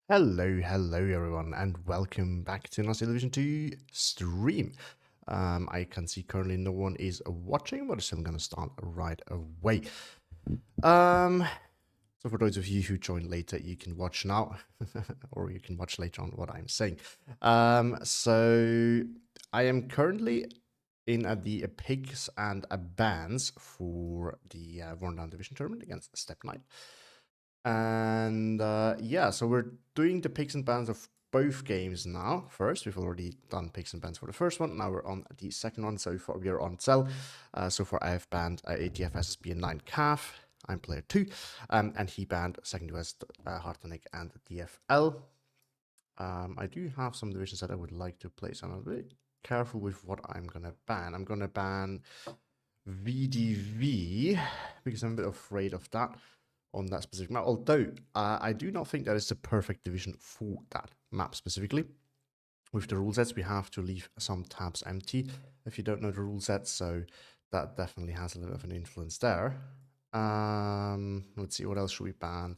Hello everyone, and welcome back to another Television 2 stream. I can see currently no one is watching, but I'm gonna start right away. So for those of you who join later, you can watch now, or you can watch later on what I'm saying. So I am currently in the picks and bans for the Rundown Division tournament against SteppeKnight. And yeah, so we're doing the picks and bans of both games now. First, we've already done picks and bans for the first one. Now we're on the second one. So far, we are on Cell. So far, I have banned ATF SSB and 9 CAF. I'm player 2. And he banned second US Hartonic and DFL. I do have some divisions that I would like to play, so I'm a bit careful with what I'm going to ban. I'm going to ban VDV because I'm a bit afraid of that on that specific map. Although I do not think that is the perfect division for that map specifically. With the rule sets, we have to leave some tabs empty if you don't know the rule sets, so that definitely has a little bit of an influence there. Let's see, what else should we ban?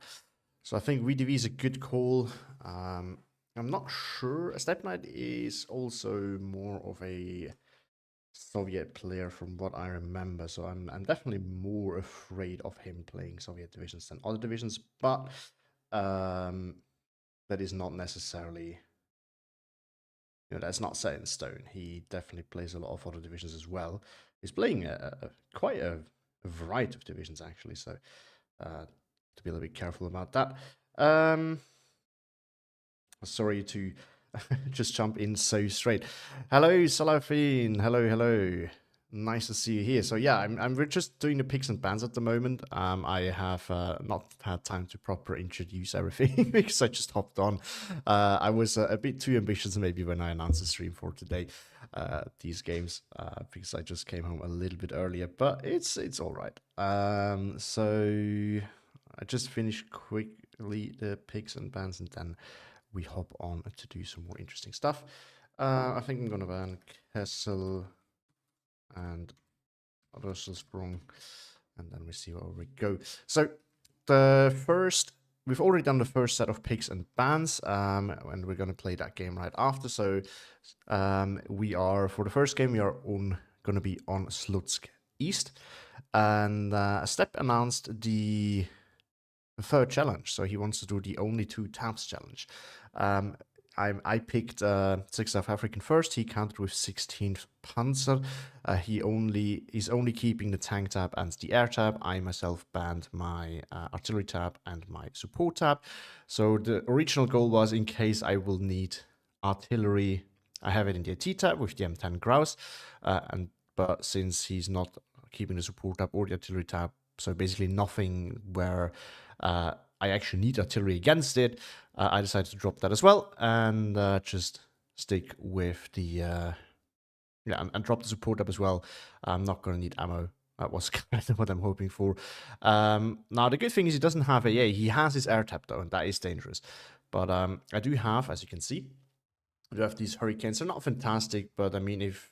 So I think VDV is a good call. I'm not sure. SteppeKnight is also more of a Soviet player from what I remember, so I'm definitely more afraid of him playing Soviet divisions than other divisions, but that is not necessarily, that's not set in stone. He definitely plays a lot of other divisions as well. He's playing quite a variety of divisions actually, so to be a little bit careful about that. Sorry to just jump in so straight. Hello, Salafin. Hello. Nice to see you here. So yeah, we're just doing the picks and bans at the moment. I have not had time to proper introduce everything because I just hopped on. I was a bit too ambitious maybe when I announced the stream for today. These games because I just came home a little bit earlier, but it's all right. So I just finished quickly the picks and bans and then we hop on to do some more interesting stuff. I think I'm gonna ban Kessel and Russelsprung, and then we see where we go. So we've already done the first set of picks and bans, and we're gonna play that game right after. So for the first game, we are gonna be on Slutsk East, and Steppe announced the third challenge. So he wants to do the only 2 tabs challenge. I picked 6th South African first. He countered with 16th Panzer. He's only keeping the tank tab and the air tab. I myself banned my artillery tab and my support tab. So the original goal was, in case I will need artillery, I have it in the AT tab with the M10 Grouse. But since he's not keeping the support tab or the artillery tab, so basically nothing where I actually need artillery against it, I decided to drop that as well and just stick with the and drop the support up as well. I'm not going to need ammo. That was kind of what I'm hoping for. Now the good thing is he doesn't have AA. He has his air tap though, and that is dangerous. But I do have, as you can see, I do have these hurricanes. They're not fantastic, but I mean, if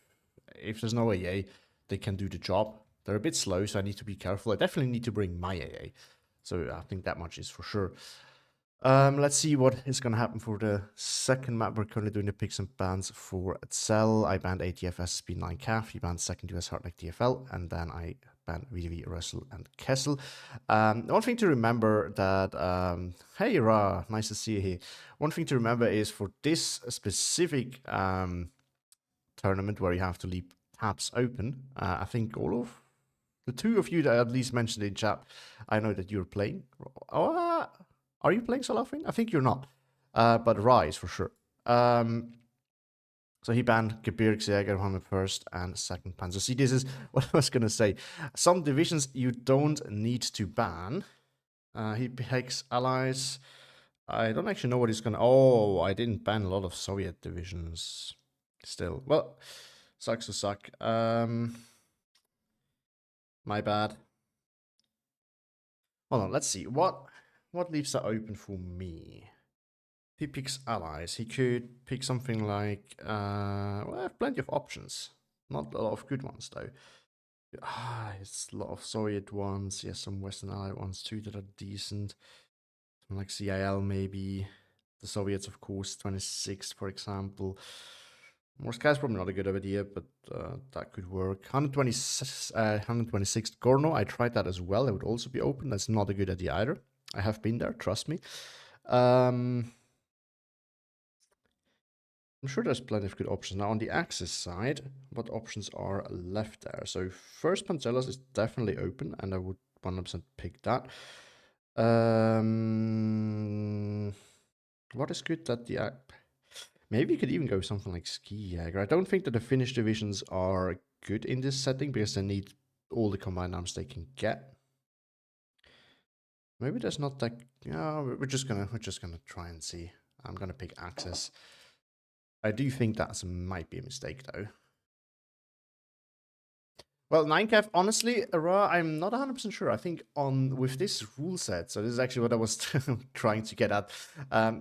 there's no AA, they can do the job. They're a bit slow, so I need to be careful. I definitely need to bring my AA. So I think that much is for sure. Let's see what is going to happen for the second map. We're currently doing the picks and bans for Cell. I banned ATF SSB 9 CAF. He banned second US Hardneck DFL. And then I banned VDV, Russell, and Kessel. One thing to remember that... hey, Ra, nice to see you here. One thing to remember is for this specific tournament where you have to leave tabs open, I think all of the 2 of you that I at least mentioned in chat, I know that you're playing. Are you playing Salafin? I think you're not. But Rise for sure. So he banned Gebirgsjäger on the first and second Panzer. See, this is what I was going to say. Some divisions you don't need to ban. He picks allies. I don't actually know what he's going to... Oh, I didn't ban a lot of Soviet divisions still. Well, sucks to suck. My bad. Hold on, let's see. What leaves that open for me? If he picks allies, he could pick something like... well, I have plenty of options. Not a lot of good ones, though. It's a lot of Soviet ones. Yes, some Western Allied ones, too, that are decent. Something like CIL, maybe. the Soviets, of course, 26, for example. More skies probably not a good idea, but that could work. 126 Gorno, I tried that as well. It would also be open. That's not a good idea either. I have been there, trust me. I'm sure there's plenty of good options. Now, on the Axis side, what options are left there? So, first Panzelas is definitely open, and I would 100% pick that. What is good that the... maybe you could even go something like Ski Jäger. I don't think that the Finnish divisions are good in this setting because they need all the combined arms they can get. Maybe there's not that... yeah, we're just gonna try and see. I'm gonna pick Axis. I do think that might be a mistake, though. Well, 9cav, honestly, I'm not 100% sure. I think with this rule set, so this is actually what I was trying to get at.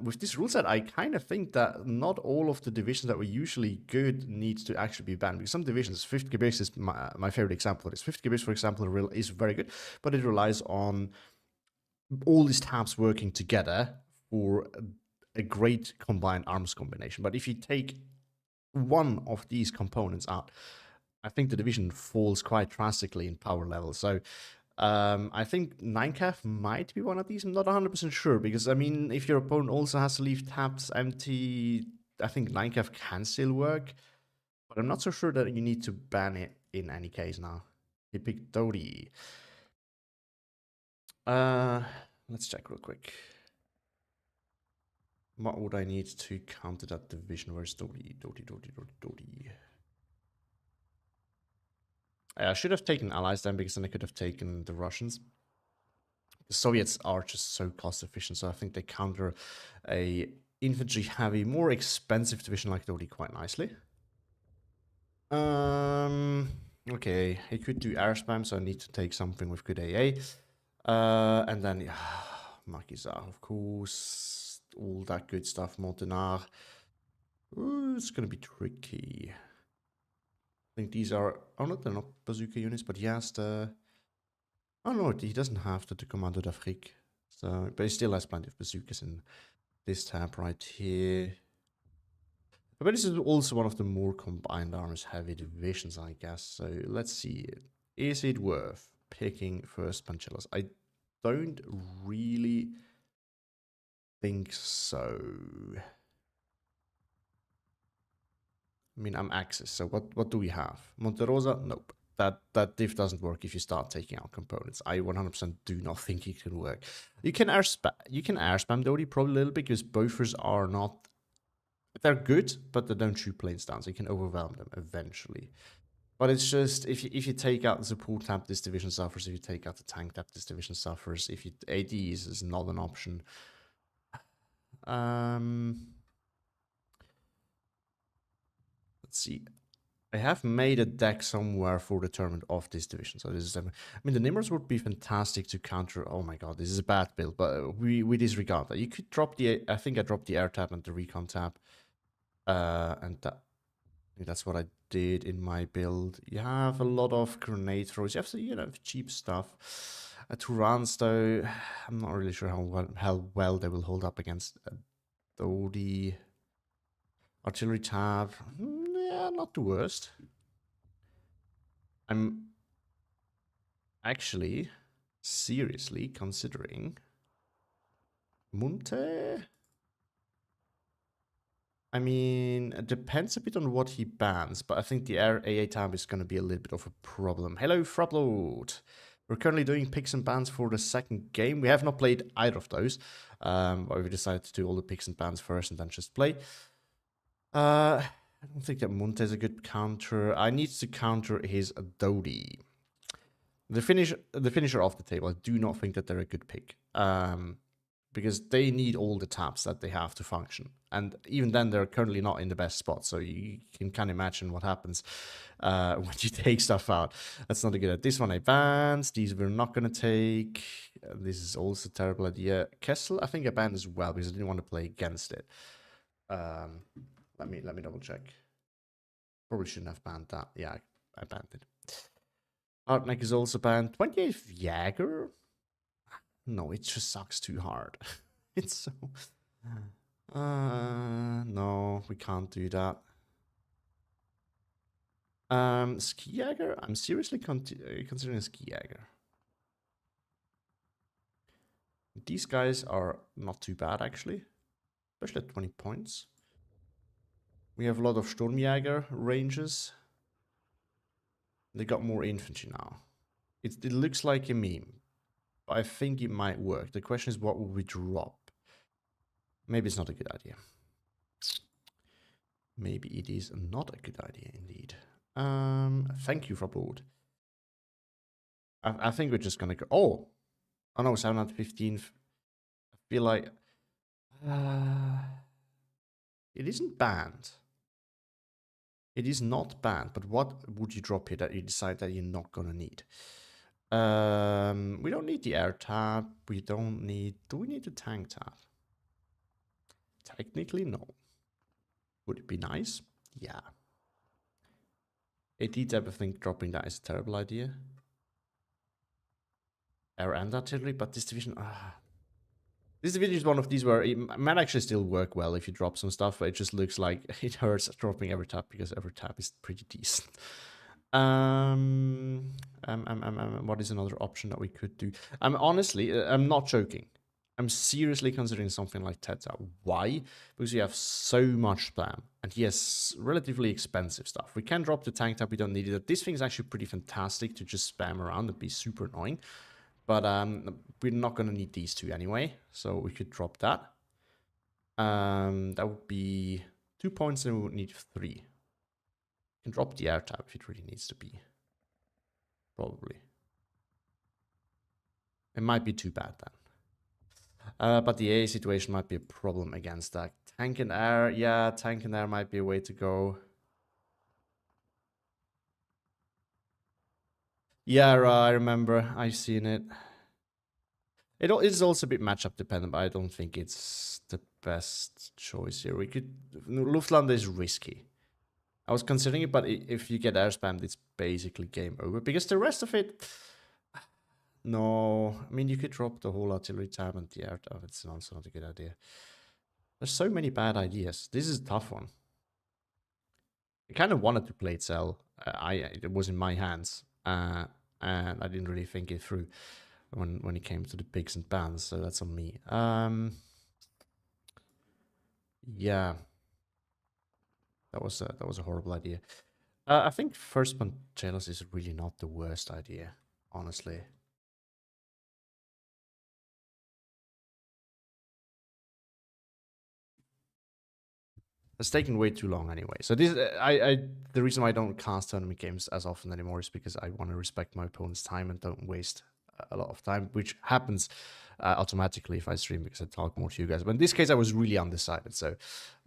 With this rule set, I kind of think that not all of the divisions that were usually good needs to actually be banned. Because some divisions, 50 Gebirgs is my favorite example of this. 50 Gebirgs, for example, is very good, but it relies on all these tabs working together for a great combined arms combination. But if you take one of these components out, I think the division falls quite drastically in power level. So I think 9cav might be one of these. I'm not 100% sure because, I mean, if your opponent also has to leave tabs empty, I think 9cav can still work. But I'm not so sure that you need to ban it in any case now. He picked Dodi. Let's check real quick. What would I need to counter that division? Where's Dodi? Dodi. I should have taken allies then, because then I could have taken the Russians. The Soviets are just so cost efficient, so I think they counter a infantry heavy, more expensive division like Dodi quite nicely. Okay, he could do air spam, so I need to take something with good AA. And then, yeah, Makiza, of course, all that good stuff, Montenard. It's gonna be tricky. I think these are... oh, no, they're not bazooka units, but he has the... oh, no, he doesn't have the Commando d'Afrique. So, but he still has plenty of bazookas in this tab right here. But this is also one of the more combined arms heavy divisions, I guess. So, let's see. Is it worth picking first Panchelas? I don't really think so. I mean, I'm Axis, so what do we have? Monterosa? Nope. That diff doesn't work if you start taking out components. I 100% do not think it can work. You can air spam Dodi probably a little bit, because buffers are not... they're good, but they don't shoot planes down, so you can overwhelm them eventually. But it's just, if you take out the support tab, this division suffers. If you take out the tank tab, this division suffers. If you ADs is not an option. Let's see. I have made a deck somewhere for the tournament of this division. So this is, I mean, the Nimrods would be fantastic to counter. Oh my god, this is a bad build, but we disregard that. You could drop the, I think I dropped the air tab and the recon tab. And that's what I did in my build. You have a lot of grenade throws. You have, you know, cheap stuff. Turans, though, I'm not really sure how well they will hold up against Dodi. Artillery tab, yeah, not the worst. I'm actually seriously considering Munte. I mean, it depends a bit on what he bans, but I think the air AA tab is going to be a little bit of a problem. Hello, Frotlord. We're currently doing picks and bans for the second game. We have not played either of those, but we decided to do all the picks and bans first and then just play. I don't think that Munte is a good counter. I need to counter his Dodi. The finisher off the table, I do not think that they're a good pick. Because they need all the tabs that they have to function. And even then, they're currently not in the best spot. So you can kind of imagine what happens when you take stuff out. That's not a good idea. This one I banned. These we're not going to take. This is also a terrible idea. Kessel, I think I banned as well because I didn't want to play against it. Let me double check. Probably shouldn't have banned that. Yeah, I banned it. Artneck is also banned. 28th Jäger? No, it just sucks too hard. It's so... No, we can't do that. Ski Jäger? I'm seriously considering a Ski Jäger. These guys are not too bad, actually. Especially at 20 points. We have a lot of Sturmjäger ranges. They got more infantry now. It looks like a meme. But I think it might work. The question is, what will we drop? Maybe it's not a good idea. Maybe it is not a good idea, indeed. Thank you for board. I think we're just gonna go... Oh no, 715. I feel like... it isn't banned. It is not banned, but what would you drop here that you decide that you're not gonna need? We don't need the air tab. We don't need... Do we need the tank tab? Technically, no. Would it be nice? Yeah. AT tab, I think dropping that is a terrible idea. Air and artillery, but this division... This division is one of these where it might actually still work well if you drop some stuff, but it just looks like it hurts dropping every tab because every tab is pretty decent. What is another option that we could do? Honestly, I'm not joking. I'm seriously considering something like Teta. Why? Because you have so much spam, and he has relatively expensive stuff. We can drop the tank tab, we don't need it. This thing is actually pretty fantastic to just spam around and be super annoying. But we're not going to need these two anyway, so we could drop that. That would be 2 points, and we would need 3. You can drop the air tab if it really needs to be. Probably. It might be too bad then. But the AA situation might be a problem against that. Tank and air, yeah, tank and air might be a way to go. Yeah, I remember. I've seen it. It is also a bit matchup dependent, but I don't think it's the best choice here. We could... Luftland is risky. I was considering it, but if you get air spammed, it's basically game over. Because the rest of it... No. I mean, you could drop the whole artillery tab and the air tab. It's also not a good idea. There's so many bad ideas. This is a tough one. I kind of wanted to play Cell. It was in my hands. And I didn't really think it through when it came to the pigs and bans, so that's on me. Yeah, that was a horrible idea. I think first Panchelos is really not the worst idea, honestly. It's taken way too long anyway. So this, the reason why I don't cast tournament games as often anymore is because I want to respect my opponent's time and don't waste a lot of time, which happens automatically if I stream because I talk more to you guys. But in this case, I was really undecided, so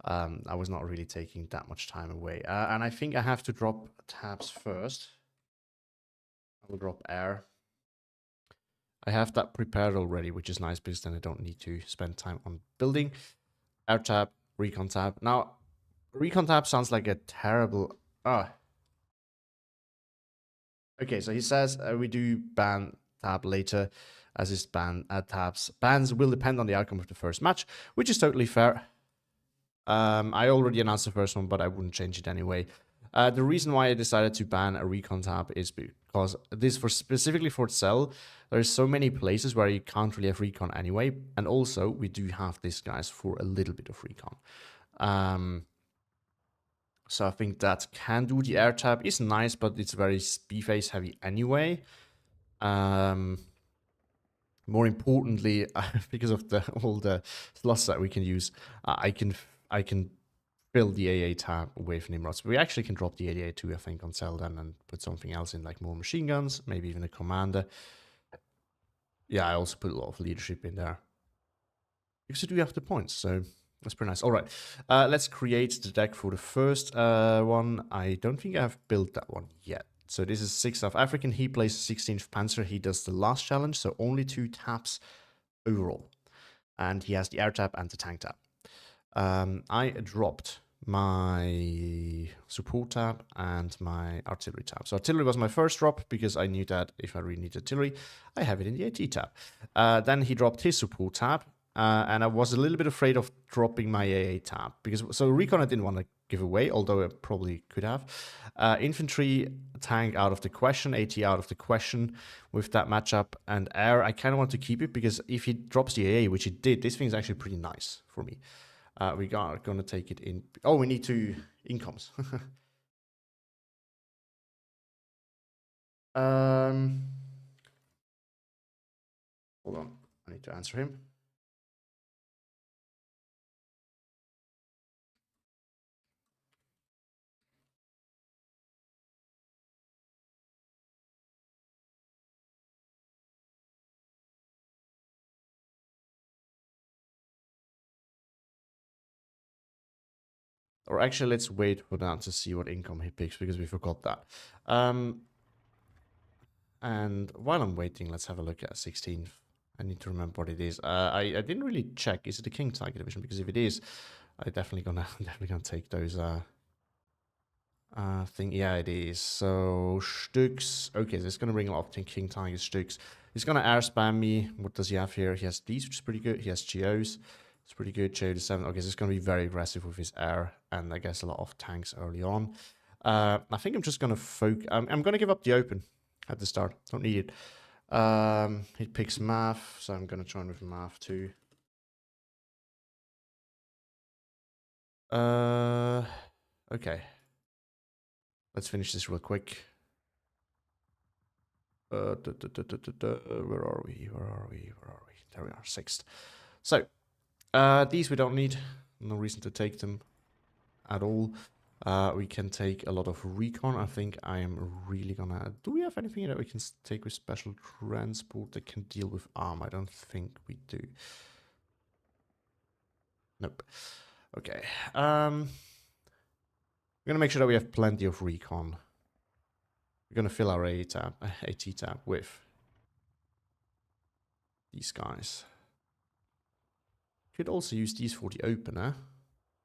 I was not really taking that much time away. And I think I have to drop tabs first. I will drop air. I have that prepared already, which is nice because then I don't need to spend time on building. Air tab, recon tab. Now, recon tab sounds like a terrible... Okay, so he says we do ban tab later, as is ban tabs. Bans will depend on the outcome of the first match, which is totally fair. I already announced the first one, but I wouldn't change it anyway. The reason why I decided to ban a recon tab is because this, specifically for Cell, there's so many places where you can't really have recon anyway, and also we do have these guys for a little bit of recon. So I think that can do. The air tab is nice, but it's very B-phase heavy anyway. More importantly, because of all the slots that we can use, I can fill the AA tab with Nimrods. We actually can drop the AA too, I think, on Zeldan and put something else in, like more machine guns, maybe even a commander. Yeah, I also put a lot of leadership in there. Because we do have the points, so that's pretty nice. All right, let's create the deck for the first one. I don't think I have built that one yet. So this is 6th South African. He plays 16th Panzer. He does the last challenge, so only 2 taps overall. And he has the air tap and the tank tap. I dropped my support tab and my artillery tab. So artillery was my first drop because I knew that if I really need artillery, I have it in the AT tab. Then he dropped his support tab and I was a little bit afraid of dropping my AA tab because so recon I didn't want to give away, although I probably could have. Infantry, tank out of the question, AT out of the question with that matchup, and air I kind of want to keep it because if he drops the AA, which he did, this thing's actually pretty nice for me. We are gonna take it in. Oh, we need 2 incomes. Hold on, I need to answer him. Or actually, let's wait for that to see what income he picks because we forgot that. And while I'm waiting, let's have a look at 16th. I need to remember what it is. I didn't really check. Is it the King Tiger division? Because if it is, I definitely gonna take those thing. Yeah, it is. So Stux. Okay, so it's gonna bring a lot of King Tiger Stux. He's gonna air spam me. What does he have here? He has these, which is pretty good. He has Geos. It's pretty good. Geo to 7. Okay, so it's gonna be very aggressive with his air, and I guess a lot of tanks early on. I think I'm just gonna focus. I'm gonna give up the open at the start. Don't need it. He picks math, so I'm gonna join with math too. Okay. Let's finish this real quick. Where are we? Where are we? Where are we? There we are, 6th. So, these we don't need. No reason to take them at all. We can take a lot of recon. I think I am really gonna... Do we have anything that we can take with special transport that can deal with arm? I don't think we do. Nope. Okay. We're gonna make sure that we have plenty of recon. We're gonna fill our AT tab with these guys. Could also use these for the opener.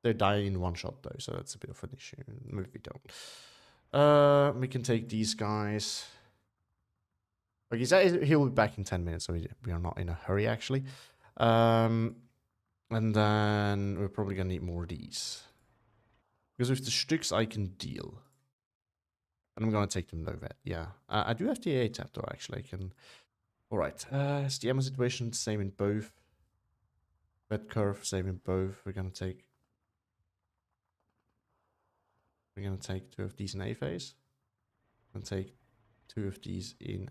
They're dying in one shot though, so that's a bit of an issue. Maybe we don't. We can take these guys. Okay, he'll be back in 10 minutes, so we are not in a hurry actually. And then we're probably gonna need more of these. Because with the Stux I can deal. And I'm gonna take them low vet, yeah. I do have the AA tap though, actually. I can. Alright, is the ammo situation same in both? Vet curve, same in both. We're gonna take 2 of these in A phase. And take 2 of these in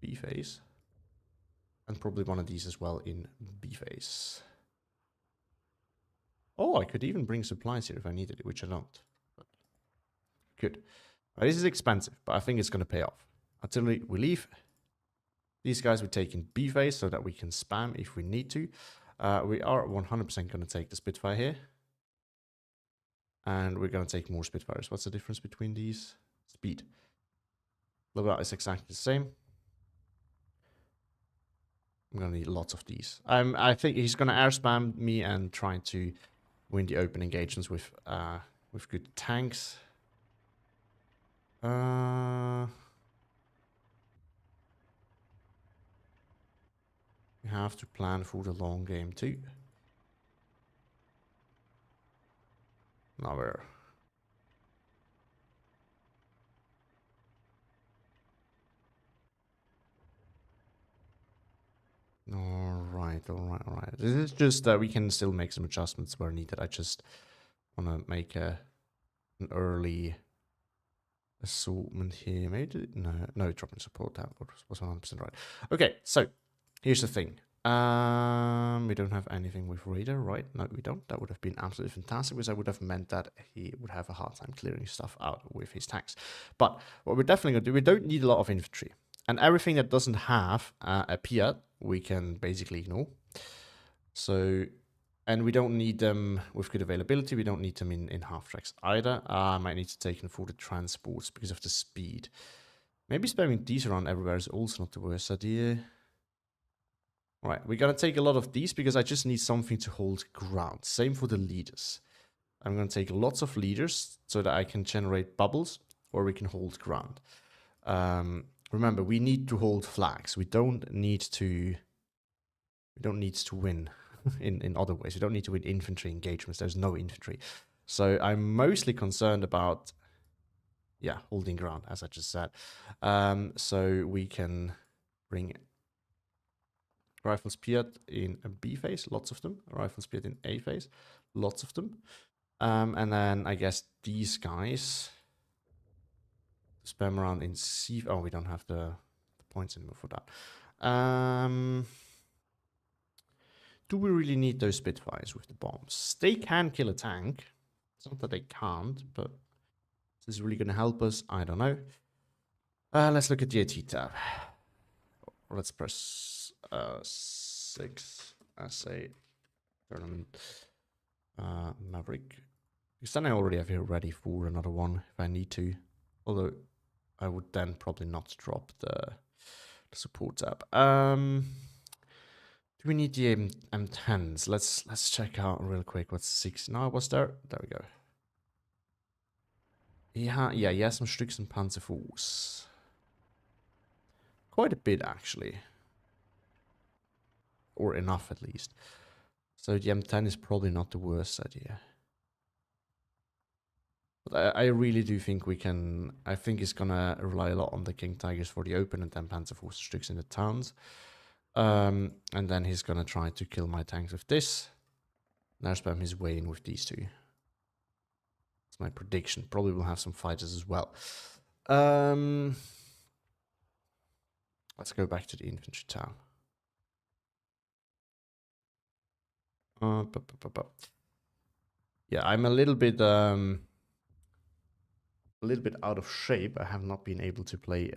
B phase. And probably one of these as well in B phase. Oh, I could even bring supplies here if I needed it, which I don't. But good. This is expensive, but I think it's going to pay off. Artillery, we leave. These guys we take in B phase so that we can spam if we need to. We are 100% going to take the Spitfire here. And we're going to take more Spitfires. What's the difference between these? Speed. Loadout is exactly the same. I'm going to need lots of these. I think he's going to air spam me and trying to win the open engagements with good tanks. We have to plan for the long game too. Now we're... Alright. This is just that we can still make some adjustments where needed. I just want to make an early assortment here. Maybe no dropping support tab was 100% right. Okay, so here's the thing. We don't have anything with radar, right? No, we don't. That would have been absolutely fantastic because that would have meant that he would have a hard time clearing stuff out with his tanks. But what we're definitely going to do, we don't need a lot of infantry. And everything that doesn't have a Piat, we can basically ignore. So, and we don't need them with good availability. We don't need them in half tracks either. I might need to take them for the transports because of the speed. Maybe spamming these around everywhere is also not the worst idea. Right, we're gonna take a lot of these because I just need something to hold ground. Same for the leaders. I'm gonna take lots of leaders so that I can generate bubbles or we can hold ground. Remember, we need to hold flags. We don't need to We don't need to win in other ways. We don't need to win infantry engagements. There's no infantry. So I'm mostly concerned about, yeah, holding ground, as I just said. So we can bring rifles Piat in a B phase, lots of them. Rifles Piat in A phase, lots of them. And then I guess these guys spam around in C. Oh, we don't have the points anymore for that. Do we really need those Spitfires with the bombs? They can kill a tank. It's not that they can't, but is this really going to help us? I don't know. Let's look at the AT tab. Let's press 6 SA tournament Maverick. Because then I already have it ready for another one if I need to. Although I would then probably not drop the support tab. Do we need the M10s? Let's check out real quick what's 6. No, what's there? There we go. Yeah, he has some Stücks and Panzerfuß. Quite a bit, actually. Or enough, at least. So the M10 is probably not the worst idea. But I really do think we can... I think it's gonna rely a lot on the King Tigers for the open and then Panzerfuß Stücks in the towns. And then he's gonna try to kill my tanks with this. Now spam his way in with these two. That's my prediction. Probably will have some fighters as well. Let's go back to the infantry town. Yeah, I'm a little bit out of shape. I have not been able to play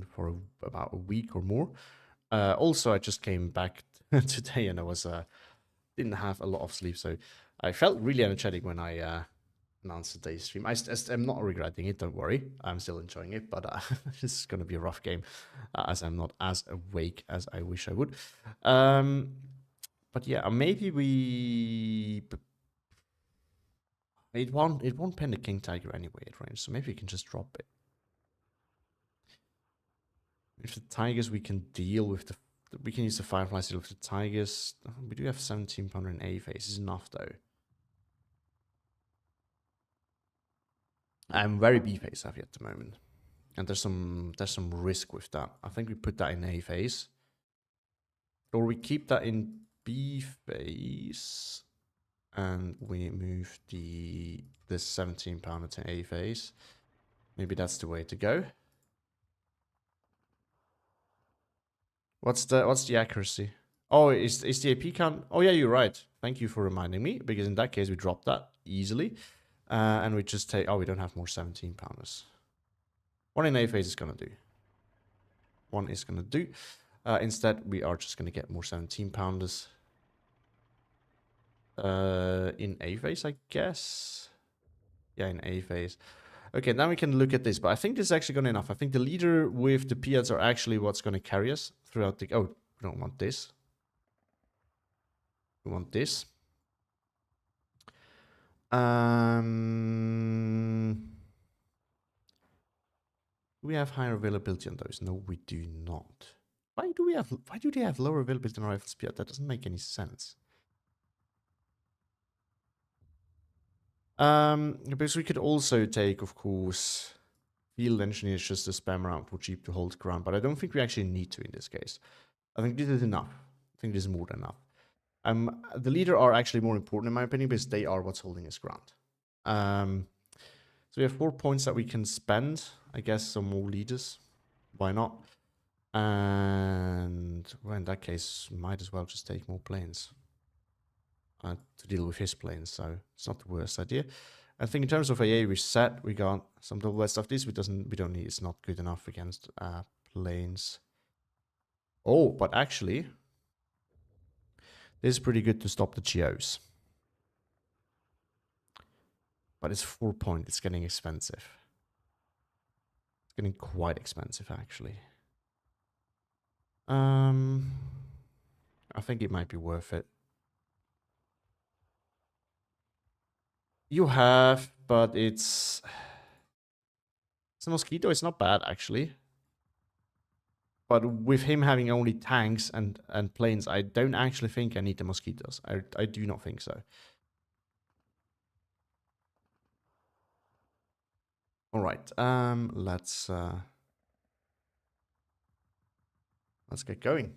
for about a week or more. Also, I just came back today and I was didn't have a lot of sleep, so I felt really energetic when I announced the day's stream. I'm not regretting it, don't worry. I'm still enjoying it, but this is going to be a rough game as I'm not as awake as I wish I would. But yeah, maybe we... It won't pen the King Tiger anyway at range, so maybe we can just drop it. With the Tigers, we can deal with the... We can use the Fireflies to deal with the Tigers. We do have 17 pounder in A phase. Is enough, though. I'm very B phase heavy at the moment. And there's some risk with that. I think we put that in A phase. Or we keep that in B phase. And we move the 17 pounder to A phase. Maybe that's the way to go. What's the accuracy? Oh, is the AP count? Oh yeah, you're right. Thank you for reminding me, because in that case we drop that easily. And we just take... Oh, we don't have more 17 pounders. One in A phase is gonna do. One is gonna do. Instead, we are just gonna get more 17 pounders. In A phase, I guess. Yeah, in A phase. Okay, now we can look at this, but I think this is actually gonna enough. I think the leader with the Piats are actually what's gonna carry us throughout the... Oh, we don't want this. We want this. Do we have higher availability on those? No, we do not. Why do they have lower availability on rifles? That doesn't make any sense. Because we could also take, of course, field engineers just to spam around for cheap to hold ground, but I don't think we actually need to in this case. I think this is enough. I think this is more than enough. The leader are actually more important in my opinion because they are what's holding us ground. So we have 4 points that we can spend. I guess some more leaders. Why not? And well, in that case, might as well just take more planes to deal with his planes. So it's not the worst idea. I think in terms of AA, we set. We got some double stuff. This we don't need. It's not good enough against planes. Oh, but actually, this is pretty good to stop the GOs. But it's 4 point. It's getting expensive. It's getting quite expensive, actually. I think it might be worth it. You have, but it's a mosquito. It's not bad, actually. But with him having only tanks and planes, I don't actually think I need the mosquitoes. I do not think so. All right, let's get going.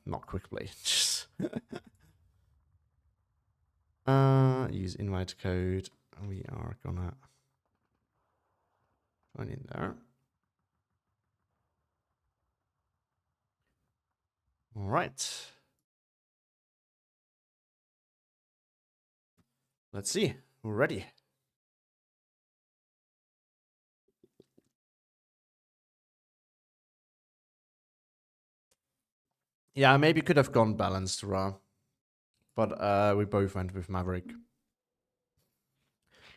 Not quick play. Use invite code. We are gonna join in there. All right. Let's see. We're ready. Yeah, maybe could have gone balanced, but we both went with Maverick.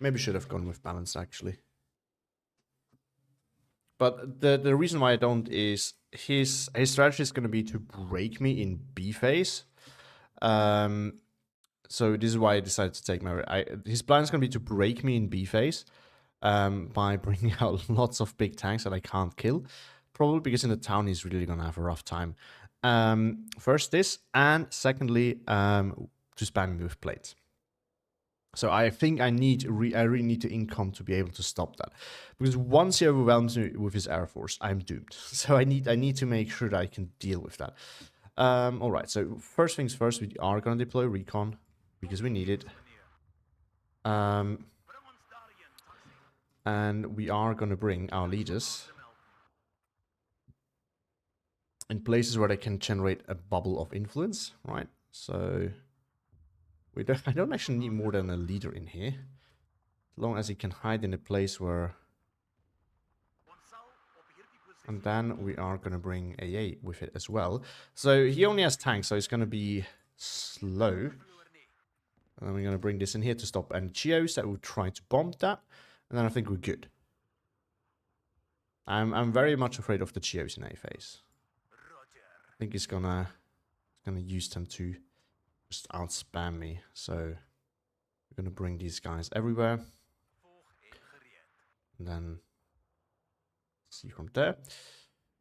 Maybe should have gone with balanced actually. But the reason why I don't is his strategy is going to be to break me in B phase. So this is why I decided to take Maverick. His plan is going to be to break me in B phase by bringing out lots of big tanks that I can't kill. Probably because in the town he's really going to have a rough time. First this, and secondly, to spam me with plates. So I think I really need to income to be able to stop that, because once he overwhelms me with his air force, I'm doomed. So I need to make sure that I can deal with that. All right. So first things first, we are gonna deploy recon because we need it. And we are gonna bring our leaders in places where they can generate a bubble of influence, right? So I don't actually need more than a leader in here, as long as he can hide in a place where. And then we are going to bring AA with it as well. So he only has tanks, so it's going to be slow. And we're going to bring this in here to stop any Geos that would try to bomb that. And then I think we're good. I'm very much afraid of the Geos in A phase. I think he's gonna use them to just out spam me. So we're gonna bring these guys everywhere. And then see from there.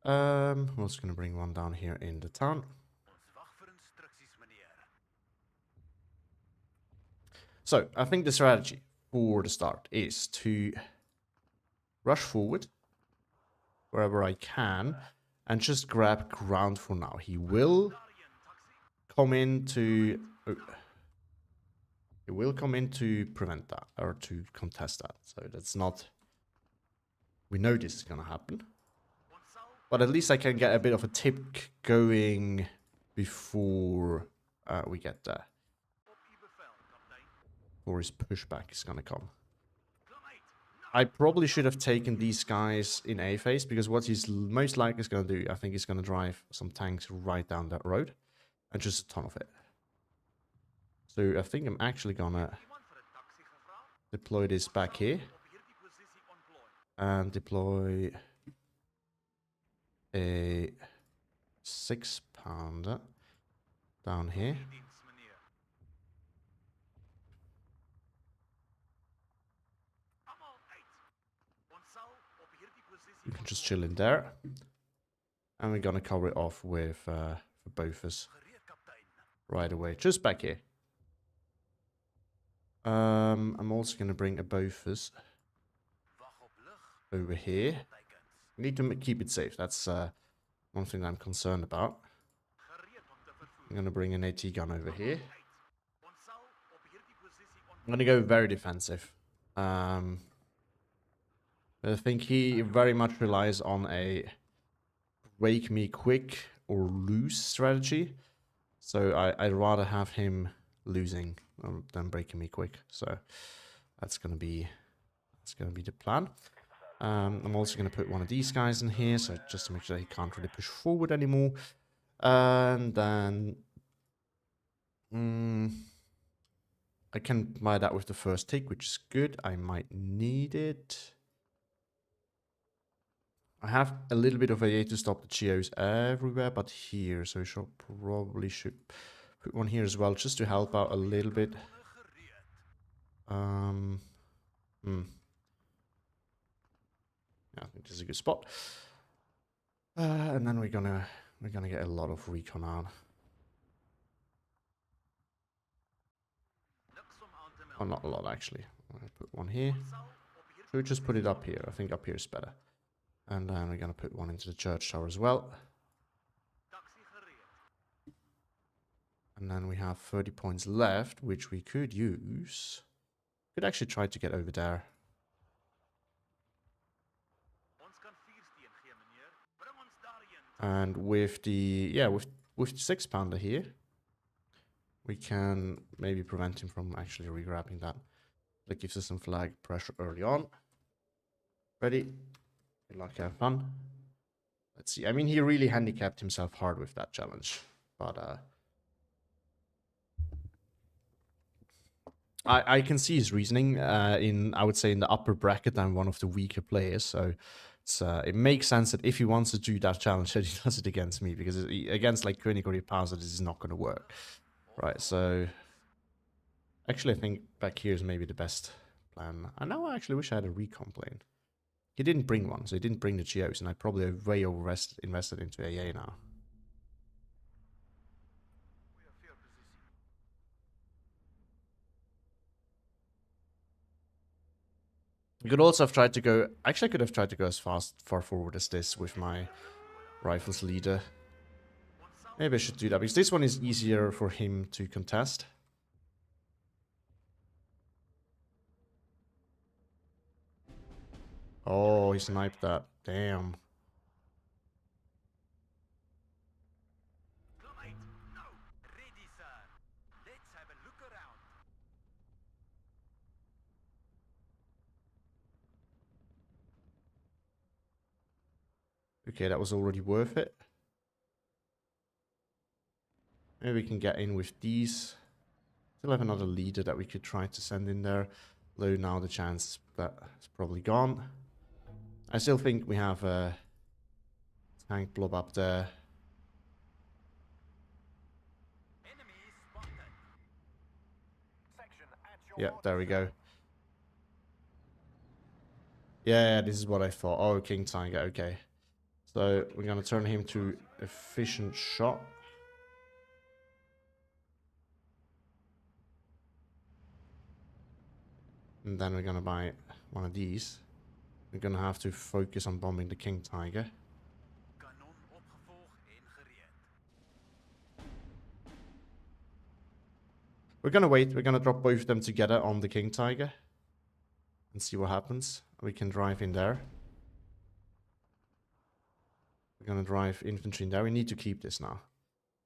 We're also gonna bring one down here in the town. So I think the strategy for the start is to rush forward wherever I can and just grab ground for now. He will come in to prevent that, or to contest that. So that's not. We know this is gonna happen, but at least I can get a bit of a tip going before we get there. Or his pushback is gonna come. I probably should have taken these guys in A phase, because what he's most likely is gonna do, I think he's gonna drive some tanks right down that road, and just a ton of it. So I think I'm actually gonna deploy this back here. And deploy a 6-pounder down here. You can just chill in there. And we're gonna cover it off with Bofus right away, just back here. I'm also gonna bring a Bofus over here. We need to keep it safe. That's one thing I'm concerned about. I'm gonna bring an AT gun over here. I'm gonna go very defensive. I think he very much relies on a break me quick or lose strategy. So I'd rather have him losing than breaking me quick. So that's gonna be the plan. I'm also gonna put one of these guys in here, so just to make sure he can't really push forward anymore. And then I can buy that with the first tick, which is good. I might need it. I have a little bit of AA to stop the Geos everywhere but here, so I probably should put one here as well, just to help out a little bit. Yeah, I think this is a good spot. And then we're gonna get a lot of recon on. Oh, not a lot actually. I'm gonna put one here. Should we just put it up here? I think up here is better. And then we're gonna put one into the church tower as well. And then we have 30 points left, which we could use. Could actually try to get over there. And with the with the 6-pounder here, we can maybe prevent him from actually re-grabbing that. That gives us some flag pressure early on. Ready? Good luck, have fun. Let's see. I mean, he really handicapped himself hard with that challenge, but I can see his reasoning. I would say in the upper bracket, I'm one of the weaker players, so it makes sense that if he wants to do that challenge, that he does it against me, because against like König or Pausa, this is not going to work, right? So actually, I think back here is maybe the best plan. I now actually wish I had a recon plane. He didn't bring one, so he didn't bring the Geos, and I probably have way invested into AA now. You could also have tried to go... Actually, I could have tried to go as far forward as this with my rifles leader. Maybe I should do that, because this one is easier for him to contest. Oh, he sniped that. Damn. Okay, that was already worth it. Maybe we can get in with these. Still have another leader that we could try to send in there. Though now the chance that it's probably gone. I still think we have a tank blob up there. Yeah, there we go. Yeah, this is what I thought. Oh, King Tiger, okay. So we're gonna turn him to efficient shot. And then we're gonna buy one of these. We're gonna have to focus on bombing the King Tiger. We're gonna wait. We're gonna drop both of them together on the King Tiger. And see what happens. We can drive in there. We're gonna drive infantry in there. We need to keep this now.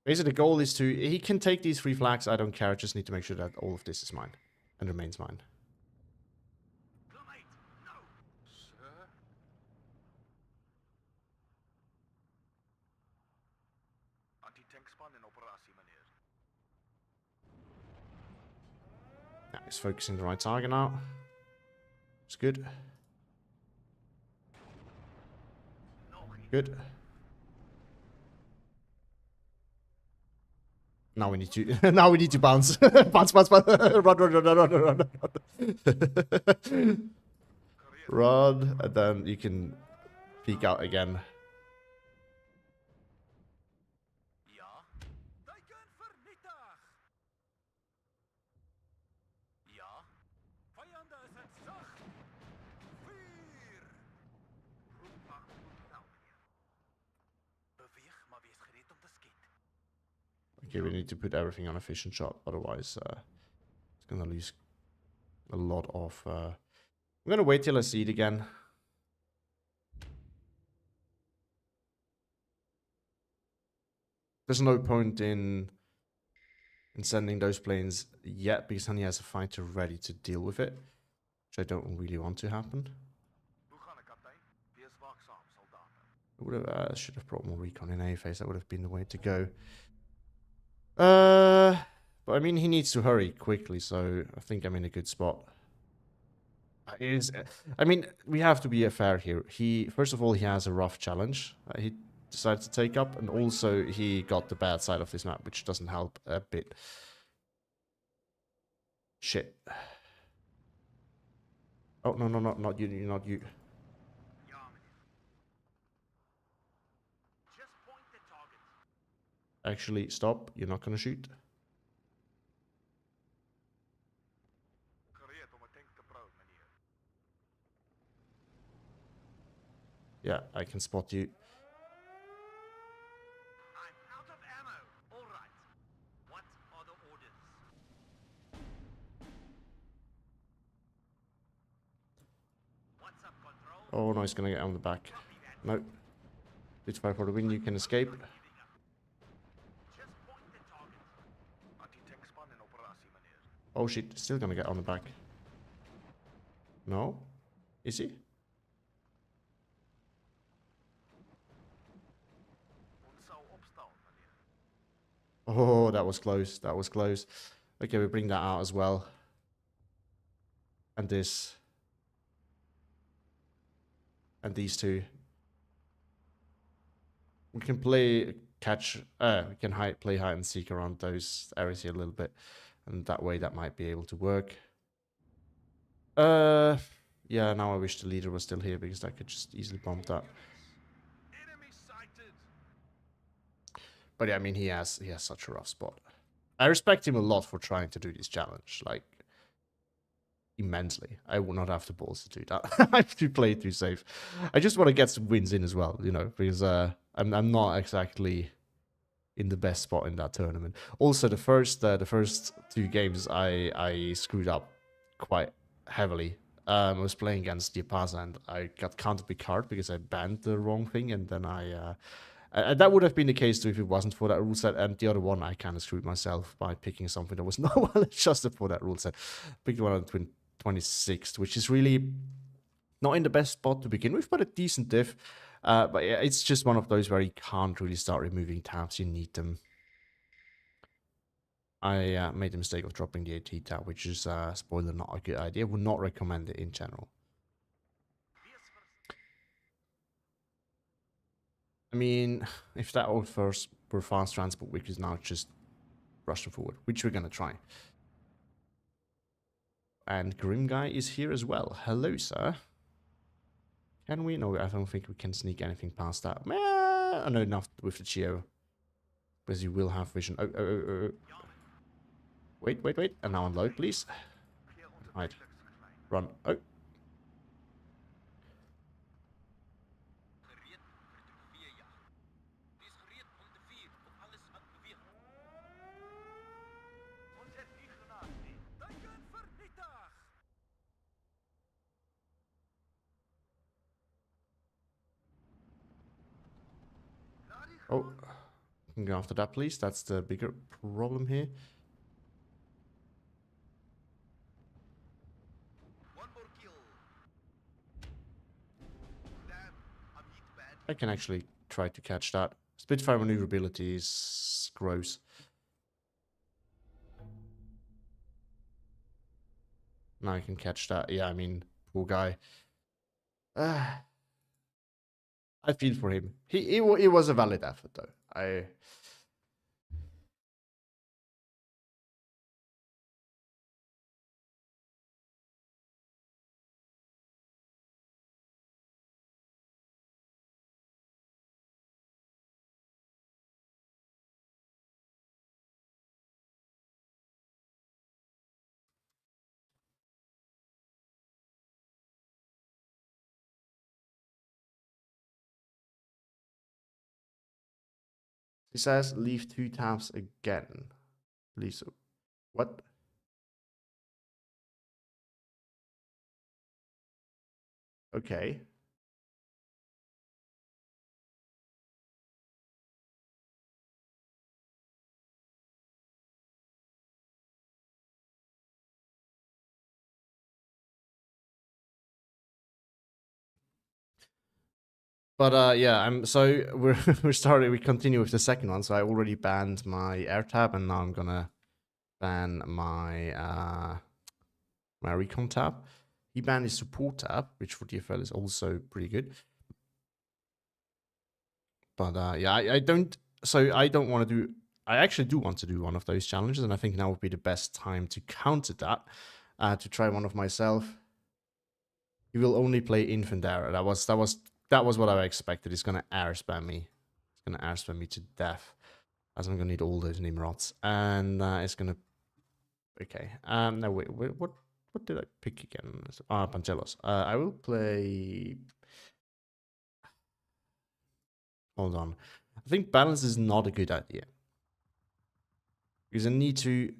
Basically, the goal is to... He can take these 3 flags. I don't care. I just need to make sure that all of this is mine. And remains mine. Yeah, he's focusing the right target now. It's good. Good. Now we need to... now we need to bounce. Bounce, bounce, bounce. Run, run, run, run, run, run, run. Run, and then you can peek out again. Okay, we need to put everything on efficient shot, otherwise it's gonna lose a lot of... I'm gonna wait till I see it again. There's no point in sending those planes yet, because then he has a fighter ready to deal with it, which I don't really want to happen. I should have brought more recon in A phase. That would have been the way to go. But I mean, he needs to hurry quickly, so I think I'm in a good spot. I mean, we have to be fair here. First of all, he has a rough challenge he decided to take up, and also he got the bad side of this map, which doesn't help a bit. Shit. Oh, no, not you, not you. Actually, stop. You're not gonna shoot. Yeah, I can spot you. I'm out of ammo. All right. What are the orders? What's up, Control? Oh, no, he's gonna get on the back. No. It's fire for the win. You can escape. Just point the target. Anti-tankspan in operatie, meneer. Oh, shit. Still gonna get on the back. No? Is he? Ons sal opstaan, meneer. Oh, that was close. That was close. Okay, we bring that out as well. And this. And these two. We can play catch. We can play hide and seek around those areas here a little bit. And that way that might be able to work. Yeah, now I wish the leader was still here because I could just easily bomb that. Enemy sighted. But yeah, I mean, he has such a rough spot. I respect him a lot for trying to do this challenge, like, immensely. I would not have the balls to do that. I have to play it too safe. I just want to get some wins in as well, you know, because I'm not exactly in the best spot in that tournament. Also, the first two games I screwed up quite heavily. I was playing against Diapaza and I got counter Picard because I banned the wrong thing, and then that would have been the case too if it wasn't for that rule set. And the other one, I kind of screwed myself by picking something that was not well adjusted for that rule set. Picked one on the 26th, which is really not in the best spot to begin with, but a decent diff. But yeah, it's just one of those where you can't really start removing tabs. You need them. I made the mistake of dropping the AT tab, which is, spoiler, not a good idea. Would not recommend it in general. I mean, if that old first were fast transport, we could now just rush them forward, which we're gonna try. And Grim Guy is here as well. Hello, sir. Can we? No, I don't think we can sneak anything past that. I know enough with the Chio. Because you will have vision. Oh. Wait. And now unload, please. Right. Run. Oh. Oh. Can go after that, please. That's the bigger problem here. I can actually try to catch that. Spitfire maneuverability is gross. Now I can catch that. Yeah, I mean, poor guy. I feel for him. It was a valid effort, though. He says leave 2 tabs again. Please. What? Okay. But yeah, we continue with the second one. So I already banned my air tab, and now I'm gonna ban my my recon tab. He banned his support tab, which for DFL is also pretty good. But yeah, I don't want to do. I actually do want to do one of those challenges, and I think now would be the best time to counter that. To try one of myself. He will only play Infantera. That was what I expected. He's gonna air spam me. He's gonna air spam me to death. As I'm gonna need all those Nimrods. And it's gonna okay. No wait, what did I pick again? Pantelos. I will play. Hold on. I think balance is not a good idea. Because I need to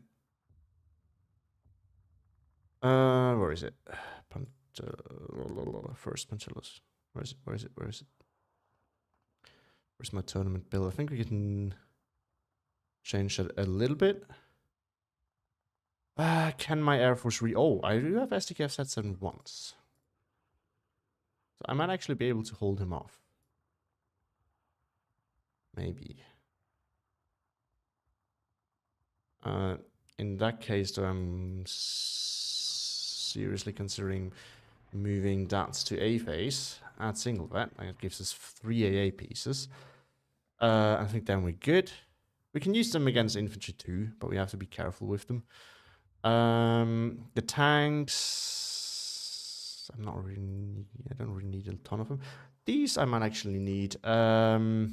where is it? First Pantelos. Where is it? Where is it? Where is it? Where's my tournament bill? I think we can change that a little bit. Can my Air Force Oh, I do have SDKF set 7 once. So I might actually be able to hold him off. Maybe. In that case, though, I'm seriously considering moving that to A phase at single vet. That gives us 3 AA pieces. I think then we're good. We can use them against infantry too, but we have to be careful with them. The tanks, I don't really need a ton of them. These I might actually need. But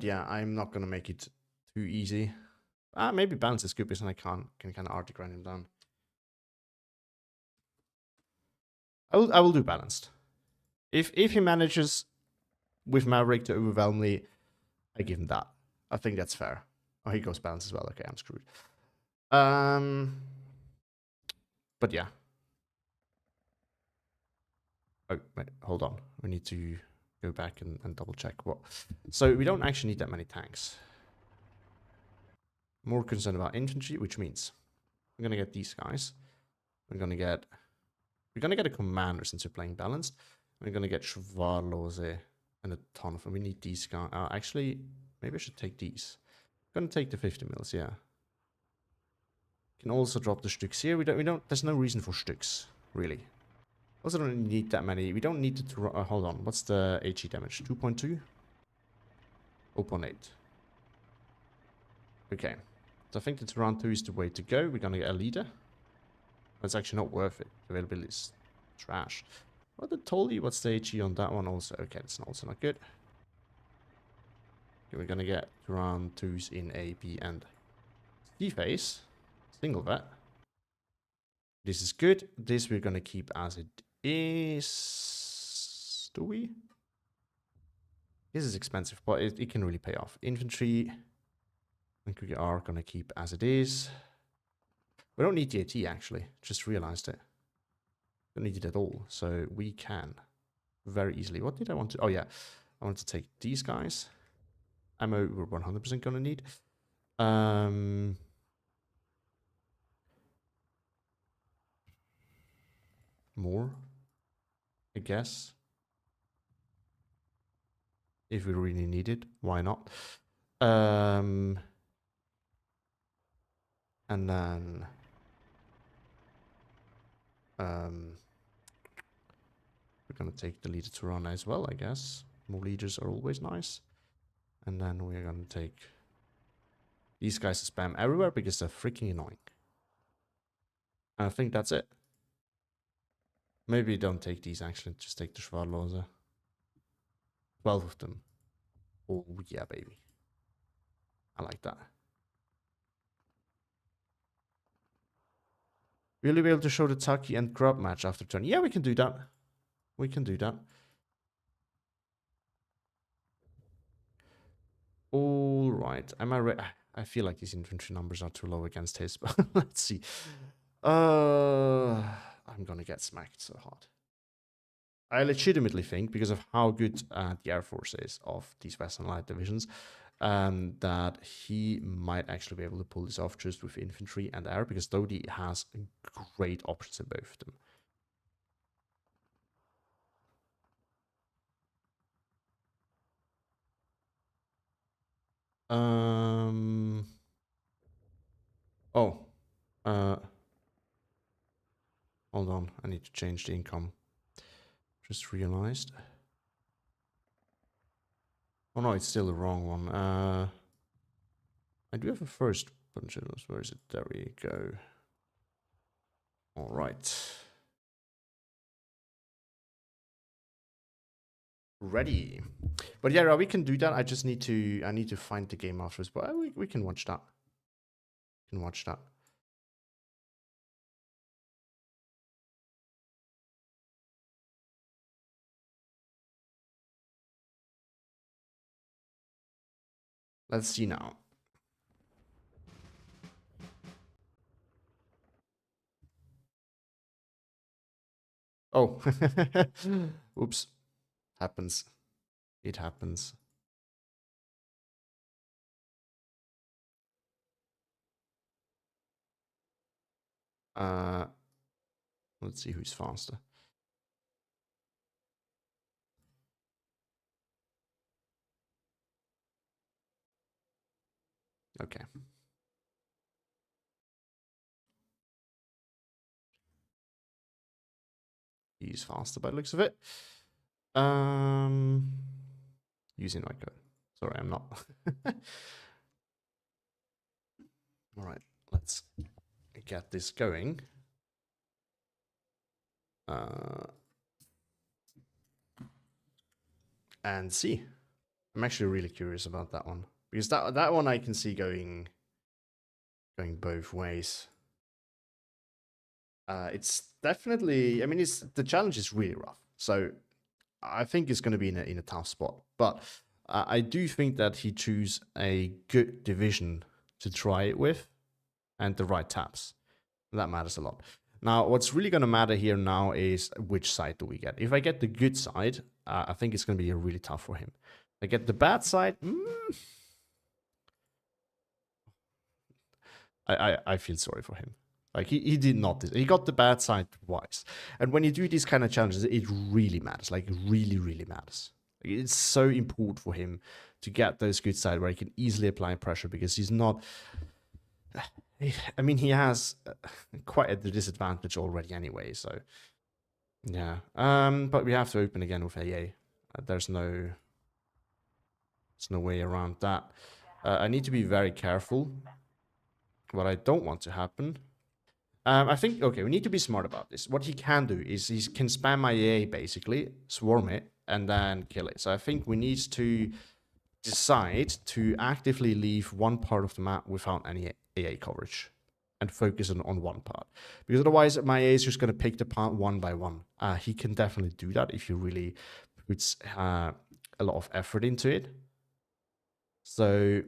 yeah, I'm not gonna make it too easy. Maybe balance is good because I can kind of arty grind him down. I will do balanced. If he manages with Maverick to overwhelm me, I give him that. I think that's fair. Oh, he goes balance as well. Okay, I'm screwed. But yeah. Oh, wait, hold on. We need to go back and double check what. So we don't actually need that many tanks. More concerned about infantry, which means I'm gonna get these guys. We're gonna get a commander since we're playing balanced. We're gonna get Schwarlose and a ton of them. We need these guys. Actually, maybe I should take these. I'm gonna take the 50 mils, yeah. Can also drop the Stücks here. We don't. There's no reason for Stücks, really. Also don't need that many. We don't need to. Hold on. What's the HE damage? 2.2? 0.8. Okay. So I think that round 2 is the way to go. We're gonna get a leader. That's actually not worth it. Availability is trash. What the Tolly? What's the HE on that one also? Okay, that's also not good. Okay, we're gonna get round 2s in A, B, and C phase. Single vet. This is good. This we're gonna keep as it is. Do we? This is expensive, but it can really pay off. Infantry, I think we are gonna keep as it is. We don't need the AT actually. Just realized it. Don't need it at all. So we can very easily. What did I want to? Oh yeah, I want to take these guys. Ammo we're 100% gonna need. More, I guess. If we really need it, why not? And then we're gonna take the leader to run as well, I guess. More leaders are always nice. And then we're gonna take these guys to spam everywhere because they're freaking annoying. And I think that's it. Maybe don't take these actually, just take the Schwarlose. 12 of them. Oh yeah, baby. I like that. Will you be able to show the Taki and Grub match after turn? Yeah, we can do that. We can do that. All right. Am I ready? I feel like these infantry numbers are too low against his, but let's see. I'm gonna get smacked so hard. I legitimately think, because of how good the Air Force is of these Western Light divisions, that he might actually be able to pull this off just with infantry and air, because Dodi has great options in both of them. Oh. Hold on. I need to change the income. Just realized. Oh no, it's still the wrong one. I do have a first bunch of those. Where is it? There we go. All right. Ready. But yeah, we can do that. I just need to find the game afterwards. But we can watch that. We can watch that. Let's see now. Oh. Oops. Happens. It happens. Let's see who's faster. Okay. He's faster by the looks of it. Using my code. Sorry, I'm not. All right, let's get this going. And see. I'm actually really curious about that one because that one I can see going both ways. It's definitely. I mean, the challenge is really rough, so I think it's going to be in a tough spot. But I do think that he chose a good division to try it with, and the right taps. That matters a lot. Now, what's really going to matter here now is which side do we get. If I get the good side, I think it's going to be really tough for him. If I get the bad side, I feel sorry for him. Like he did not. He got the bad side twice. And when you do these kind of challenges, it really matters. Like really, really matters. It's so important for him to get those good side where he can easily apply pressure because he's not. I mean, he has quite a disadvantage already anyway. So yeah. But we have to open again with AA. There's no way around that. I need to be very careful. What I don't want to happen. I think, okay, we need to be smart about this. What he can do is he can spam my AA basically, swarm it, and then kill it. So I think we need to decide to actively leave one part of the map without any AA coverage and focus on one part. Because otherwise my AA is just going to pick the part one by one. He can definitely do that if he really puts a lot of effort into it. So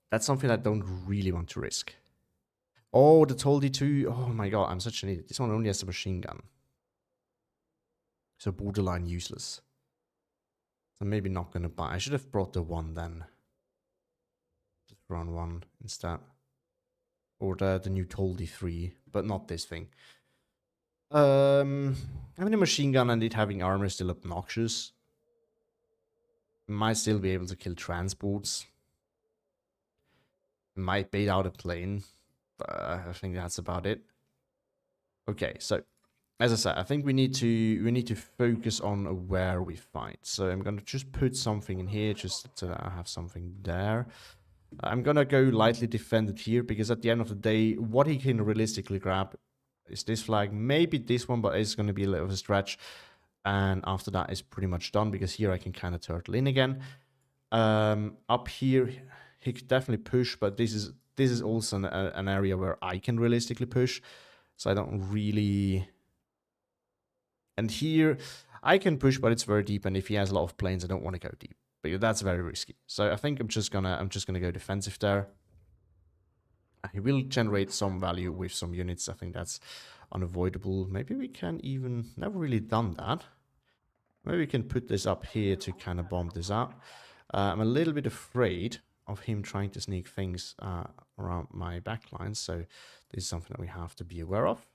that's something I don't really want to risk. Oh, the Toldi 2. Oh my god, I'm such an idiot. This one only has a machine gun. So borderline useless. So maybe not gonna buy. I should have brought the one then. Just run one instead. Or the new Toldi 3, but not this thing. Having a machine gun and it having armor is still obnoxious. Might still be able to kill transports. Might bait out a plane. But I think that's about it. Okay, so as I said, I think we need to focus on where we fight. So I'm gonna just put something in here, just so that I have something there. I'm gonna go lightly defended here because at the end of the day, what he can realistically grab is this flag, maybe this one, but it's gonna be a little of a stretch. And after that is pretty much done because here I can kind of turtle in again. Up here, he could definitely push, but this is also an area where I can realistically push. So I don't really. And here, I can push, but it's very deep. And if he has a lot of planes, I don't want to go deep. But that's very risky. So I think I'm just gonna go defensive there. He will generate some value with some units. I think that's unavoidable. Maybe we can even never really done that. Maybe we can put this up here to kind of bomb this out. I'm a little bit afraid of him trying to sneak things around my backline. So this is something that we have to be aware of.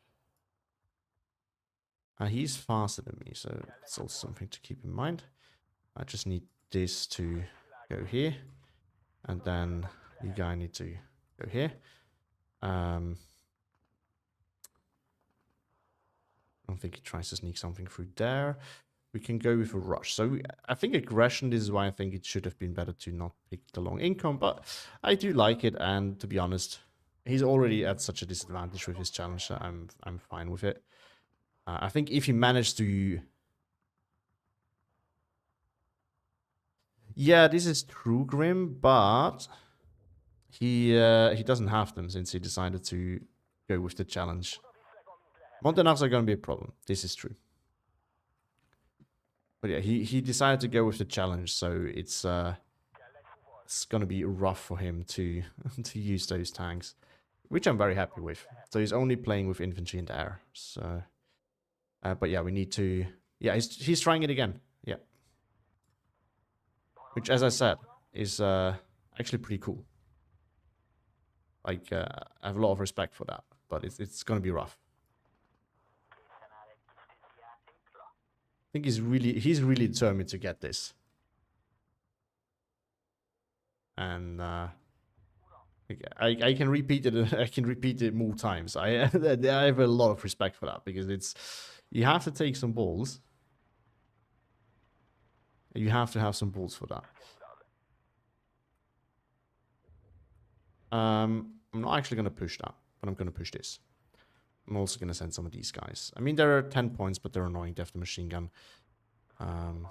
He's faster than me, so it's also something to keep in mind. I just need this to go here, and then you guys need to go here. I don't think he tries to sneak something through there. We can go with a rush. So I think aggression, this is why I think it should have been better to not pick the long income, but I do like it, and to be honest, he's already at such a disadvantage with his challenge, so I'm fine with it. I think if he managed to Yeah, this is true, Grim, but he doesn't have them since he decided to go with the challenge. Montagnards are going to be a problem. This is true. But yeah, he decided to go with the challenge, so it's going to be rough for him to to use those tanks, which I'm very happy with. So he's only playing with infantry and air. So, but yeah, we need to. Yeah, he's trying it again. Yeah, which, as I said, is actually pretty cool. Like, I have a lot of respect for that, but it's going to be rough. I think he's really determined to get this, and I can repeat it. I can repeat it more times. I have a lot of respect for that because it's you have to take some balls. You have to have some balls for that. I'm not actually going to push that, but I'm going to push this. I'm also going to send some of these guys. I mean, there are 10 points, but they're annoying. They have the machine gun. I'm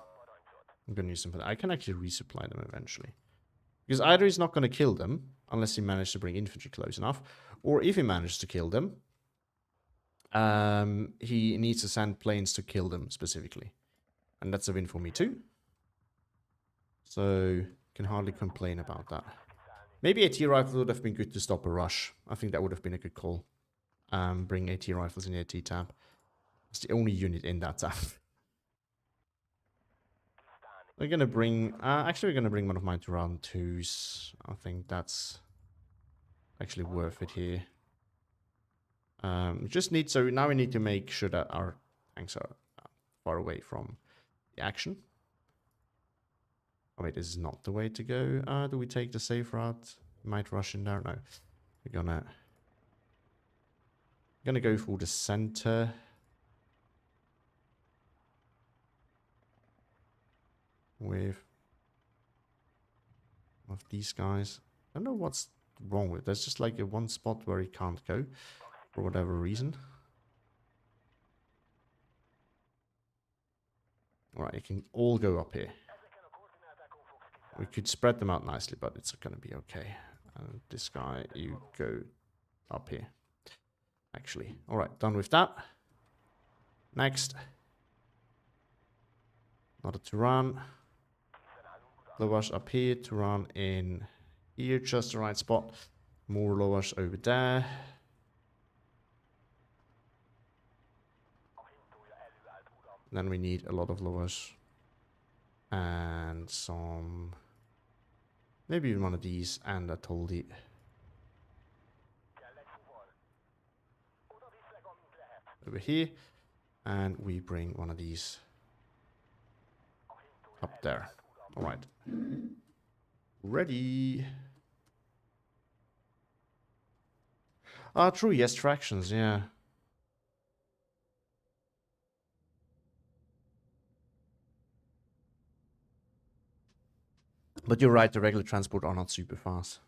going to use them for that. I can actually resupply them eventually. Because either he's not going to kill them, unless he manages to bring infantry close enough, or if he manages to kill them, he needs to send planes to kill them specifically. And that's a win for me too. So, can hardly complain about that. Maybe AT rifle would have been good to stop a rush. I think that would have been a good call. Bring AT rifles in the AT tab. It's the only unit in that tab. We're gonna bring... actually, we're gonna bring one of mine to round 2s. I think that's actually worth it here. Just need... So now we need to make sure that our tanks are far away from the action. Oh wait, this is not the way to go. Do we take the safe route? Might rush in there? No. We're gonna go for the center. With of these guys. I don't know what's wrong with it. There's just like a one spot where he can't go for whatever reason. Alright, it can all go up here. We could spread them out nicely, but it's gonna be okay. This guy, you go up here. Actually. Alright, done with that. Next. Another Turan. Lowash up here. Turan in here. Just the right spot. More Lowash over there. Then we need a lot of Lowash. And some... Maybe even one of these and a Toldi. Over here. And we bring one of these up there. Alright. Ready. Ah, true, yes, tractions, yeah. But you're right, the regular transport are not super fast.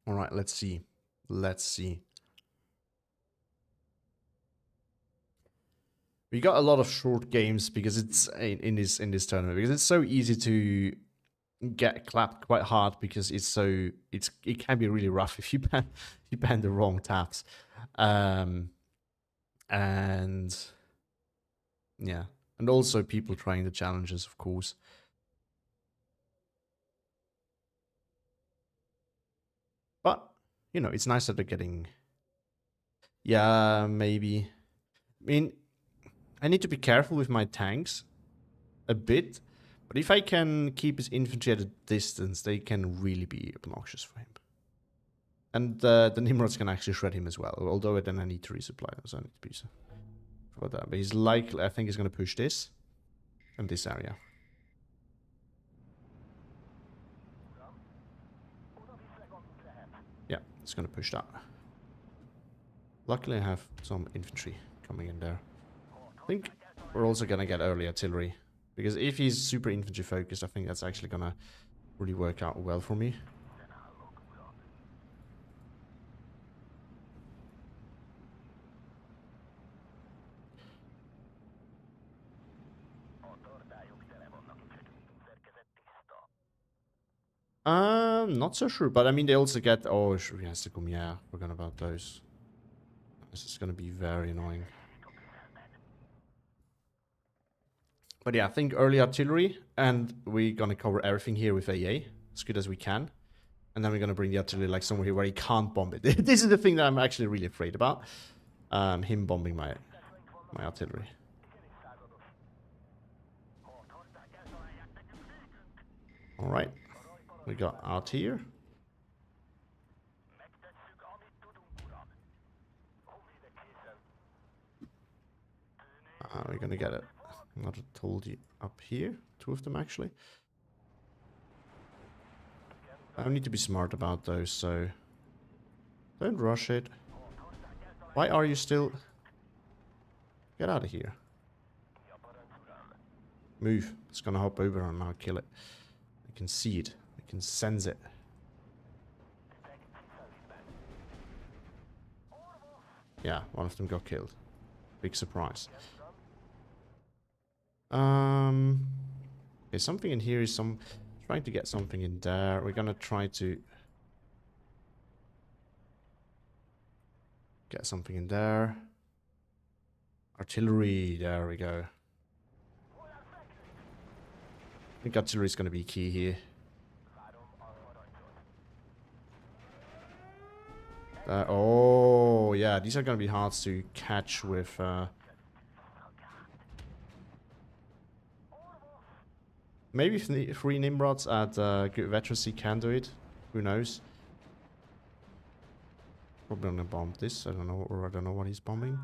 Alright, let's see. Let's see. We got a lot of short games because it's in this tournament because it's so easy to get clapped quite hard because it can be really rough if you ban the wrong taps. And yeah, and also people trying the challenges, of course. But you know, it's nice that they're getting. Yeah, maybe. I mean, I need to be careful with my tanks a bit, but if I can keep his infantry at a distance, they can really be obnoxious for him. And the Nimrods can actually shred him as well, although then I need to resupply them, so I need to be for that. But he's likely, I think he's going to push this and this area. Yeah, it's going to push that. Luckily I have some infantry coming in there. I think we're also going to get early artillery. Because if he's super infantry focused, I think that's actually going to really work out well for me. Not so sure, but I mean, they also get... Oh, yes, the Gumier. Forgot about those. This is gonna be very annoying. But yeah, I think early artillery, and we're gonna cover everything here with AA as good as we can. And then we're gonna bring the artillery like somewhere here where he can't bomb it. This is the thing that I'm actually really afraid about. Him bombing my artillery. Alright. We got out here. We're gonna get it. Not told you up here. 2 of them actually. I need to be smart about those, so don't rush it. Why are you still... Get out of here. Move. It's gonna hop over and now kill it. I can see it. I can sense it. Yeah, one of them got killed. Big surprise. Okay, something in here is trying to get something in there. We're gonna try to get something in there. Artillery, there we go. I think artillery is gonna be key here. Oh, yeah, these are gonna be hard to catch with... Maybe 3 Nimrods at good veterancy can do it. Who knows? Probably gonna bomb this. I don't know, or I don't know what he's bombing.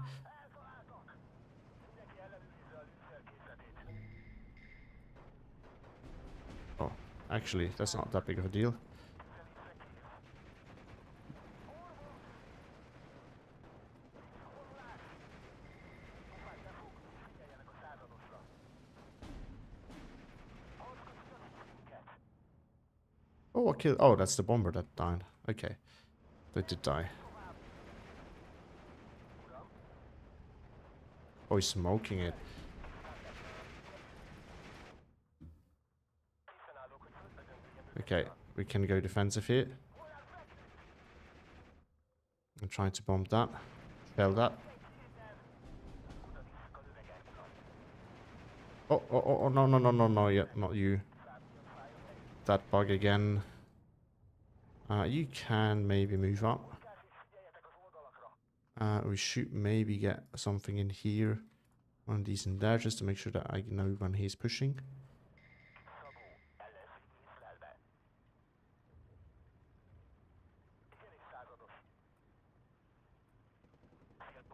Oh, actually, that's not that big of a deal. Oh, what killed? Oh, that's the bomber that died. Okay, they did die. Oh, he's smoking it. Okay, we can go defensive here. I'm trying to bomb that. Shell that. Oh, no, yeah, not you. That bug again. You can maybe move up. We should maybe get something in here. One of these in there, just to make sure that I know when he's pushing.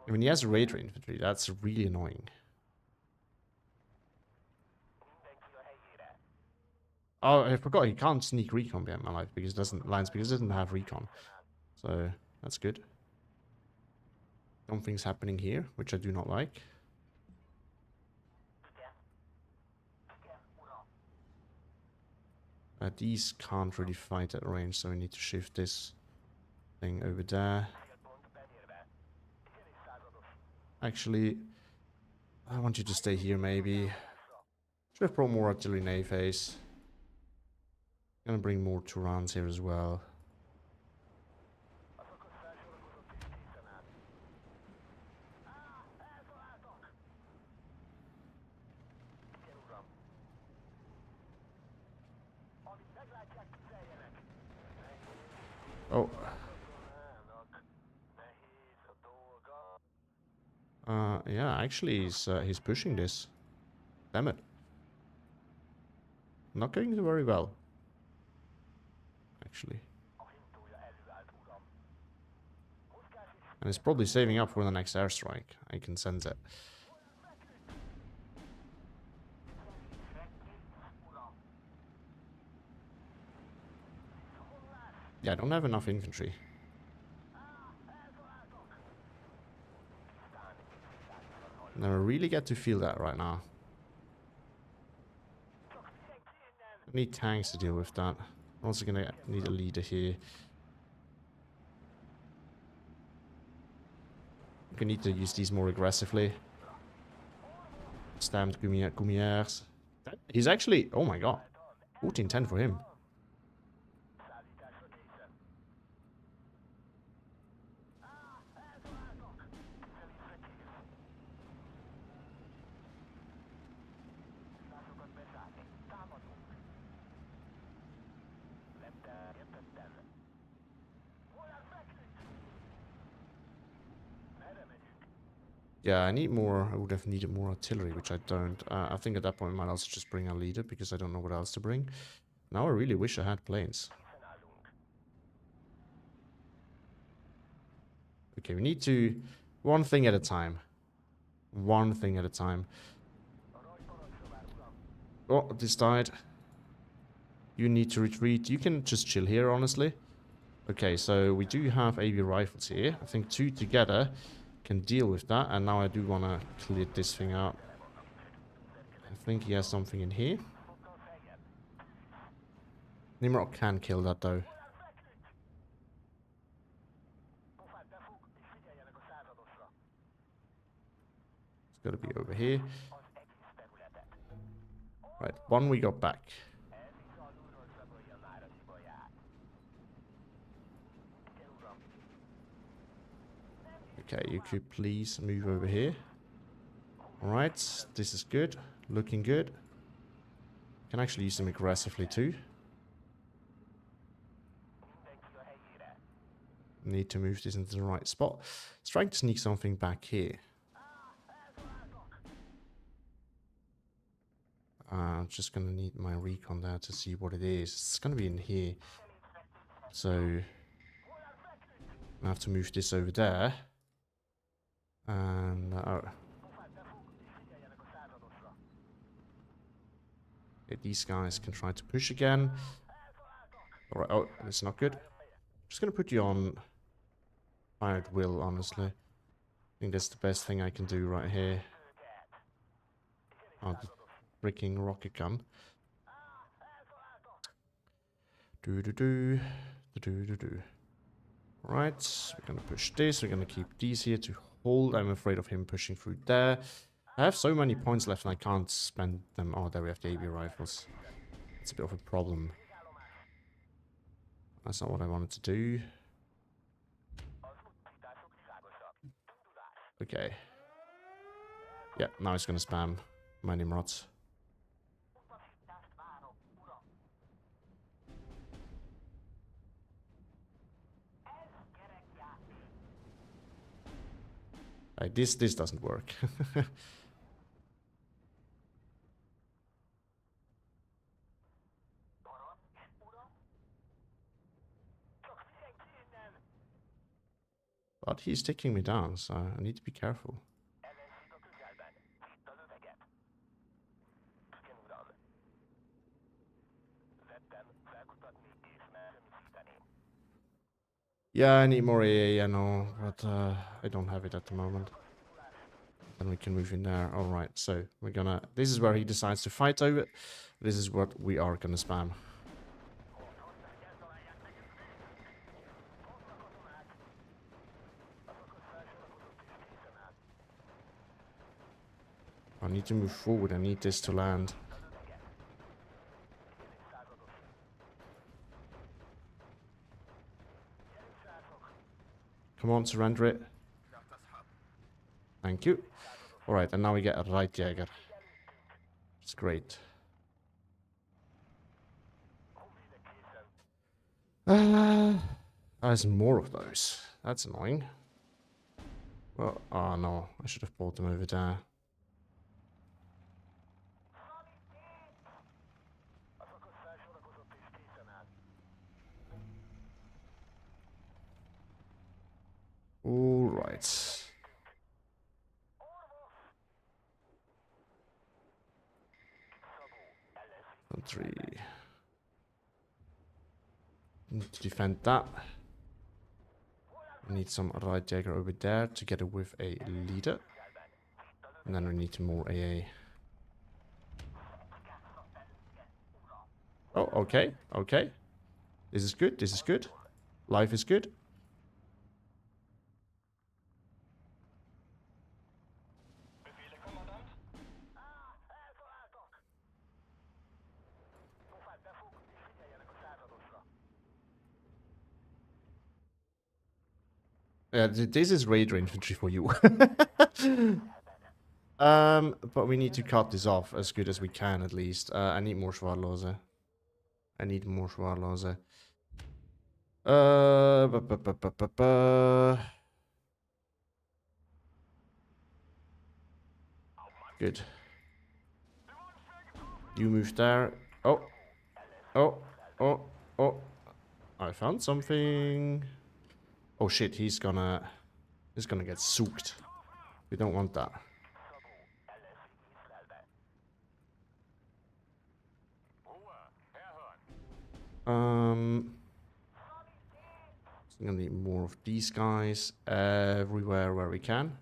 I mean, he has Raider infantry. That's really annoying. Oh, I forgot he can't sneak recon behind my life because it doesn't have recon. So that's good. Something's happening here, which I do not like. These can't really fight at range, so we need to shift this thing over there. Actually, I want you to stay here maybe. Should have brought more artillery in A phase. Gonna bring more Turans here as well. Oh. Yeah, actually he's pushing this. Damn it. Not going very well. Actually. And it's probably saving up for the next airstrike. I can sense it. Yeah, I don't have enough infantry. And I really get to feel that right now. I need tanks to deal with that. I'm also gonna need a leader here. I'm gonna need to use these more aggressively. Stamped Gumiers. He's actually, oh my god, 14-10 for him. Yeah, I need more. I would have needed more artillery, which I don't. I think at that point I might also just bring a leader because I don't know what else to bring. Now I really wish I had planes. Okay, we need to... One thing at a time. One thing at a time. Oh, this died. You need to retreat. You can just chill here, honestly. Okay, so we do have AV rifles here. I think 2 together can deal with that. And now I do want to clear this thing out. I think he has something in here. Nimrod can kill that, though. It's got to be over here. Right, 1 we got back. Okay, you could please move over here. Alright, this is good. Looking good. Can actually use them aggressively too. Need to move this into the right spot. It's trying to sneak something back here. I'm just gonna need my recon there to see what it is. It's gonna be in here. So I have to move this over there. And okay, these guys can try to push again. Alright, oh, that's not good. I'm just gonna put you on fired will, honestly. I think that's the best thing I can do right here. Oh, the freaking rocket gun. Do. Right, we're gonna push this. We're gonna keep these here to hold. I'm afraid of him pushing through there. I have so many points left and I can't spend them. Oh, there we have the AV rifles. It's a bit of a problem. That's not what I wanted to do. Okay. Yeah, now he's gonna spam my Nimrods. This doesn't work. But he's taking me down, so I need to be careful. Yeah, I need more AA, I know, but I don't have it at the moment. Then we can move in there. Alright, so we're gonna... This is where he decides to fight over. This is what we are gonna spam. I need to move forward. I need this to land. Come on, surrender it. Thank you. Alright, and now we get a right Jäger. It's great. There's more of those. That's annoying. Well, oh no, I should have bought them over there. Alright. Three. Need to defend that. We need some right Jäger over there together with a leader. And then we need more AA. Oh, okay, okay. This is good, this is good. Life is good. Yeah, this is Raider infantry for you. But we need to cut this off as good as we can, at least. I need more Schwarlose. I need more Schwarlose. Good. You move there. Oh. Oh. Oh. Oh. I found something. Oh shit, he's gonna get soaked. We don't want that. So I'm gonna need more of these guys everywhere where we can.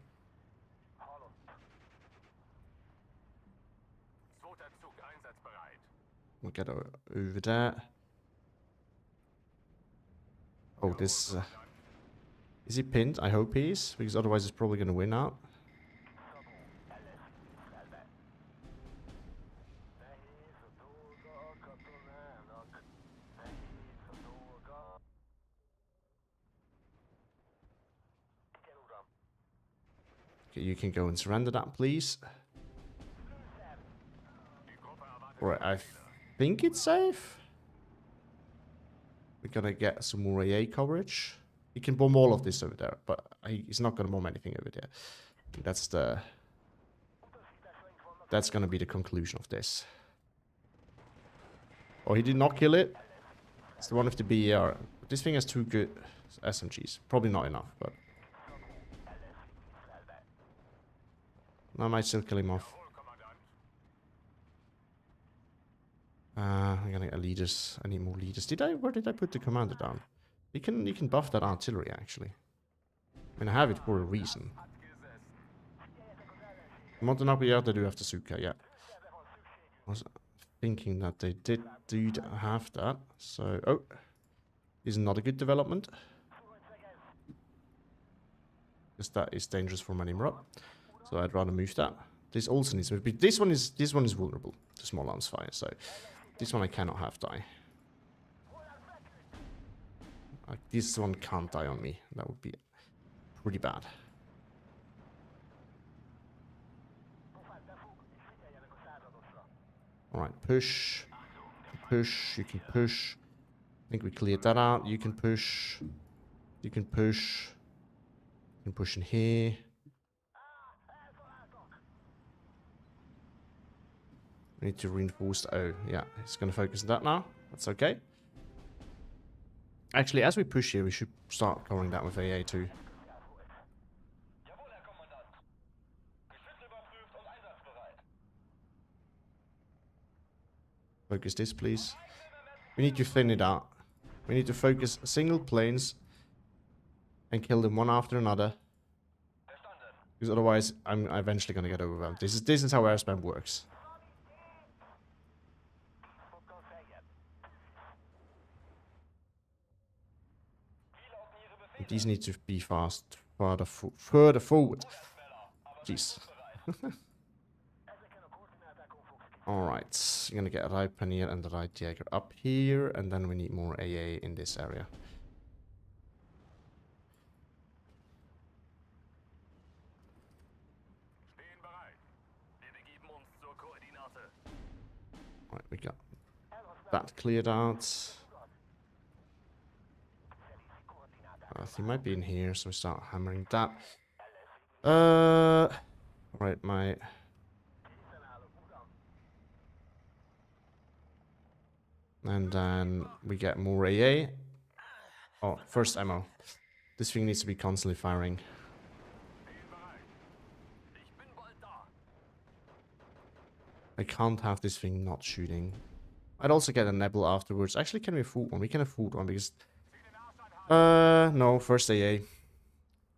We'll get over there. Oh, this... is he pinned? I hope he is, because otherwise he's probably gonna win out. Okay, you can go and surrender that, please. Alright, I think it's safe. We're gonna get some more AA coverage. He can bomb all of this over there, but he's not gonna bomb anything over there. That's gonna be the conclusion of this. Oh, he did not kill it. It's the one with the BER. This thing has 2 good SMGs. Probably not enough, but... I might still kill him off. I'm gonna get leaders. I need more leaders. Where did I put the commander down? You can buff that artillery, actually. I mean, I have it for a reason. Montenegro, yeah, they do have the Suka, yeah. I was thinking that they do have that. So, oh. This is not a good development. Because that is dangerous for Manimra. So I'd rather move that. This also needs to be... This one is vulnerable to small arms fire, so... This one I cannot have die. This one can't die on me. That would be pretty bad. Alright, push. Push. You can push. I think we cleared that out. You can push. You can push. You can push in here. We need to reinforce. Oh, yeah. It's going to focus on that now. That's okay. Actually, as we push here, we should start covering that with AA too. Focus this, please. We need to thin it out. We need to focus single planes and kill them one after another. Because otherwise, I'm eventually going to get overwhelmed. This is how airspam works. These need to be fast, further forward. Jeez. Alright, I'm gonna get a right Pioneer and the right Jaeger up here, and then we need more AA in this area. Right, we got that cleared out. He might be in here, so we start hammering that. Right, my... And then we get more AA. Oh, first ammo. This thing needs to be constantly firing. I can't have this thing not shooting. I'd also get a Nebel afterwards. Actually, can we afford one? We can afford one because... no, first AA.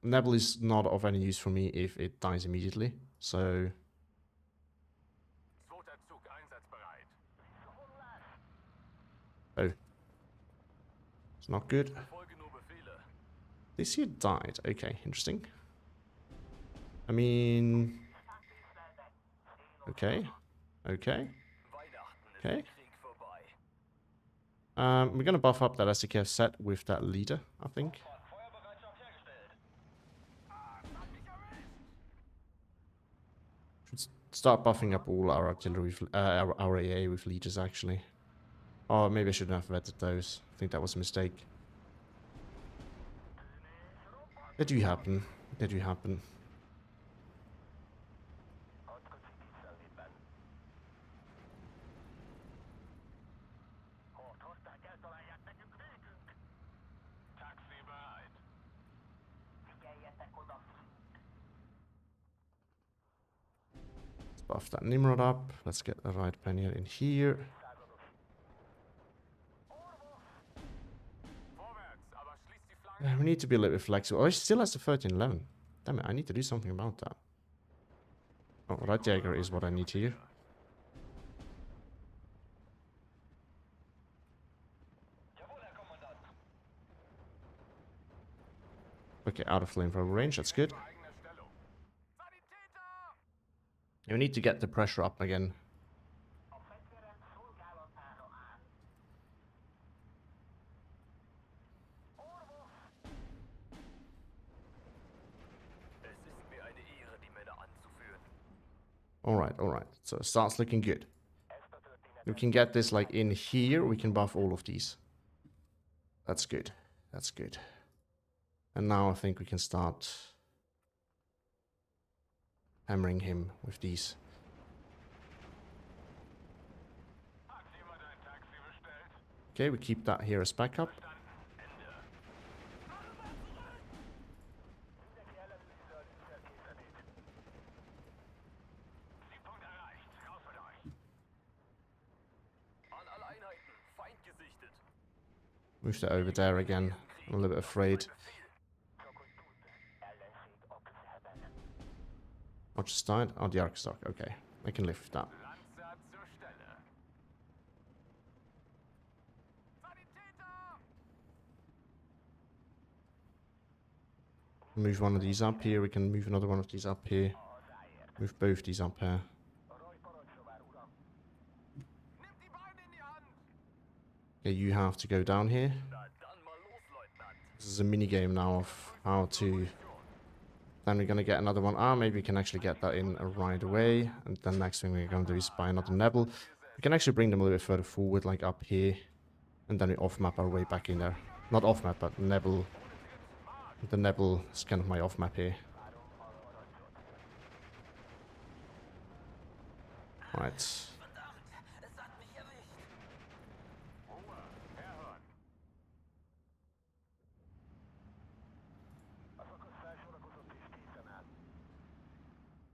Nebel is not of any use for me if it dies immediately, so... Oh. It's not good. This here died. Okay, interesting. I mean... Okay. Okay. Okay. We're gonna buff up that SDKF set with that leader, I think. Should start buffing up all our artillery, our AA with leaders, actually. Oh, maybe I shouldn't have vetted those. I think that was a mistake. That do happen. That do happen. buff that Nimrod up. Let's get the right Pioneer in here. We need to be a little bit flexible. Oh, he still has the 1311. Damn it, I need to do something about that. Oh, right Jäger is what I need here. Okay, out of flamethrower range, that's good. We need to get the pressure up again. Alright. So it starts looking good. We can get this like in here. We can buff all of these. That's good. That's good. And now I think we can start hammering him with these. Okay, we keep that here as backup. Move that over there again. I'm a little bit afraid. What just died? Oh, the arc stock. Okay, I can live with that. Move one of these up here. We can move another one of these up here. Move both these up here. Okay, you have to go down here. This is a mini game now of how to... Then we're gonna get another one. Ah, maybe we can actually get that in right away. And then next thing we're gonna do is buy another Nebel. We can actually bring them a little bit further forward, like up here. And then we off-map our way back in there. Not off-map, but Nebel. The Nebel is kind of my off-map here. Right.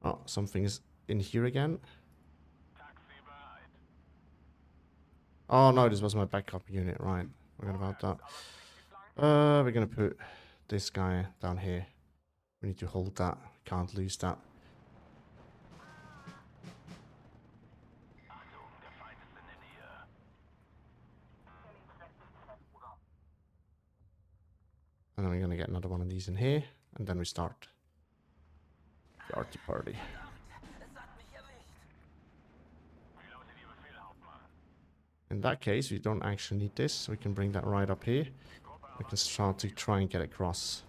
Oh, something's in here again. Oh no, this was my backup unit, right. Forgot about that. We're gonna put this guy down here. We need to hold that. Can't lose that. And then we're gonna get another one of these in here. And then we start the arty party. In that case, we don't actually need this. We can bring that right up here. We can start to try and get across.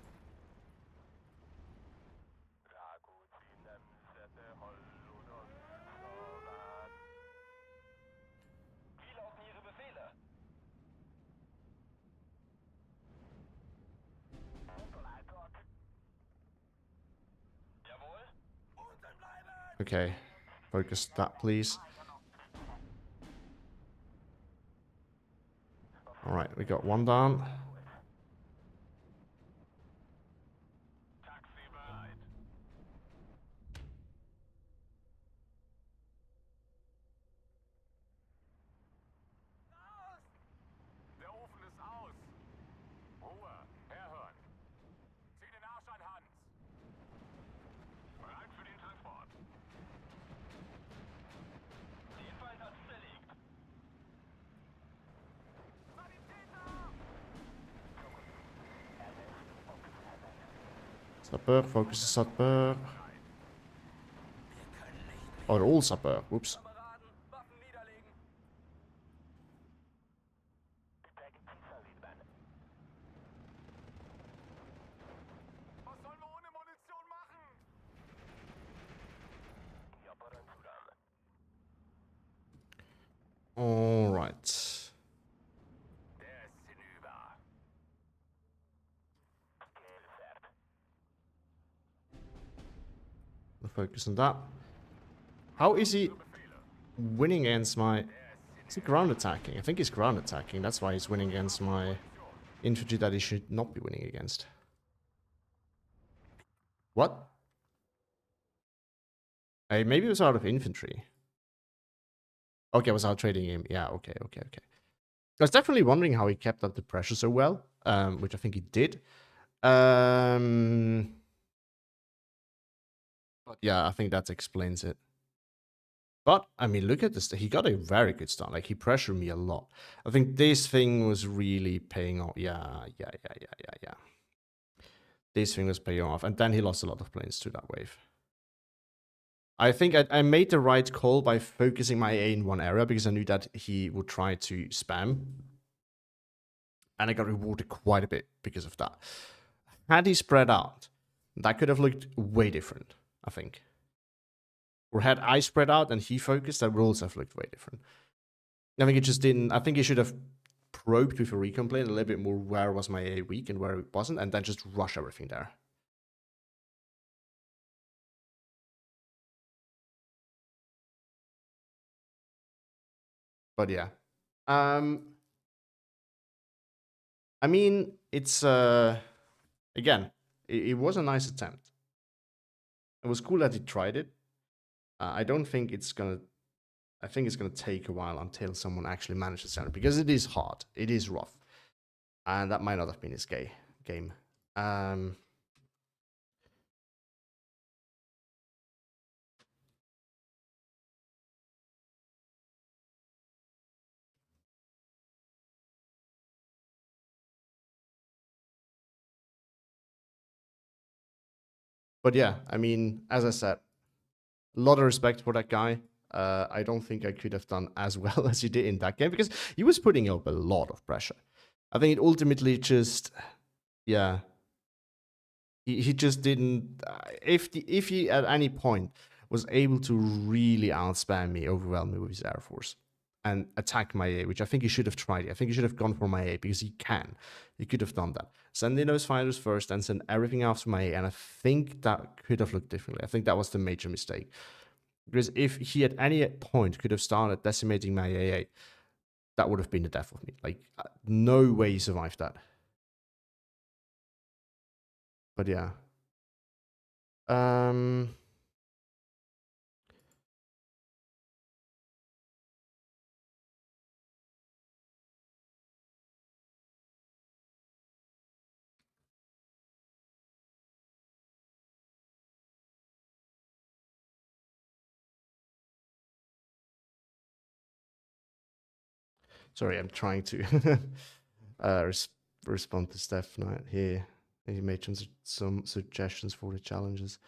Okay, focus that, please. Alright, we got one down. Sapeur, focus the Sapeur. Oh, they're all Sapeur. Whoops. All right. Focus on that. How is he winning against my... Is he ground attacking? I think he's ground attacking. That's why he's winning against my infantry that he should not be winning against. What? Maybe it was out of infantry. Okay, it was out trading him. Yeah, okay. I was definitely wondering how he kept up the pressure so well, which I think he did. But yeah, I think that explains it. But I mean, look at this. He got a very good start. Like, he pressured me a lot. I think this thing was really paying off. Yeah. This thing was paying off, and then he lost a lot of planes to that wave. I think I made the right call by focusing my A in one area because I knew that he would try to spam. And I got rewarded quite a bit because of that. Had he spread out, that could have looked way different, I think. Or had I spread out and he focused, that would also have looked way different. I think it just didn't. I think he should have probed with a recon plane a little bit more where was my A weak and where it wasn't, and then just rush everything there. But yeah. I mean, it's again, it was a nice attempt. It was cool that he tried it. I don't think it's gonna. I think it's gonna take a while until someone actually manages it because it is hard. It is rough, and that might not have been his game. But yeah, I mean, as I said, a lot of respect for that guy. I don't think I could have done as well as he did in that game because he was putting up a lot of pressure. I think it ultimately just, yeah, he just didn't. If he at any point was able to really outspam me, overwhelm me with his air force, and attack my A, which I think he should have tried. I think he should have gone for my A because he can. He could have done that. Send in those fighters first and send everything after my A, and I think that could have looked differently. I think that was the major mistake. Because if he at any point could have started decimating my AA, that would have been the death of me. Like, no way he survived that. But yeah. Sorry, I'm trying to respond to SteppeKnight here. He made some suggestions for the challenges.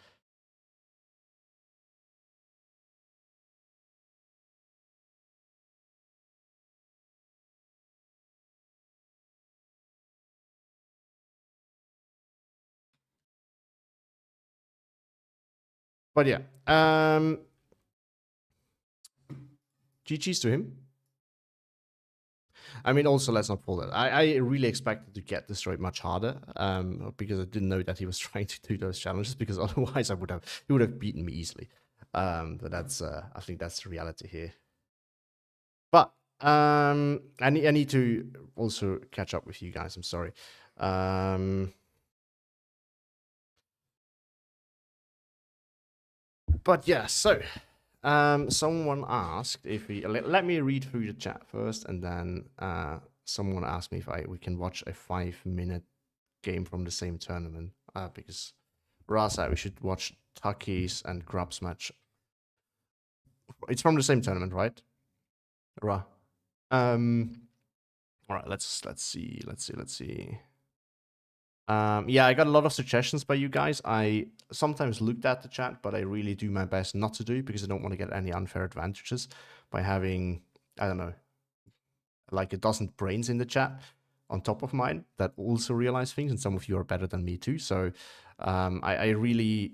But yeah, GG's to him. I mean, also, let's not pull that. I really expected to get destroyed much harder because I didn't know that he was trying to do those challenges because otherwise he would have beaten me easily. But that's I think that's the reality here. But I need to also catch up with you guys. I'm sorry. But yeah, so someone asked if we let me read through the chat first, and then someone asked me if we can watch a 5-minute game from the same tournament because Ra said we should watch Tucky's and Grub's match. It's from the same tournament, right? Ra. All right, let's see. Yeah, I got a lot of suggestions by you guys. I sometimes looked at the chat, but I really do my best not to do because I don't want to get any unfair advantages by having, I don't know, like a dozen brains in the chat on top of mine that also realize things, and some of you are better than me too. So I really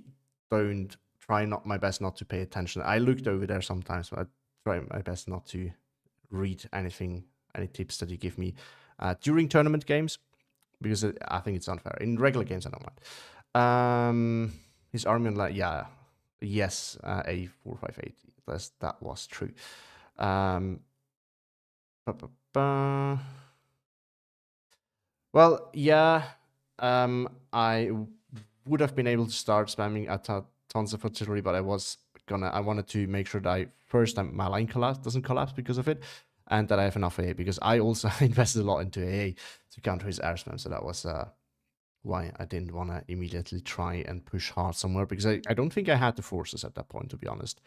don't try not my best not to pay attention. I looked over there sometimes, but I try my best not to read anything, any tips that you give me during tournament games, because I think it's unfair. In regular games, I don't mind. His army on like, yeah, yes, A458. That was true. Well, yeah, I would have been able to start spamming tons of artillery, but I was I wanted to make sure that my line doesn't collapse because of it, and that I have enough AA, because I also invested a lot into AA to counter his air spam. So that was why I didn't want to immediately try and push hard somewhere, because I don't think I had the forces at that point, to be honest.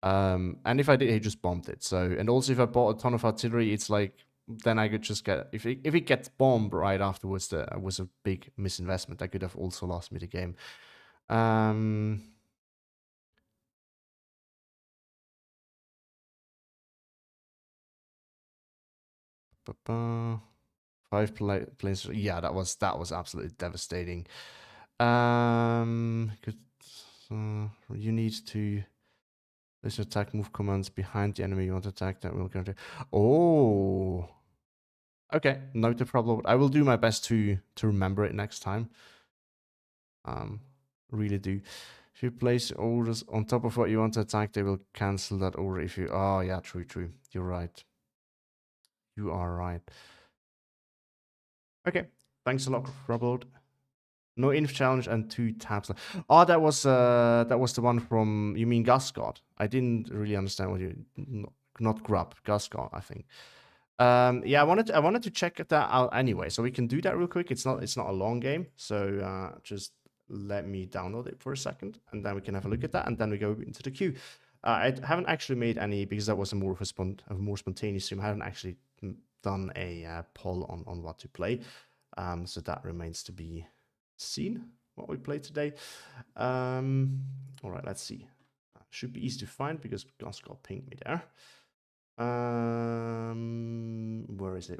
And if I did, he just bombed it. So, and also if I bought a ton of artillery, it's like, then I could just get, if it gets bombed right afterwards, that was a big misinvestment. I could have also lost me the game. 5 planes. Yeah, that was absolutely devastating. You need to place attack move commands behind the enemy you want to attack. That will counter. Oh, okay, noted problem. I will do my best to remember it next time. Really do. If you place orders on top of what you want to attack, they will cancel that order. If you, oh yeah, true. You're right. You are right. Okay, thanks a lot, Robload. No inf challenge and 2 tabs. Oh, that was the one from, you mean Gusgod? I didn't really understand what you, not Grub, Gusgod, I think. Yeah, I wanted to check that out anyway, so we can do that real quick. It's not a long game, so just let me download it for a second, and then we can have a look at that, and then we go into the queue. I haven't actually made any, because that was a more spontaneous stream. I haven't actually done a poll on what to play, so that remains to be seen what we play today. All right, let's see. Should be easy to find because Gusgod pinged me there. Where is it?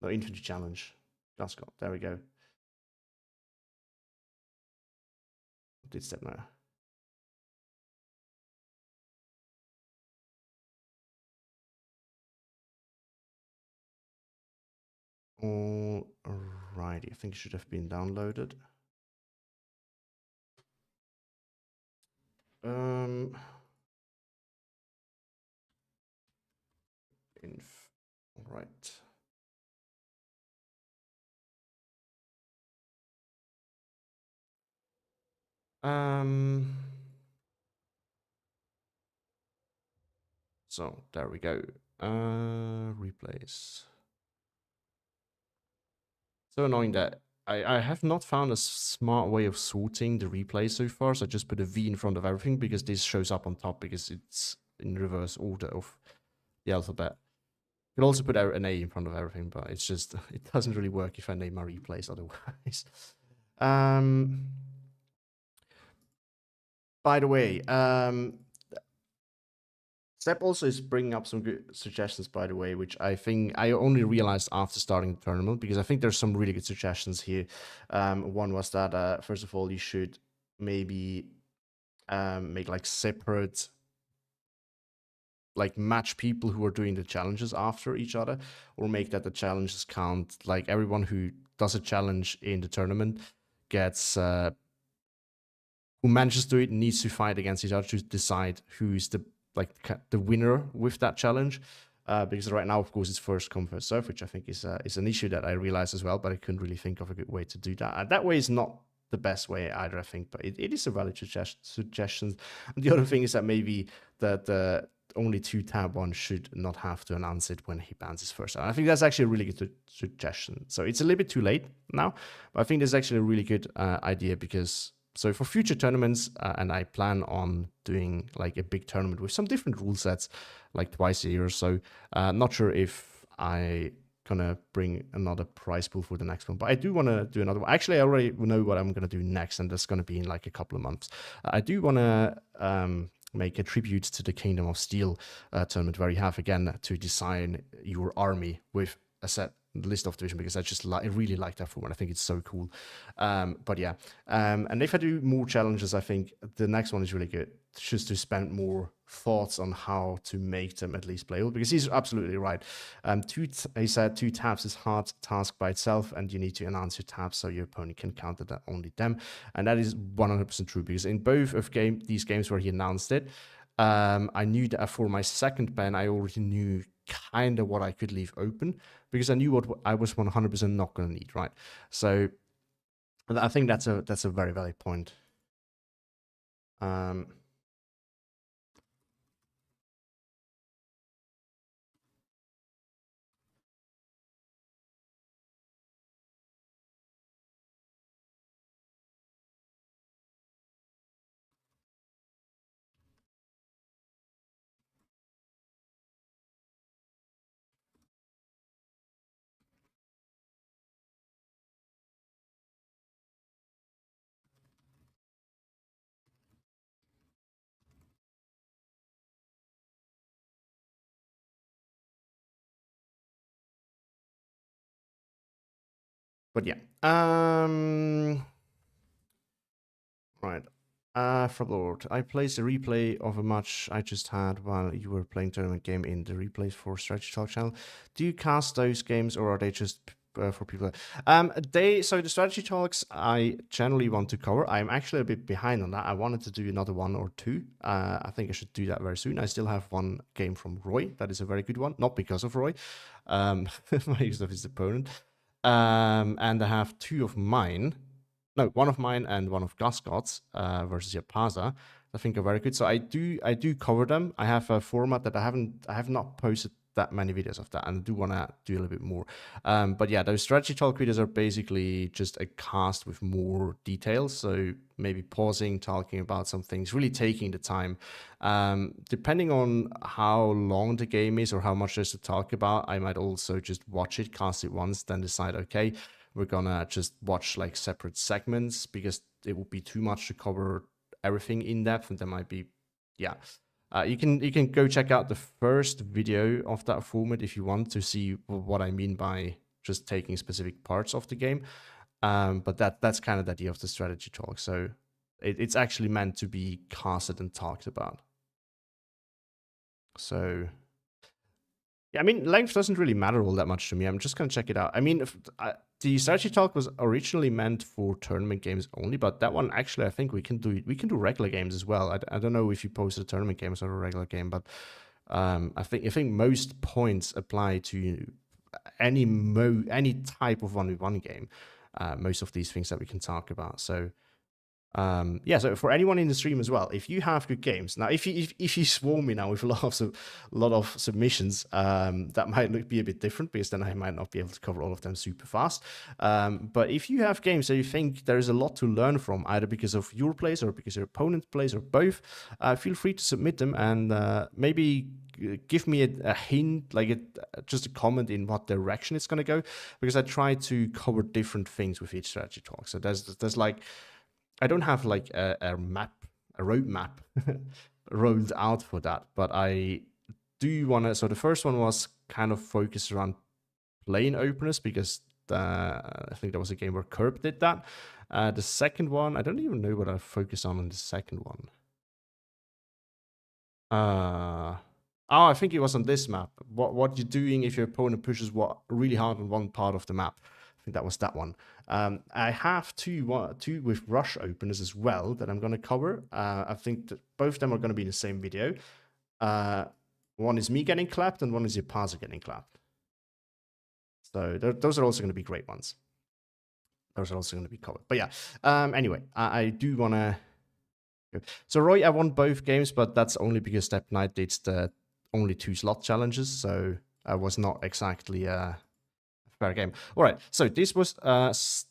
Oh, infantry challenge. Gusgod. There we go. Did step now. All righty. I think it should have been downloaded. All right. So there we go. Replace. So annoying that I have not found a smart way of sorting the replay so far. So I just put a V in front of everything, because this shows up on top because it's in reverse order of the alphabet. You can also put an A in front of everything, but it's just, it doesn't really work if I name my replays otherwise. By the way, Step also is bringing up some good suggestions, by the way, which I think I only realized after starting the tournament, because I think there's some really good suggestions here. One was that, first of all, you should maybe make like separate, like match people who are doing the challenges after each other, or make that the challenges count. Like everyone who does a challenge in the tournament gets, who manages to do it needs to fight against each other to decide who's the winner with that challenge. Because right now, of course, it's first come first serve, which I think is an issue that I realized as well, but I couldn't really think of a good way to do that. That way is not the best way either, I think, but it is a valid suggestion. And the other thing is that maybe the only 2 tab one should not have to announce it when he bans his first. And I think that's actually a really good suggestion. So it's a little bit too late now, but I think that's actually a really good idea, because so for future tournaments, and I plan on doing like a big tournament with some different rule sets, like twice a year or so. Not sure if I gonna bring another prize pool for the next one, but I do want to do another one. Actually, I already know what I'm gonna do next, and that's gonna be in like a couple of months. I do want to make a tribute to the Kingdom of Steel tournament, where you have again to design your army with a set list of division, because I really like that format. I think it's so cool. But yeah, and if I do more challenges, I think the next one is really good, just to spend more thoughts on how to make them at least playable, because he's absolutely right. He said 2 tabs is hard task by itself, and you need to announce your tabs so your opponent can counter that only them, and that is 100% true, because in both of these games where he announced it, I knew that for my second ban, I already knew kind of what I could leave open, because I knew what I was 100% not going to need, right? So I think that's a very valid point. But yeah. Right. From Lord, I placed a replay of a match I just had while you were playing tournament game in the replays for Strategy Talk channel. Do you cast those games or are they just for people? So the strategy talks I generally want to cover. I'm actually a bit behind on that. I wanted to do another one or two. I think I should do that very soon. I still have one game from Roy. That is a very good one. Not because of Roy. Most of his opponent. And I have two of mine. No, one of mine and one of Guscott's versus Yapaza. I think are very good. So I do cover them. I have a format that I have not posted that many videos of that, and I do want to do a little bit more. But yeah, those strategy talk videos are basically just a cast with more details. So maybe pausing, talking about some things, really taking the time. Depending on how long the game is or how much there's to talk about, I might also just watch it, cast it once, then decide, okay, we're gonna just watch like separate segments because it would be too much to cover everything in depth, and there might be, yeah. You can go check out the first video of that format if you want to see what I mean by just taking specific parts of the game. But that's kind of the idea of the strategy talk. So it's actually meant to be casted and talked about. So yeah, I mean, length doesn't really matter all that much to me. I'm just gonna check it out. I mean, the strategy talk was originally meant for tournament games only, but that one actually I think we can do regular games as well. I don't know if you posted a tournament game or a regular game, but I think most points apply to any type of 1v1 game. Most of these things that we can talk about. So yeah, so for anyone in the stream as well, if you have good games, now if you swarm me now with a lot of submissions, that might be a bit different because then I might not be able to cover all of them super fast. But if you have games that you think there is a lot to learn from, either because of your plays or because your opponent plays or both, feel free to submit them and maybe give me a hint, like just a comment in what direction it's going to go, because I try to cover different things with each strategy talk. So there's like, I don't have like a roadmap rolled out for that, but I do want to. So the first one was kind of focused around lane openers because I think there was a game where Curb did that. The second one, I don't even know what I focused on in the second one. Oh, I think it was on this map. What you're doing if your opponent pushes really hard on one part of the map. I think that was that one. I have two with rush openers as well that I'm going to cover. I think that both of them are going to be in the same video. One is me getting clapped and one is Yapaza getting clapped. So those are also going to be great ones. Those are also going to be covered. But yeah, anyway, I do want to... So Roy, I won both games, but that's only because SteppeKnight did the only 2 slot challenges, so I was not exactly a fair game. All right, so this was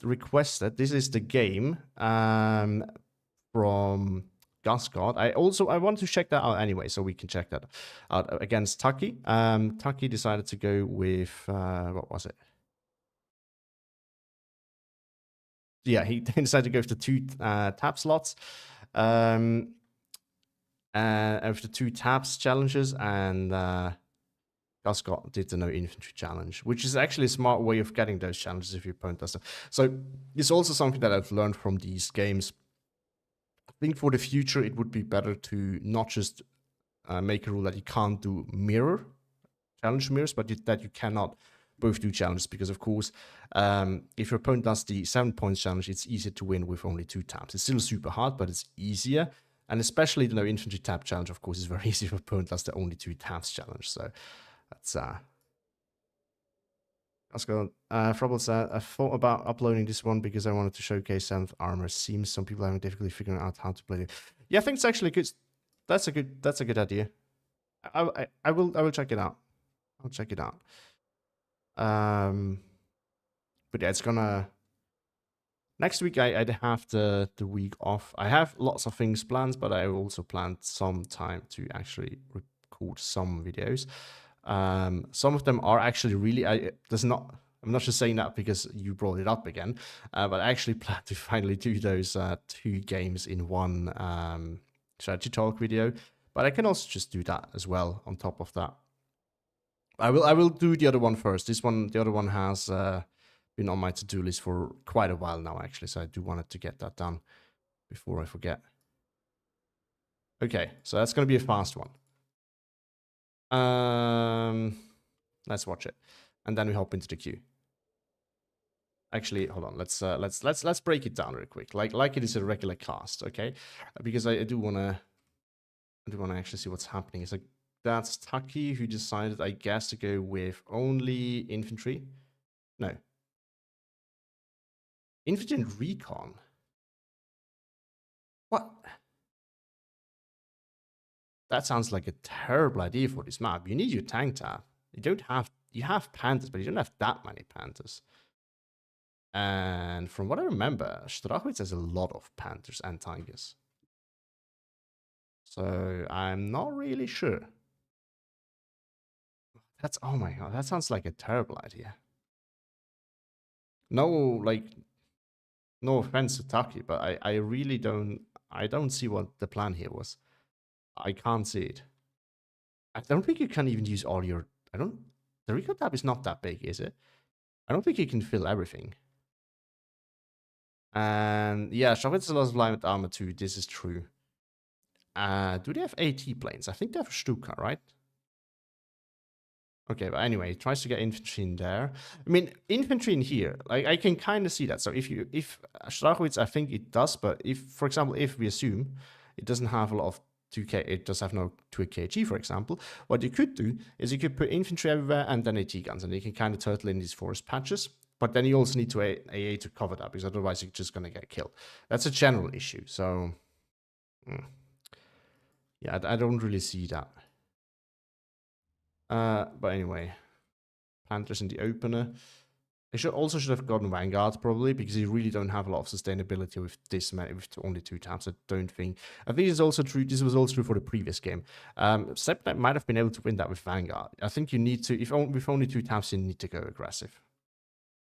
requested. This is the game from Guscott. I want to check that out anyway, so we can check that out against Taki. Taki decided to go with what was it? Yeah, he decided to go with the 2 tap slots. With the 2 taps challenges, and Guscott did the no infantry challenge, which is actually a smart way of getting those challenges if your opponent does them. So it's also something that I've learned from these games. I think for the future, it would be better to not just make a rule that you can't do challenge mirrors, but that you cannot both do challenges, because of course, if your opponent does the 7 points challenge, it's easier to win with only 2 taps. It's still super hard, but it's easier. And especially the no infantry tap challenge, of course, is very easy if your opponent does the only 2 taps challenge. So that's good. Frobble said, I thought about uploading this one because I wanted to showcase 7th armor. Seems some people are having difficulty figuring out how to play it. Yeah, I think it's actually good. That's a good idea. I will check it out. I'll check it out. But yeah, it's gonna... Next week, I'd have the week off. I have lots of things planned, but I also planned some time to actually record some videos. Some of them are actually really... I'm not just saying that because you brought it up again, but I actually plan to finally do those 2 games in one strategy talk video. But I can also just do that as well on top of that. I will do the other one first. The other one has been on my to-do list for quite a while now, actually. So I do want to get that done before I forget. Okay, so that's going to be a fast one. Let's watch it, and then we hop into the queue. Actually, hold on. Let's break it down real quick, like it is a regular cast, okay? Because I do wanna actually see what's happening. It's like that's Taki who decided, I guess, to go with only infantry. No, infantry and recon. What? That sounds like a terrible idea for this map. You need your tank tab. You have Panthers, but you don't have that many Panthers. And from what I remember, Strachwitz has a lot of Panthers and Tigers. So I'm not really sure. Oh my god, that sounds like a terrible idea. No, like, no offense to Taki, but I really don't see what the plan here was. I can't see it. I don't think you can even use all your, the recon tab is not that big, is it? I don't think you can fill everything. And yeah, Strachwitz has a lot of line with armor too, this is true. Do they have AT planes? I think they have Stuka, right? Okay, but anyway, it tries to get infantry in there. I mean, infantry in here, like I can kind of see that. So if Strachwitz, I think it does, but if, for example, if we assume it doesn't have a lot of 2K, it does have no 2KG, for example, what you could do is you could put infantry everywhere and then AT guns, and you can kind of turtle in these forest patches. But then you also need to AA to cover that, because otherwise you're just going to get killed. That's a general issue. So, yeah, I don't really see that. But anyway, Panthers in the opener. They should have gotten Vanguard probably, because you really don't have a lot of sustainability with this many, with only 2 tabs. I think it's also true. This was also true for the previous game. SteppeKnight might have been able to win that with Vanguard. I think you need to, with only 2 tabs, you need to go aggressive.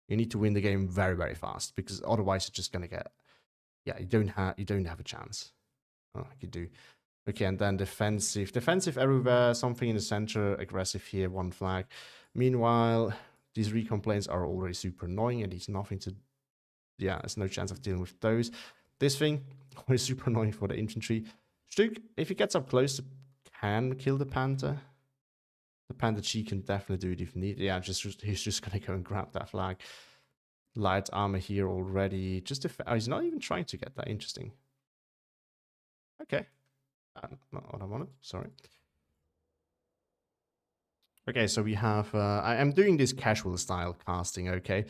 You need to win the game very, very fast, because otherwise you're just gonna get, yeah, you don't have a chance. Oh, you do. Okay, and then defensive everywhere, something in the center, aggressive here, 1 flag. Meanwhile, these recon planes are already super annoying, and there's nothing to, yeah, there's no chance of dealing with those. This thing is super annoying for the infantry. Stuk, if he gets up close, can kill the Panther. The Panther Chi can definitely do it if needed. Yeah, he's just gonna go and grab that flag. Light armor here already. Oh, he's not even trying to get that. Interesting. Okay. Not what I wanted, sorry. Okay, so we have, I am doing this casual style casting, okay?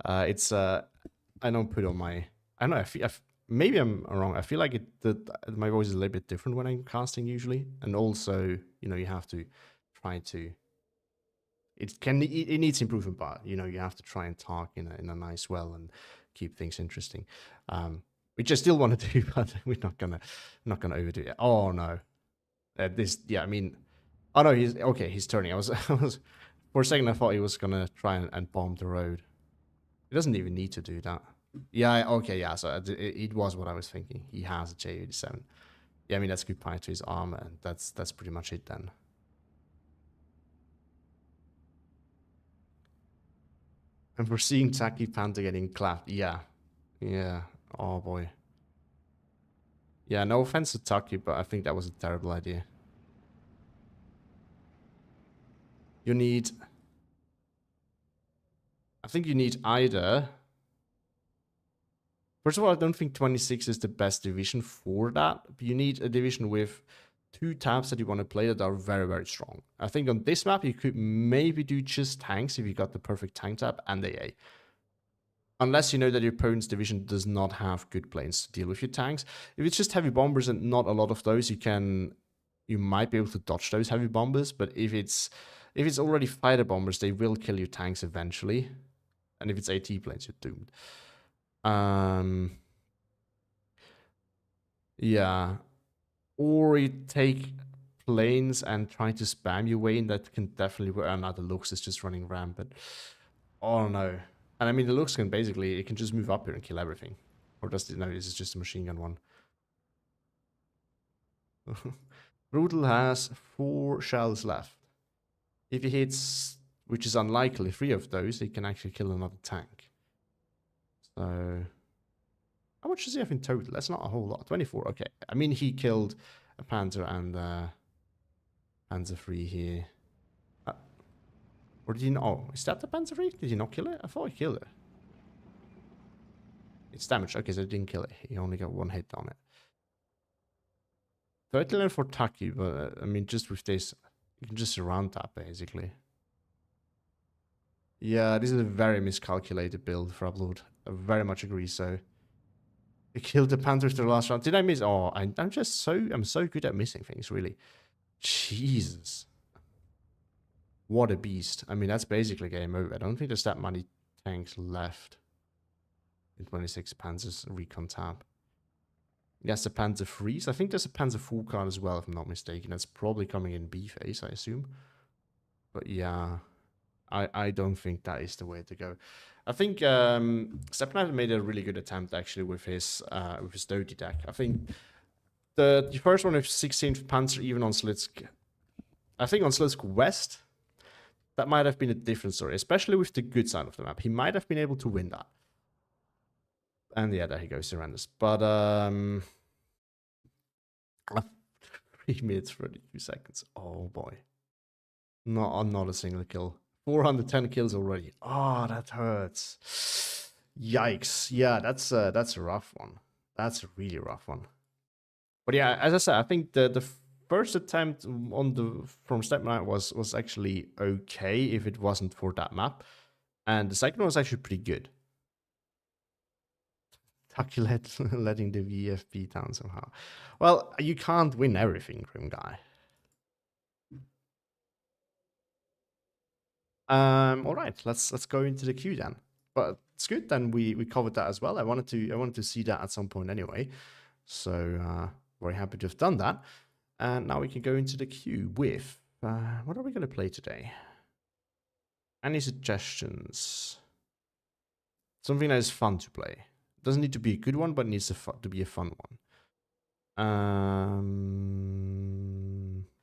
It's, I don't put on my, I don't know, maybe I'm wrong. I feel like my voice is a little bit different when I'm casting usually. And also, you know, you have to try to, it needs improvement, but, you know, you have to try and talk in a nice well and keep things interesting. Which I still want to do, but we're not gonna overdo it. Oh no. Yeah, I mean, oh no, he's turning. I was for a second I thought he was gonna try and bomb the road. He doesn't even need to do that. Yeah, okay, yeah. So it was what I was thinking. He has a J87. Yeah, I mean that's goodbye to his armor, and that's pretty much it then. And we're seeing Taki Panther getting clapped. Yeah, yeah. Oh boy. Yeah, no offense to Taki, but I think that was a terrible idea. You need, I think you need either, first of all, I don't think 26 is the best division for that. But you need a division with 2 tabs that you want to play that are very, very strong. I think on this map, you could maybe do just tanks if you got the perfect tank tab and AA. Unless you know that your opponent's division does not have good planes to deal with your tanks. If it's just heavy bombers and not a lot of those, you might be able to dodge those heavy bombers. But if it's already fighter bombers, they will kill your tanks eventually. And if it's AT planes, you're doomed. Yeah. Or you take planes and try to spam your way in. That can definitely work. Now the Lux is just running rampant. Oh no. And I mean, the Lux can basically, it can just move up here and kill everything. Or does it? No, this is just a machine gun one. Brutal has 4 shells left. If he hits, which is unlikely, 3 of those, he can actually kill another tank. So, how much does he have in total? That's not a whole lot. 24. Okay. I mean, he killed a Panzer and Panzer III here. Or did he not? Oh, is that the Panzer III? Did he not kill it? I thought he killed it. It's damaged. Okay, so he didn't kill it. He only got one hit on it. 39 for Taki, but I mean, just with this, you can just surround that basically. Yeah, this is a very miscalculated build for Upload. I very much agree. So, he killed the Panthers the last round. Did I miss? Oh, I'm so good at missing things, really. Jesus. What a beast. I mean, that's basically game over. I don't think there's that many tanks left in 26 Panzers recon tab. Yes, the Panzer Freeze. I think there's a Panzer IV card as well, if I'm not mistaken. That's probably coming in B phase, I assume. But yeah, I don't think that is the way to go. I think SteppeKnight made a really good attempt actually with his Doty deck. I think the first one with 16th Panzer, even on Slitsk, I think on Slitsk West, that might have been a different story, especially with the good side of the map. He might have been able to win that. And yeah, there he goes, surrenders. But 3 minutes 32 seconds. Oh boy. Not a single kill. 410 kills already. Oh, that hurts. Yikes. Yeah, that's a rough one. That's a really rough one. But yeah, as I said, I think the first attempt on from SteppeKnight was actually okay if it wasn't for that map. And the second one was actually pretty good. Tucky letting the VFP down somehow. Well, you can't win everything, Grim Guy. All right, let's go into the queue then. But it's good then we covered that as well. I wanted to see that at some point anyway. So very happy to have done that. And now we can go into the queue with what are we going to play today? Any suggestions? Something that is fun to play. Doesn't need to be a good one, but needs to be a fun one.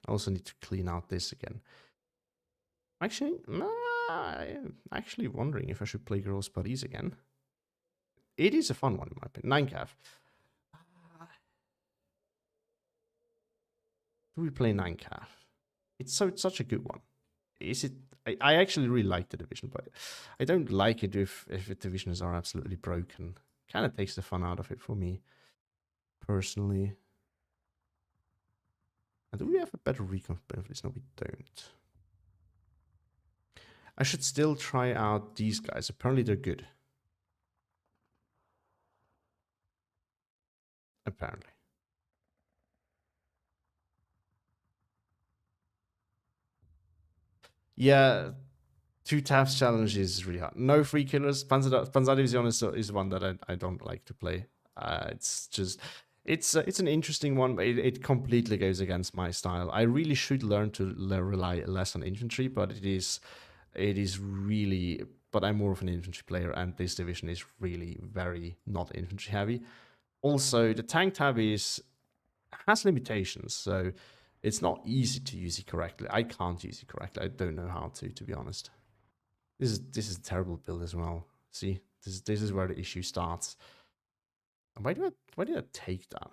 I also need to clean out this again. Actually, I'm actually wondering if I should play Girls Buddies again. It is a fun one in my opinion. 9cav. Do we play 9cav? It's such a good one. Is it? I actually really like the division, but I don't like it if the divisions are absolutely broken. Kind of takes the fun out of it for me, personally. And do we have a better recon benefits? No, we don't. I should still try out these guys. Apparently they're good. Apparently. Yeah, 2 taps challenge is really hard. No free killers. Panzer Division is one that I don't like to play. It's just... It's an interesting one, but it completely goes against my style. I really should learn to rely less on infantry, but it is really... But I'm more of an infantry player, and this division is really very not infantry heavy. Also, the tank tab has limitations, so it's not easy to use it correctly. I can't use it correctly. I don't know how to be honest. This is a terrible build as well. See, this is where the issue starts. Why did I take that?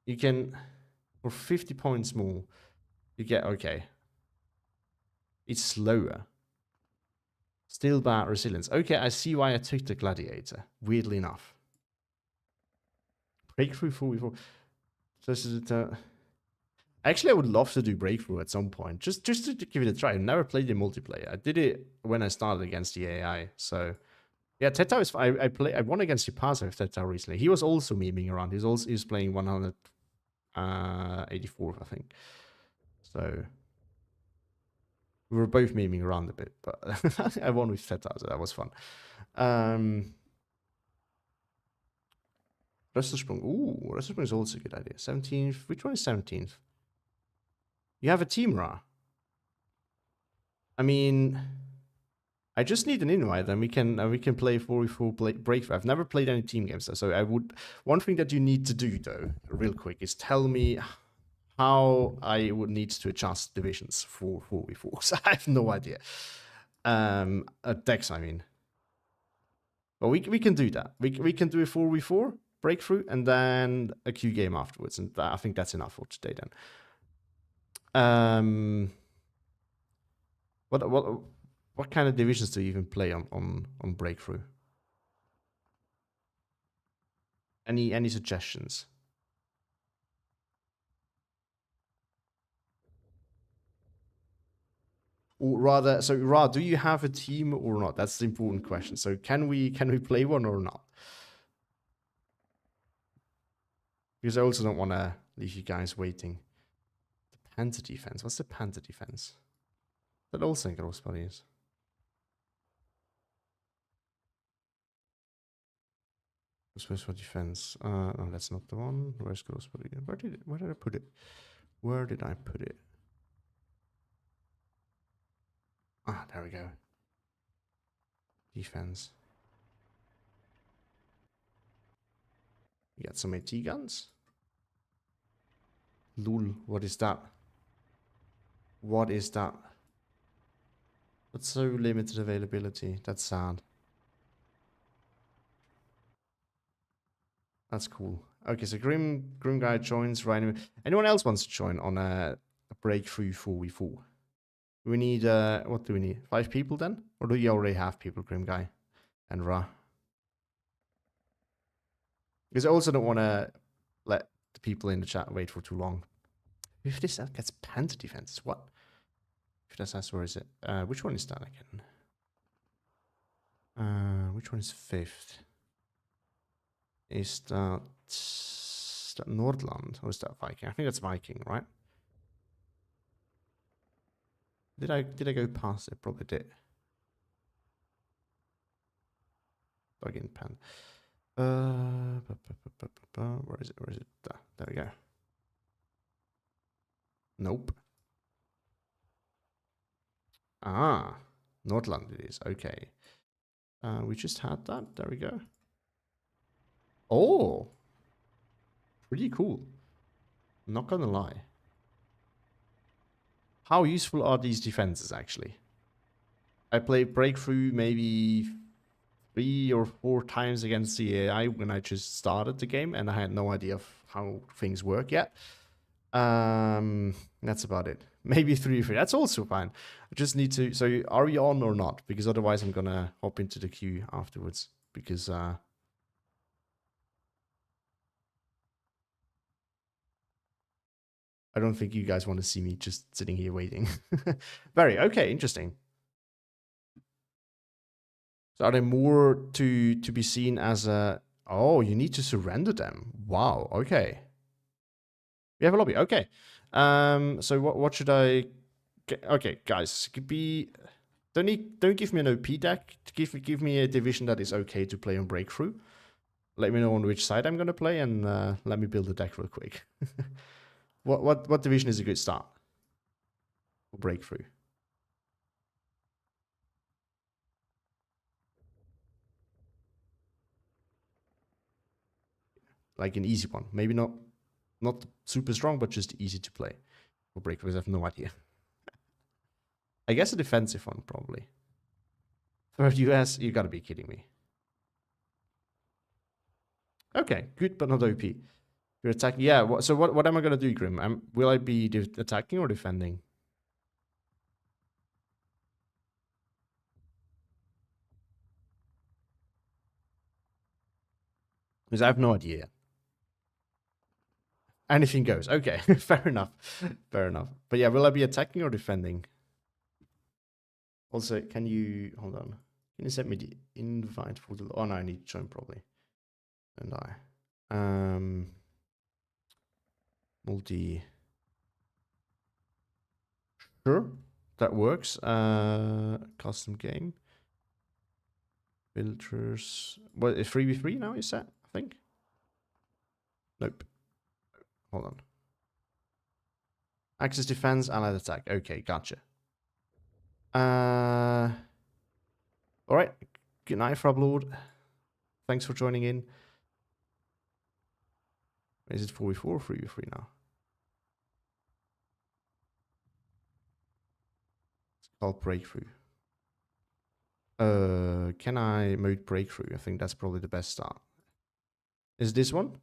You can, for 50 points more, you get, okay. It's slower. Still bad resilience. Okay, I see why I took the Gladiator, weirdly enough. Breakthrough 44. So this is actually, I would love to do Breakthrough at some point, just to give it a try. I've never played in multiplayer. I did it when I started against the AI, so... Yeah, Tetao is. I won against Yupasa with Tetao recently. He was also memeing around. He was playing 184, I think. So we were both memeing around a bit, but I won with Tetao, so that was fun. Röstersprung. Ooh, Röstersprung is also a good idea. 17th. Which one is 17th? You have a team, Ra. I mean, I just need an invite, and we can play 44 Breakthrough. I've never played any team games, so I would. One thing that you need to do, though, real quick, is tell me how I would need to adjust divisions for 4v4. So I have no idea. Decks, I mean. But we can do that. We can do a 4v4 breakthrough and then a Q game afterwards, and I think that's enough for today then. What kind of divisions do you even play on breakthrough? Any suggestions? Or rather, do you have a team or not? That's the important question. So can we play one or not? Because I also don't want to leave you guys waiting. The Panther defense. What's the Panther defense? That also in Grossbodies. Grossbody defense. No, that's not the one. Where's Grossbody? Where did I put it? Where did I put it? Ah, there we go. Defense. You got some AT guns. Lul, what is that? What is that? That's so limited availability. That's sad. That's cool. Okay, so Grim guy joins right. Anyone else wants to join on a breakthrough 4v4? We need what do we need? 5 people then? Or do you already have people, Grim guy and Ra? Because I also don't want to let the people in the chat wait for too long. If this gets Panther defense, what? If that's where is it? Which one is that again? Which one is 5th? Is that Nordland or is that Viking? I think that's Viking, right? Did I go past it? Probably did. Plug-in pen. Where is it? Where is it? There we go. Nope. Ah, Nordland it is. Okay. We just had that. There we go. Oh, pretty cool. Not gonna lie. How useful are these defenses actually? I played breakthrough maybe 3 or 4 times against the AI when I just started the game, and I had no idea of how things work yet. That's about it. Maybe 3 or 4. That's also fine. I just need to. So, are we on or not? Because otherwise, I'm gonna hop into the queue afterwards. Because I don't think you guys want to see me just sitting here waiting. Very okay, interesting. So are they more to be seen as a? Oh, you need to surrender them. Wow. Okay. We have a lobby. Okay. So what should I? Okay, guys, don't give me an OP deck. Give me a division that is okay to play on breakthrough. Let me know on which side I'm gonna play, and let me build a deck real quick. What division is a good start for breakthrough? Like an easy one, maybe not super strong, but just easy to play for breakthrough. I have no idea. I guess a defensive one probably. For US, you gotta be kidding me. Okay, good, but not OP. You're attacking. Yeah. So what am I gonna do, Grim? Will I be attacking or defending? Because I have no idea. Anything goes. Okay, fair enough. Fair enough. But yeah, will I be attacking or defending? Also, can you hold on? Can you send me the invite for the? Oh no, I need to join probably. And multi. Sure, that works. Custom game. Filters. What is 3v3 now? Is that? I think. Nope. Hold on. Axis defense, allied attack. Okay, gotcha. All right. Good night, Frablord. Thanks for joining in. Is it 4v4 or 3v3 now? It's called breakthrough. Can I mode breakthrough? I think that's probably the best start. Is this one?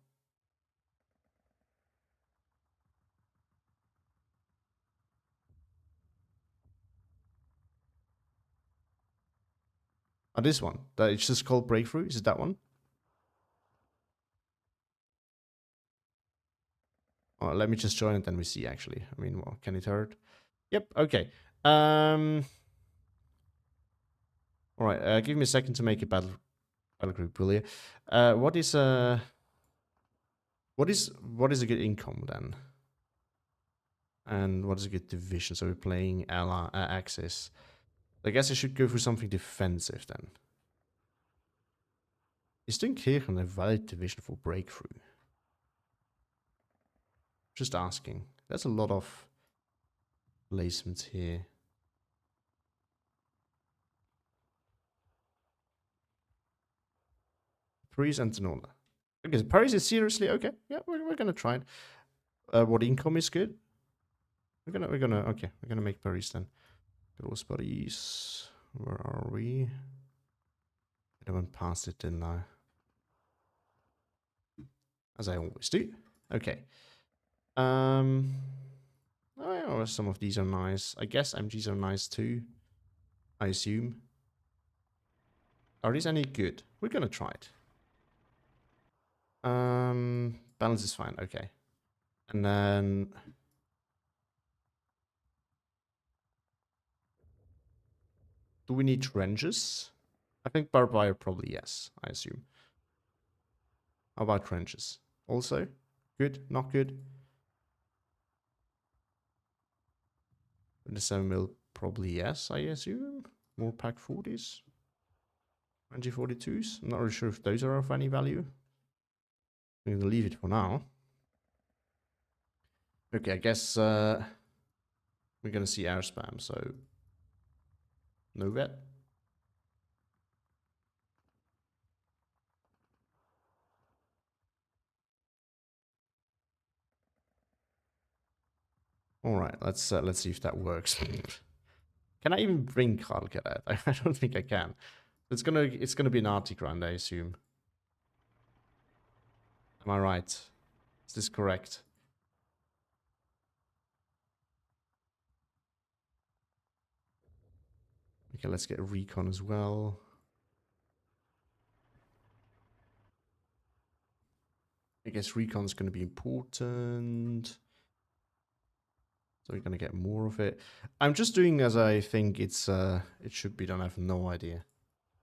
Oh, this one. That it's just called breakthrough. Is it that one? Oh, let me just join it, then we see. Actually, I mean, well, can it hurt? Yep. Okay. All right. Give me a second to make a battle group, will you? What is a good income then? And what is a good division? So we're playing Axis. I guess I should go for something defensive then. Is Dunkirchen a valid division for breakthrough? Just asking. There's a lot of placements here. Paris and Tanola. Okay, Paris is seriously okay. Yeah, we're gonna try it. What income is good? We're gonna make Paris then. Gross Paris. Where are we? I went past it, didn't I? As I always do. Okay. Oh, some of these are nice. I guess MGs are nice too. I assume. Are these any good? We're gonna try it. Balance is fine. Okay. And then do we need trenches? I think barbed wire probably yes, I assume. How about trenches? Also? Good? Not good? The 7mm probably yes, I assume. More pack 40s. NG42s. I'm not really sure if those are of any value. I'm gonna leave it for now. Okay, I guess we're gonna see air spam, so no vet. All right, let's see if that works. Can I even bring Karlkarat? I don't think I can. It's gonna be an arty grind, I assume. Am I right? Is this correct? Okay, let's get recon as well. I guess recon's going to be important. So we're going to get more of it. I'm just doing as I think it should be done. I have no idea.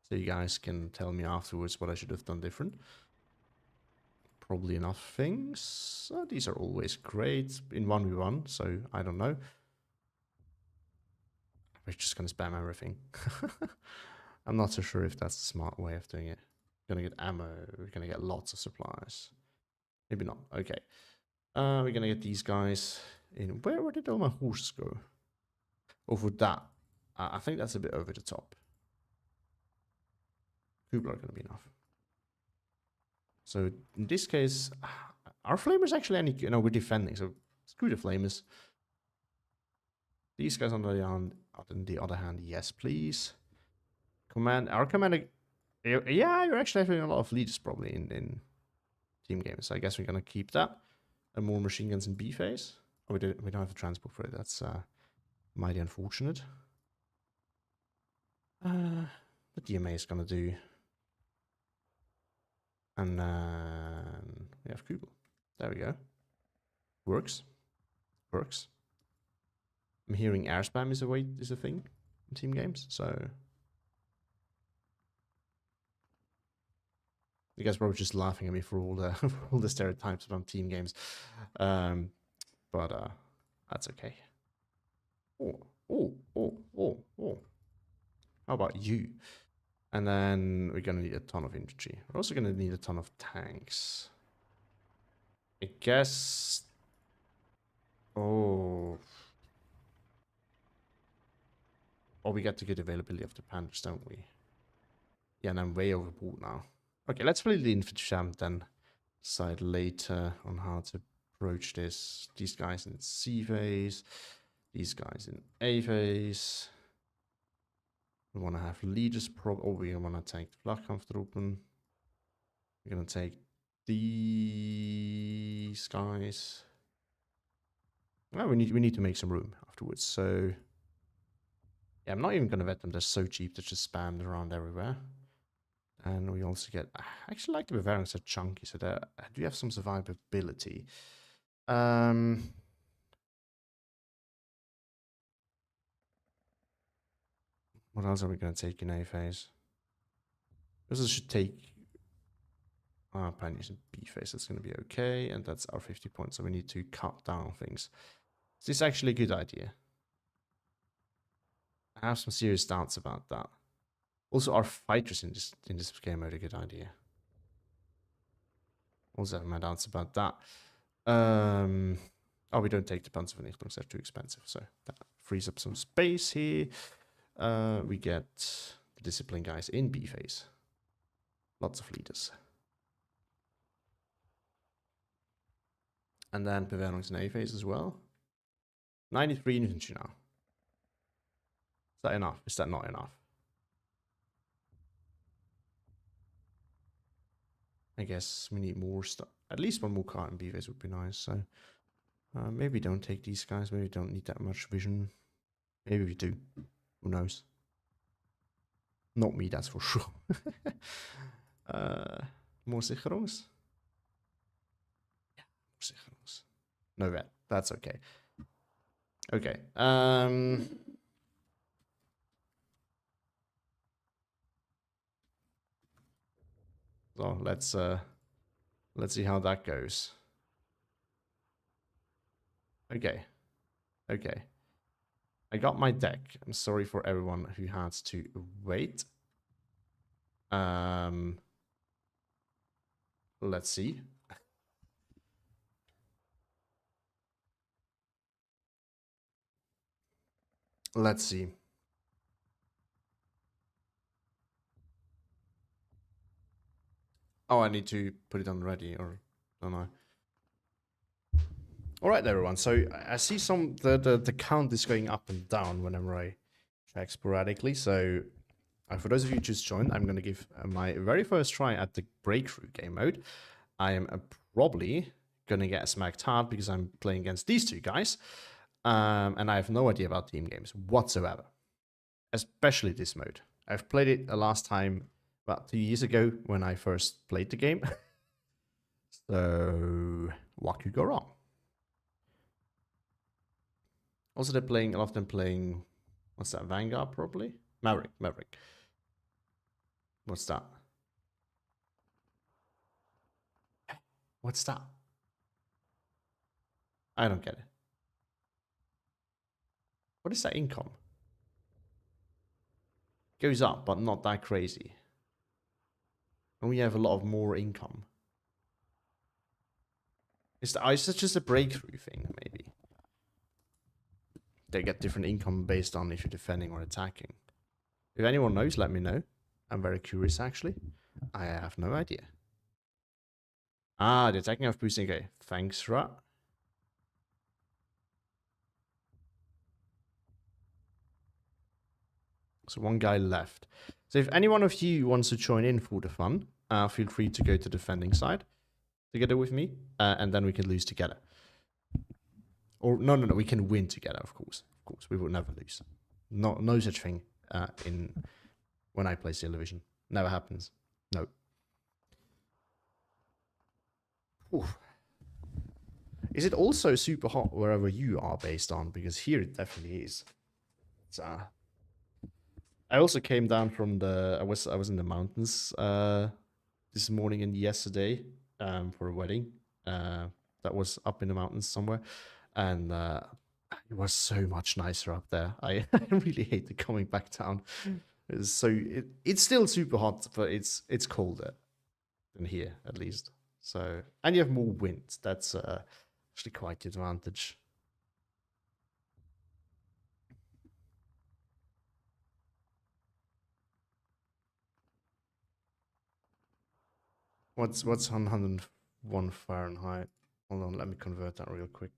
So you guys can tell me afterwards what I should have done different. Probably enough things. These are always great in 1v1, so I don't know. We're just going to spam everything. I'm not so sure if that's a smart way of doing it. We're going to get ammo. We're going to get lots of supplies. Maybe not. Okay. We're going to get these guys in. Where did all my horses go? Over that. I think that's a bit over the top. Kubler are going to be enough. So in this case, our flamers actually any good? No, we're defending, so screw the flamers. These guys on the other hand, yes, please. Our commander, yeah, you're actually having a lot of leads probably in team games. So I guess we're gonna keep that. And more machine guns in B phase. Oh, we don't have a transport for it. That's mighty unfortunate. The DMA is gonna do. And then we have Kubel. There we go. Works. Works. I'm hearing air spam is a thing in team games, so you guys are probably just laughing at me for all the for all the stereotypes about team games. But that's okay. Oh. How about you? And then we're gonna need a ton of infantry. We're also gonna need a ton of tanks. I guess. Oh, we get to get availability of the Panthers, don't we? Yeah, and I'm way overboard now. Okay, let's play the infantry champ then. Decide later on how to approach this. These guys in C phase. These guys in A phase. We want to have leaders, or we want to take the Flakkampftruppen. We're going to take these guys. Well, we need to make some room afterwards. So yeah, I'm not even going to vet them. They're so cheap. They're just spammed around everywhere. And we also get, I actually like the Bavarians are chunky, so they do have some survivability. What else are we going to take in A phase? This should take Pioneers in B phase. That's going to be okay, and that's our 50 points. So we need to cut down things. Is this actually a good idea? I have some serious doubts about that. Also, are fighters in this game mode a good idea? Also have my doubts about that. Oh, we don't take the Panzervernichtungs, they're too expensive, so that frees up some space here. We get the discipline guys in B phase. Lots of leaders. And then Bewerungs in A phase as well. 93 infantry now. Is that enough? Is that not enough? I guess we need more stuff. At least one more cart in B phase would be nice. So maybe don't take these guys. Maybe we don't need that much vision. Maybe we do. Who knows? Not me, that's for sure. More Sicherungs? Yeah, more Sicherungs. No red. That's okay. Okay. So let's see how that goes. Okay. Okay. I got my deck. I'm sorry for everyone who had to wait. Let's see. Let's see. Oh, I need to put it on ready, or don't know. All right, everyone. So I see the count is going up and down whenever I track sporadically. So for those of you who just joined, I'm going to give my very first try at the breakthrough game mode. I am probably going to get smacked hard because I'm playing against these two guys. And I have no idea about team games whatsoever, especially this mode. I've played it the last time about 2 years ago when I first played the game. So what could go wrong? Also, they're playing, a lot of them playing, what's that, Vanguard probably? Maverick. What's that? What's that? I don't get it. What is that income? Goes up, but not that crazy. And we have a lot of more income. Is that just a breakthrough thing, maybe? They get different income based on if you're defending or attacking. If anyone knows, let me know. I'm very curious, actually. I have no idea. Ah, the attacking of boosting. Okay, thanks, Ra. So one guy left. So if any one of you wants to join in for the fun, feel free to go to the defending side together with me, and then we can lose together. Or no, we can win together, of course. Of course, we will never lose. No such thing in when I play television. Never happens. No. Oof. Is it also super hot wherever you are based on? Because here it definitely is. It's, I also came down from I was in the mountains this morning and yesterday for a wedding that was up in the mountains somewhere, and it was so much nicer up there. I really hated coming back down. It's still super hot, but it's colder than here at least. So, and you have more wind. That's actually quite the advantage. What's 101 Fahrenheit? Hold on, let me convert that real quick.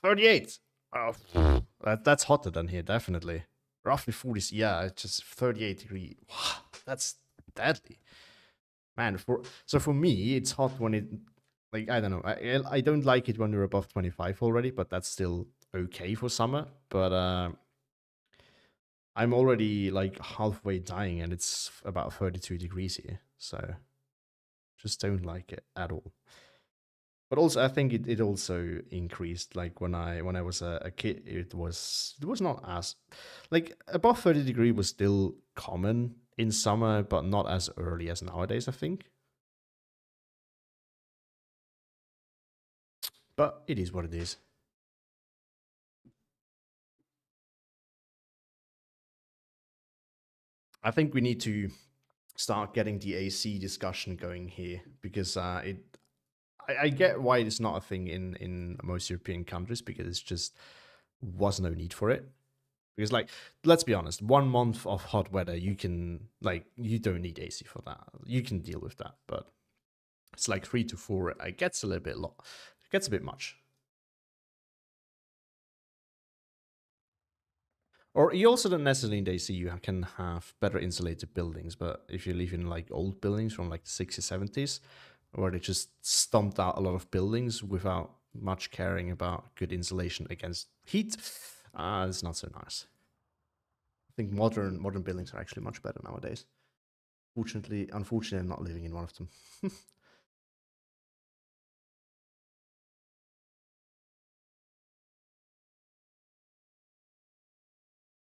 38. Oh, that's hotter than here, definitely. Roughly 40. Yeah, it's just 38 degree. Wow, that's deadly. Man, for me, it's hot when it, like, I don't know. I don't like it when we're above 25 already, but that's still okay for summer. But I'm already like halfway dying, and it's about 32 degrees here. So just don't like it at all. But also, I think it also increased. Like when I was a kid, it was not as, like, above 30 degree was still common in summer, but not as early as nowadays, I think. But it is what it is. I think we need to start getting the AC discussion going here, because I get why it's not a thing in most European countries, because it's just was no need for it. Because, like, let's be honest, 1 month of hot weather, you don't need AC for that. You can deal with that. But it's like 3 to 4, it gets a little bit it gets a bit much. Or you also don't necessarily need AC. You can have better insulated buildings. But if you live in like old buildings from like the 60s, 70s, where they just stomped out a lot of buildings without much caring about good insulation against heat, it's not so nice. I think modern buildings are actually much better nowadays. Unfortunately, I'm not living in one of them.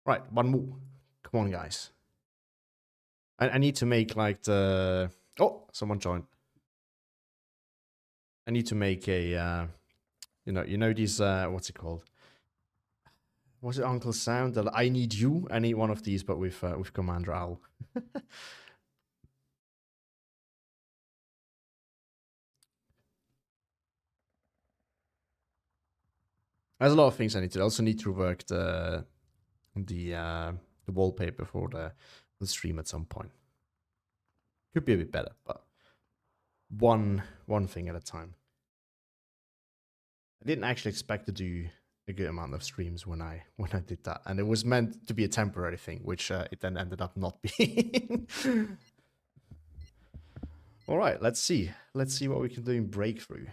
Right, one more. Come on, guys. I need to make like the. Oh, someone joined. I need to make a. You know these. What's it called? Was it Uncle Sam? That I need you. I need one of these, but with Commander Owl. There's a lot of things I need to. I also need to work the wallpaper for the stream at some point. Could be a bit better, but one thing at a time. I didn't actually expect to do a good amount of streams when I did that, and it was meant to be a temporary thing, which it then ended up not being. All right, let's see. Let's see what we can do in Breakthrough.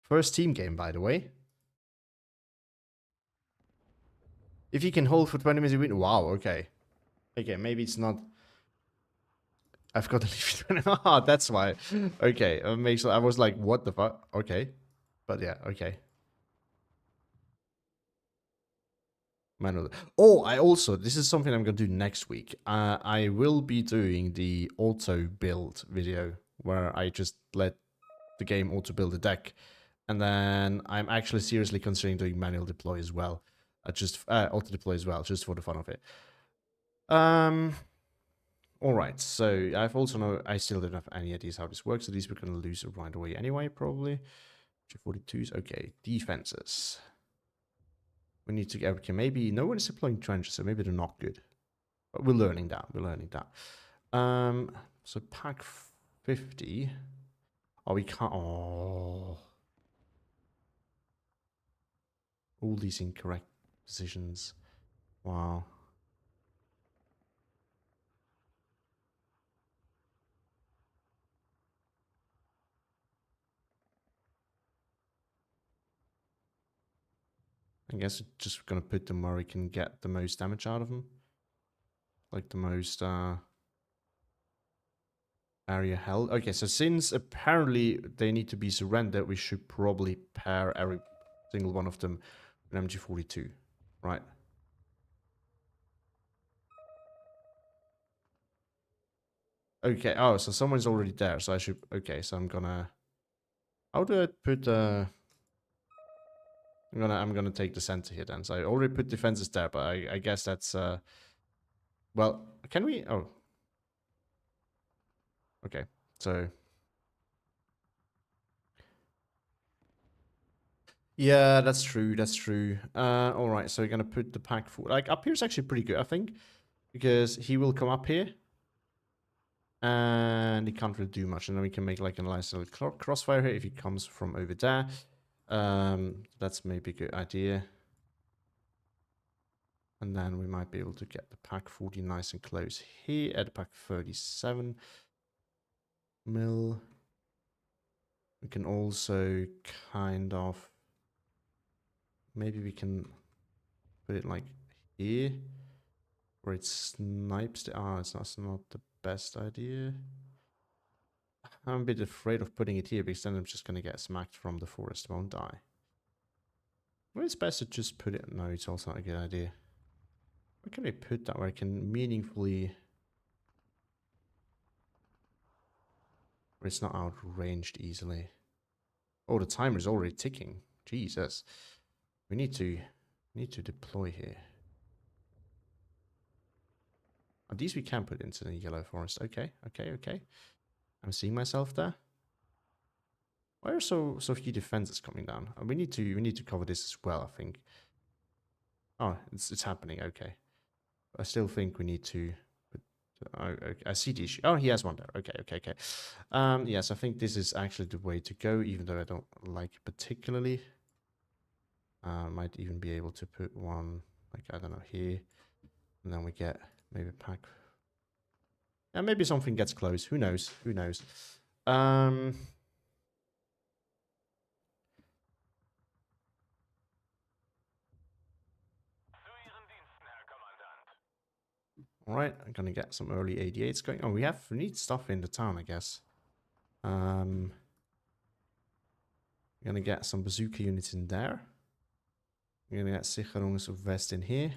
First team game, by the way. If you can hold for 20 minutes, you win. Wow. Okay. Okay. Maybe it's not. I've got to leave it. Ah, that's why. Okay. Makes. I was like, what the fuck? Okay. But yeah. Okay. Manual. Oh, I also, this is something I'm going to do next week. I will be doing the auto build video where I just let the game auto build a deck. And then I'm actually seriously considering doing manual deploy as well. Just auto deploy as well, just for the fun of it. All right, so I still don't have any ideas how this works. So these we're going to lose right away anyway, probably. 42s, okay. Defenses. We need to get, okay, maybe no one is deploying trenches, so maybe they're not good. But we're learning that. We're learning that. So pack 50. Oh, we can't. Oh, all these incorrect positions. Wow. I guess just gonna put them where we can get the most damage out of them, like the most area held. Okay, so since apparently they need to be surrendered, we should probably pair every single one of them with MG42, right? Okay. Oh, so someone's already there. So I should. Okay, so I'm gonna. How do I put? I'm gonna take the center here then. So I already put defenses there, but I guess that's. Well, can we? Oh. Okay. So. Yeah, that's true. That's true. All right. So we're gonna put the pack forward. Like up here is actually pretty good, I think, because he will come up here, and he can't really do much, and then we can make like a nice little crossfire here if he comes from over there. That's maybe a good idea. And then we might be able to get the pack 40 nice and close here at pack 37 mil. We can also kind of, maybe we can put it like here, where it snipes the, it's not the best idea. I'm a bit afraid of putting it here because then I'm just going to get smacked from the forest, won't I? Well, it's best to just put it, no, it's also not a good idea. Where can I put that where I can meaningfully, where it's not outranged easily? Oh, the timer is already ticking. Jesus. We need to deploy here. Oh, these we can put into the yellow forest. Okay. I'm seeing myself there. Why are so few defenses coming down? We need to cover this as well, I think. Oh, it's happening. Okay. I still think we need to put, okay, I see the issue. Oh, he has one there. Okay. Yes, I think this is actually the way to go, even though I don't like it particularly. Might even be able to put one, like, I don't know, here. And then we get maybe a pack. And maybe something gets close. Who knows? Alright, I'm gonna get some early 88s going. Oh, we need stuff in the town, I guess. I'm gonna get some bazooka units in there. I'm gonna get Sicherungs of West in here.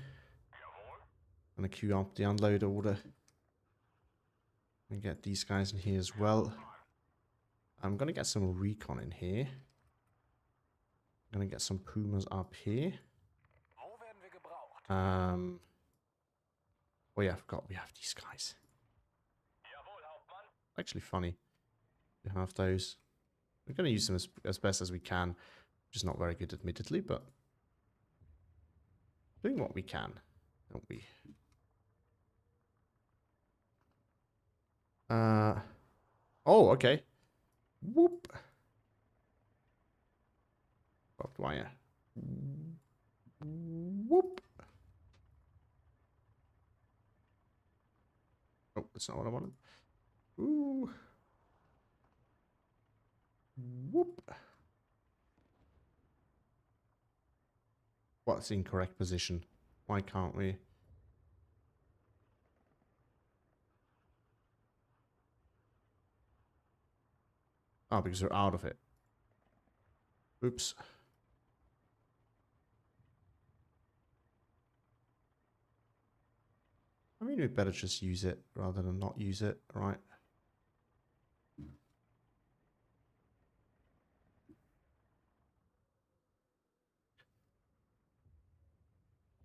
I'm gonna queue up the unload order. And get these guys in here as well. I'm gonna get some recon in here. I'm gonna get some Pumas up here. Oh yeah, I forgot we have these guys. Actually funny. We have those. We're gonna use them as best as we can. Which is not very good, admittedly, but doing what we can, don't we? Oh, okay. Whoop. Barbed wire. Whoop. Oh, that's not what I wanted. Ooh. Whoop. What's the incorrect position? Why can't we? Oh, because we're out of it. Oops. I mean, we better just use it rather than not use it, right?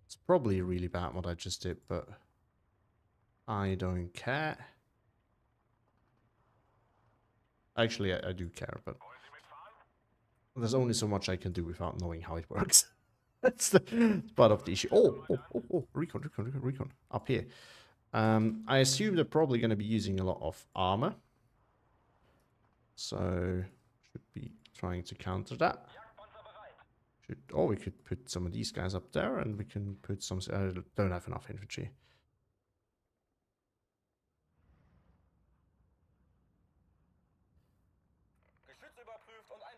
It's probably really bad what I just did, but I don't care. Actually, I do care, but there's only so much I can do without knowing how it works. That's the part of the issue. Oh, recon. Up here. I assume they're probably going to be using a lot of armor. So, should be trying to counter that. Or we could put some of these guys up there, and we can put some... I don't have enough infantry.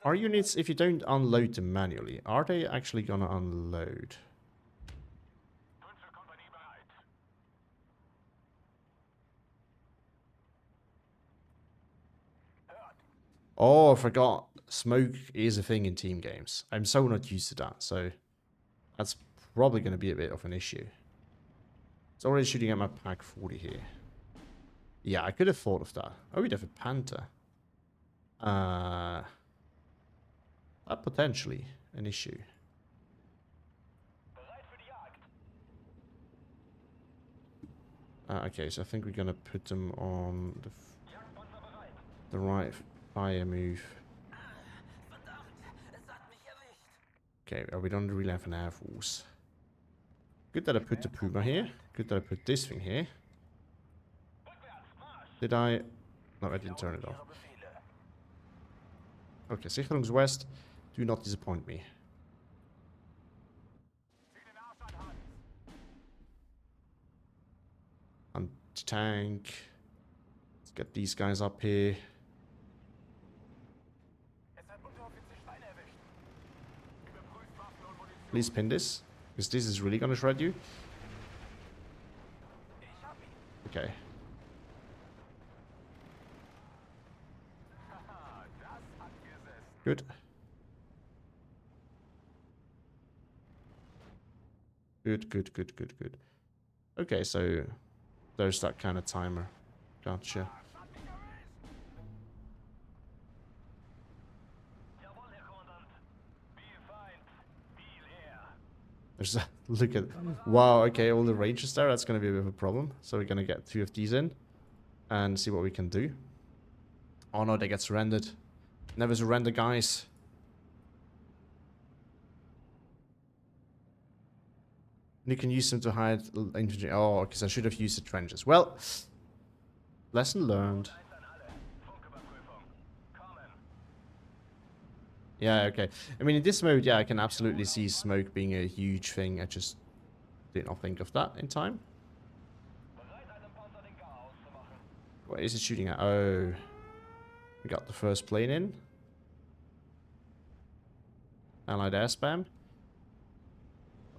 Are units, if you don't unload them manually, are they actually gonna unload? Oh, I forgot. Smoke is a thing in team games. I'm so not used to that, so that's probably going to be a bit of an issue. It's already shooting at my pack 40 here. Yeah, I could have thought of that. Oh, we'd have a Panther. That potentially an issue. Okay, so I think we're going to put them on the right fire move. Okay, we don't really have an air force. Good that I put the Puma here. Good that I put this thing here. Did I... No, I didn't turn it off. Okay, Sicherungswest. Do not disappoint me. Anti-tank. Let's get these guys up here. Please pin this, because this is really gonna shred you. Okay. Good. Good. Okay, so there's that kind of timer. Gotcha. There's a look at, wow, okay, all the ranges there, that's gonna be a bit of a problem. So we're gonna get 2 of these in and see what we can do. Oh no, they get surrendered. Never surrender, guys. You can use them to hide infantry. Oh, because I should have used the trenches. Well, lesson learned. Yeah, okay. I mean, in this mode, yeah, I can absolutely see smoke being a huge thing. I just did not think of that in time. What is it shooting at? Oh, we got the first plane in. Allied air spam.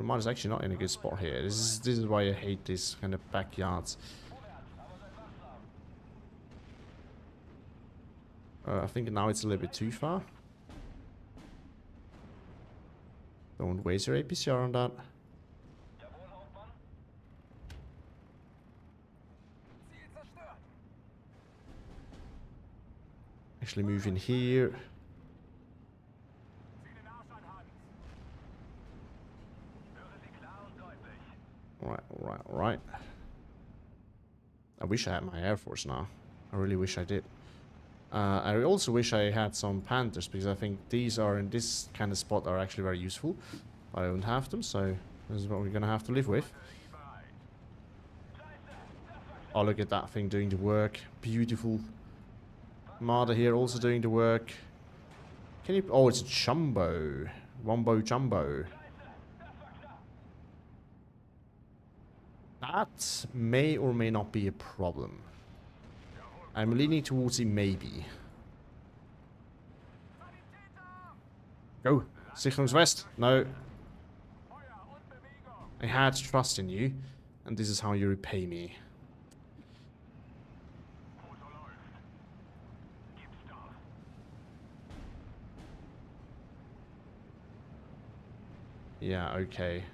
Mine is actually not in a good spot here. This is why I hate these kind of backyards. I think now it's a little bit too far. Don't waste your APCR on that. Actually move in here. Right. I wish I had my Air Force now. I really wish I did. I also wish I had some Panthers, because I think these are in this kind of spot are actually very useful. But I don't have them, so this is what we're gonna have to live with. Oh, look at that thing doing the work. Beautiful. Marder here also doing the work. Can you... Oh, it's a Jumbo. Wombo Jumbo. That may or may not be a problem. I'm leaning towards a maybe. Go. Sicherungswest. No. I had trust in you, and this is how you repay me. Yeah, okay.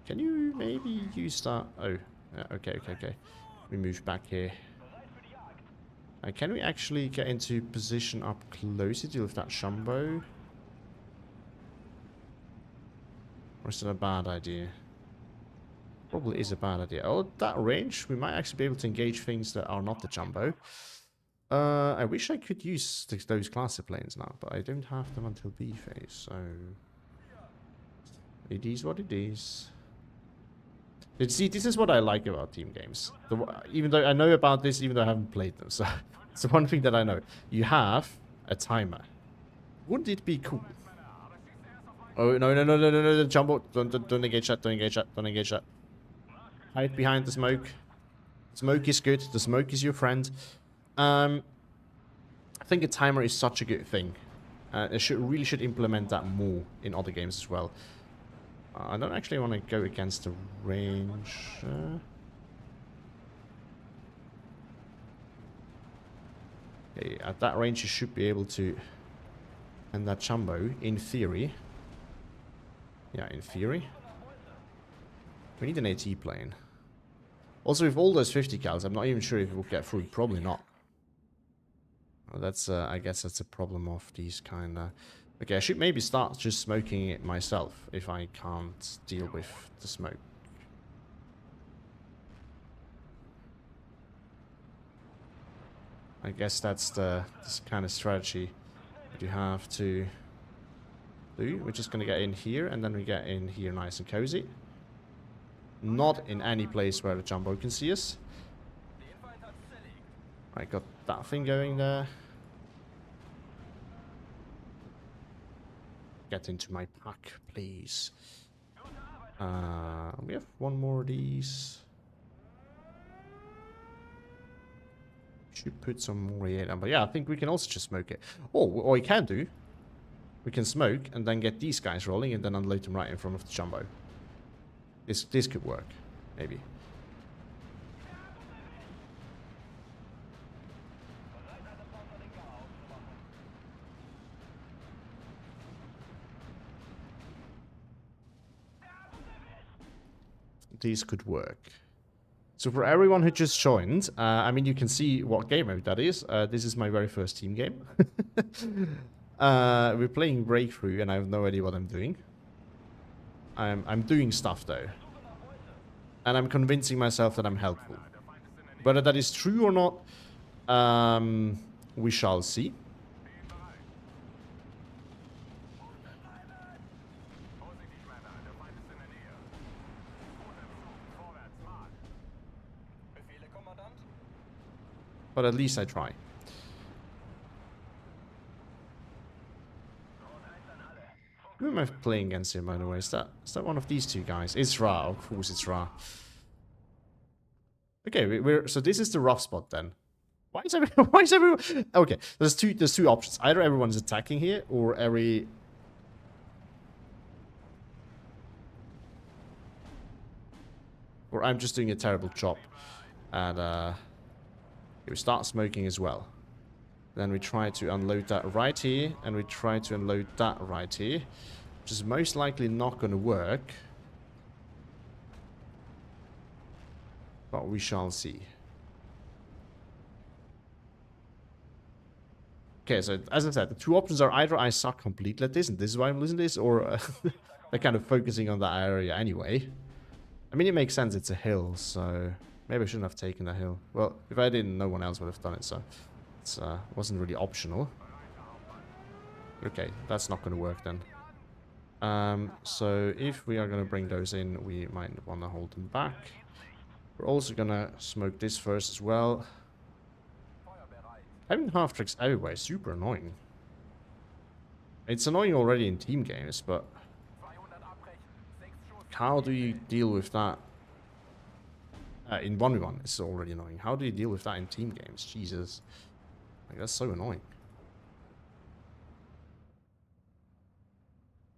Can you maybe use that? Oh, yeah, okay. We move back here. Can we actually get into position up close to deal with that Shumbo? Or is it a bad idea? Probably is a bad idea. Oh, that range, we might actually be able to engage things that are not the Jumbo. I wish I could use those class of planes now, but I don't have them until B phase, so... It is what it is. See, this is what I like about team games. Even though I know about this, even though I haven't played them, so... It's the one thing that I know. You have a timer. Wouldn't it be cool? Oh, no, Jumbo. Don't engage that. Hide behind the smoke. Smoke is good. The smoke is your friend. I think a timer is such a good thing. It really should implement that more in other games as well. I don't actually want to go against the range. Okay, at that range you should be able to... And that Jumbo, in theory... Yeah, in theory. We need an AT plane. Also, with all those 50 cals, I'm not even sure if it will get through. Probably not. Well, that's, I guess that's a problem of these kind of... Okay, I should maybe start just smoking it myself, if I can't deal with the smoke. I guess that's this kind of strategy that you have to do. We're just going to get in here, and then we get in here nice and cozy. Not in any place where the Jumbo can see us. I got that thing going there. get into my pack, please. We have one more of these. Should put some more in. But yeah, I think we can also just smoke it. Oh, what we can do, we can smoke and then get these guys rolling and then unload them right in front of the jumbo. This could work, maybe. These could work. So for everyone who just joined, I mean, you can see what game mode that is. This is my very first team game. We're playing Breakthrough, and I have no idea what I'm doing. I'm doing stuff, though. And I'm convincing myself that I'm helpful. Whether that is true or not, we shall see. But at least I try. Who am I playing against here, by the way? Is that one of these two guys? It's Ra, of course it's Ra. Okay, so this is the rough spot then. Why is everyone? Okay, there's two options. Either everyone's attacking here, or or I'm just doing a terrible job. And we start smoking as well. Then we try to unload that right here, and we try to unload that right here, which is most likely not going to work. But we shall see. Okay, so as I said, the two options are either I suck completely at this, and this is why I'm losing this, or they're kind of focusing on that area anyway. I mean, it makes sense, it's a hill, so maybe I shouldn't have taken the hill. Well, if I didn't, no one else would have done it, so it wasn't really optional. Okay, that's not going to work then. So if we are going to bring those in, we might want to hold them back. We're also going to smoke this first as well. Having half tricks everywhere is super annoying. It's annoying already in team games, but how do you deal with that? In 1v1, it's already annoying. How do you deal with that in team games? Jesus. Like, that's so annoying.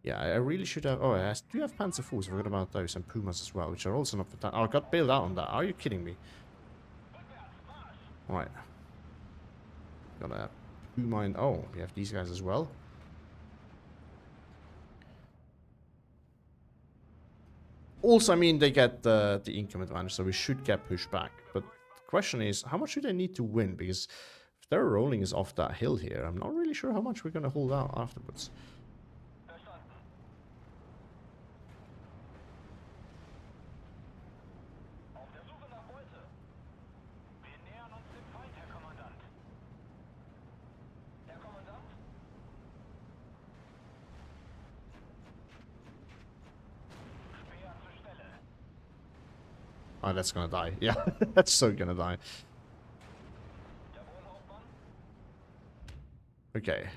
Yeah, I really should have... Oh, I do have Panzer IVs. I forgot about those. And Pumas as well, which are also not... Oh, I got bailed out on that. Are you kidding me? Alright. Got a Puma in... Oh, we have these guys as well. Also, I mean, they get the income advantage, so we should get pushed back. But the question is, how much do they need to win? Because if their rolling is off that hill here, I'm not really sure how much we're going to hold out afterwards. Oh, that's gonna die. Yeah, that's so gonna die. Okay.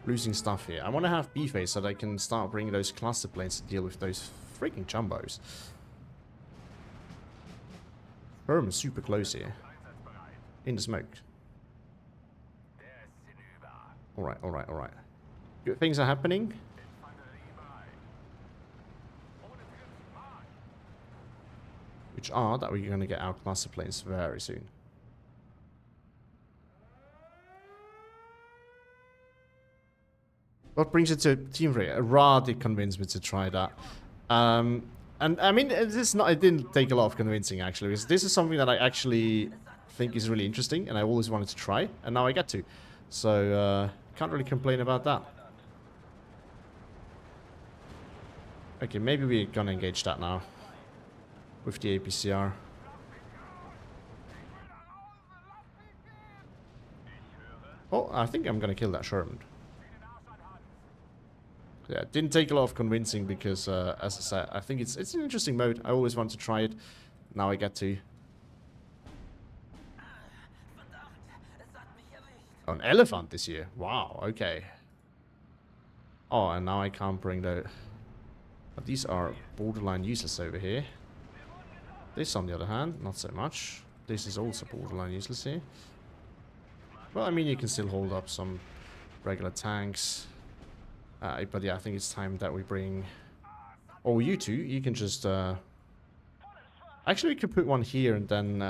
Losing stuff here. I want to have B-phase so that I can start bringing those cluster planes to deal with those freaking jumbos. Firm is super close here. In the smoke. Alright, alright, alright. Good things are happening. Which are that we're going to get our cluster planes very soon. What brings it to Team Ray? Ra did convince me to try that. And I mean, it didn't take a lot of convincing actually, because this is something that I actually think is really interesting and I always wanted to try, and now I get to. So, can't really complain about that. Okay, maybe we're gonna engage that now. With the APCR. Oh, I think I'm gonna kill that Sherman. Yeah, it didn't take a lot of convincing because, as I said, I think it's an interesting mode. I always want to try it. Now I get to. Oh, an elephant this year. Wow, okay. Oh, and now I can't bring the... But these are borderline useless over here. This, on the other hand, not so much. This is also borderline useless here. Well, I mean, you can still hold up some regular tanks. But yeah, I think it's time that we bring... Oh, you two, you can just... Actually, we could put one here, and then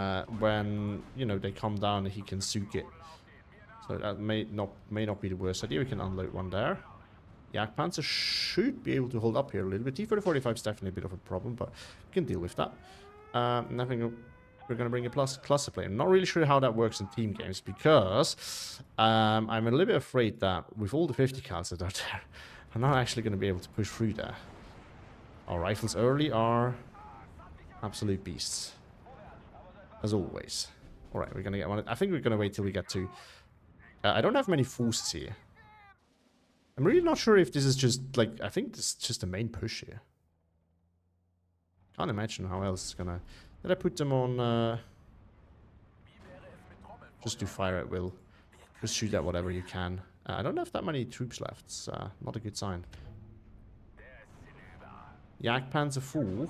when, you know, they come down, he can soak it. So that may not be the worst idea. We can unload one there. Yak Panzer should be able to hold up here a little bit. T-3045 is definitely a bit of a problem, but we can deal with that. And I think we're going to bring a cluster plane. I'm not really sure how that works in team games, because I'm a little bit afraid that with all the 50 cals that are there, I'm not actually going to be able to push through there. Our rifles early are absolute beasts, as always. Alright, we're going to get one. I think we're going to wait till we get to... I don't have many forces here. I'm really not sure if this is just, like, I think this is just the main push here. Can't imagine how else it's gonna... Did I put them on, just do fire at will. Just shoot at whatever you can. I don't have that many troops left. It's not a good sign. Jagdpanzer 4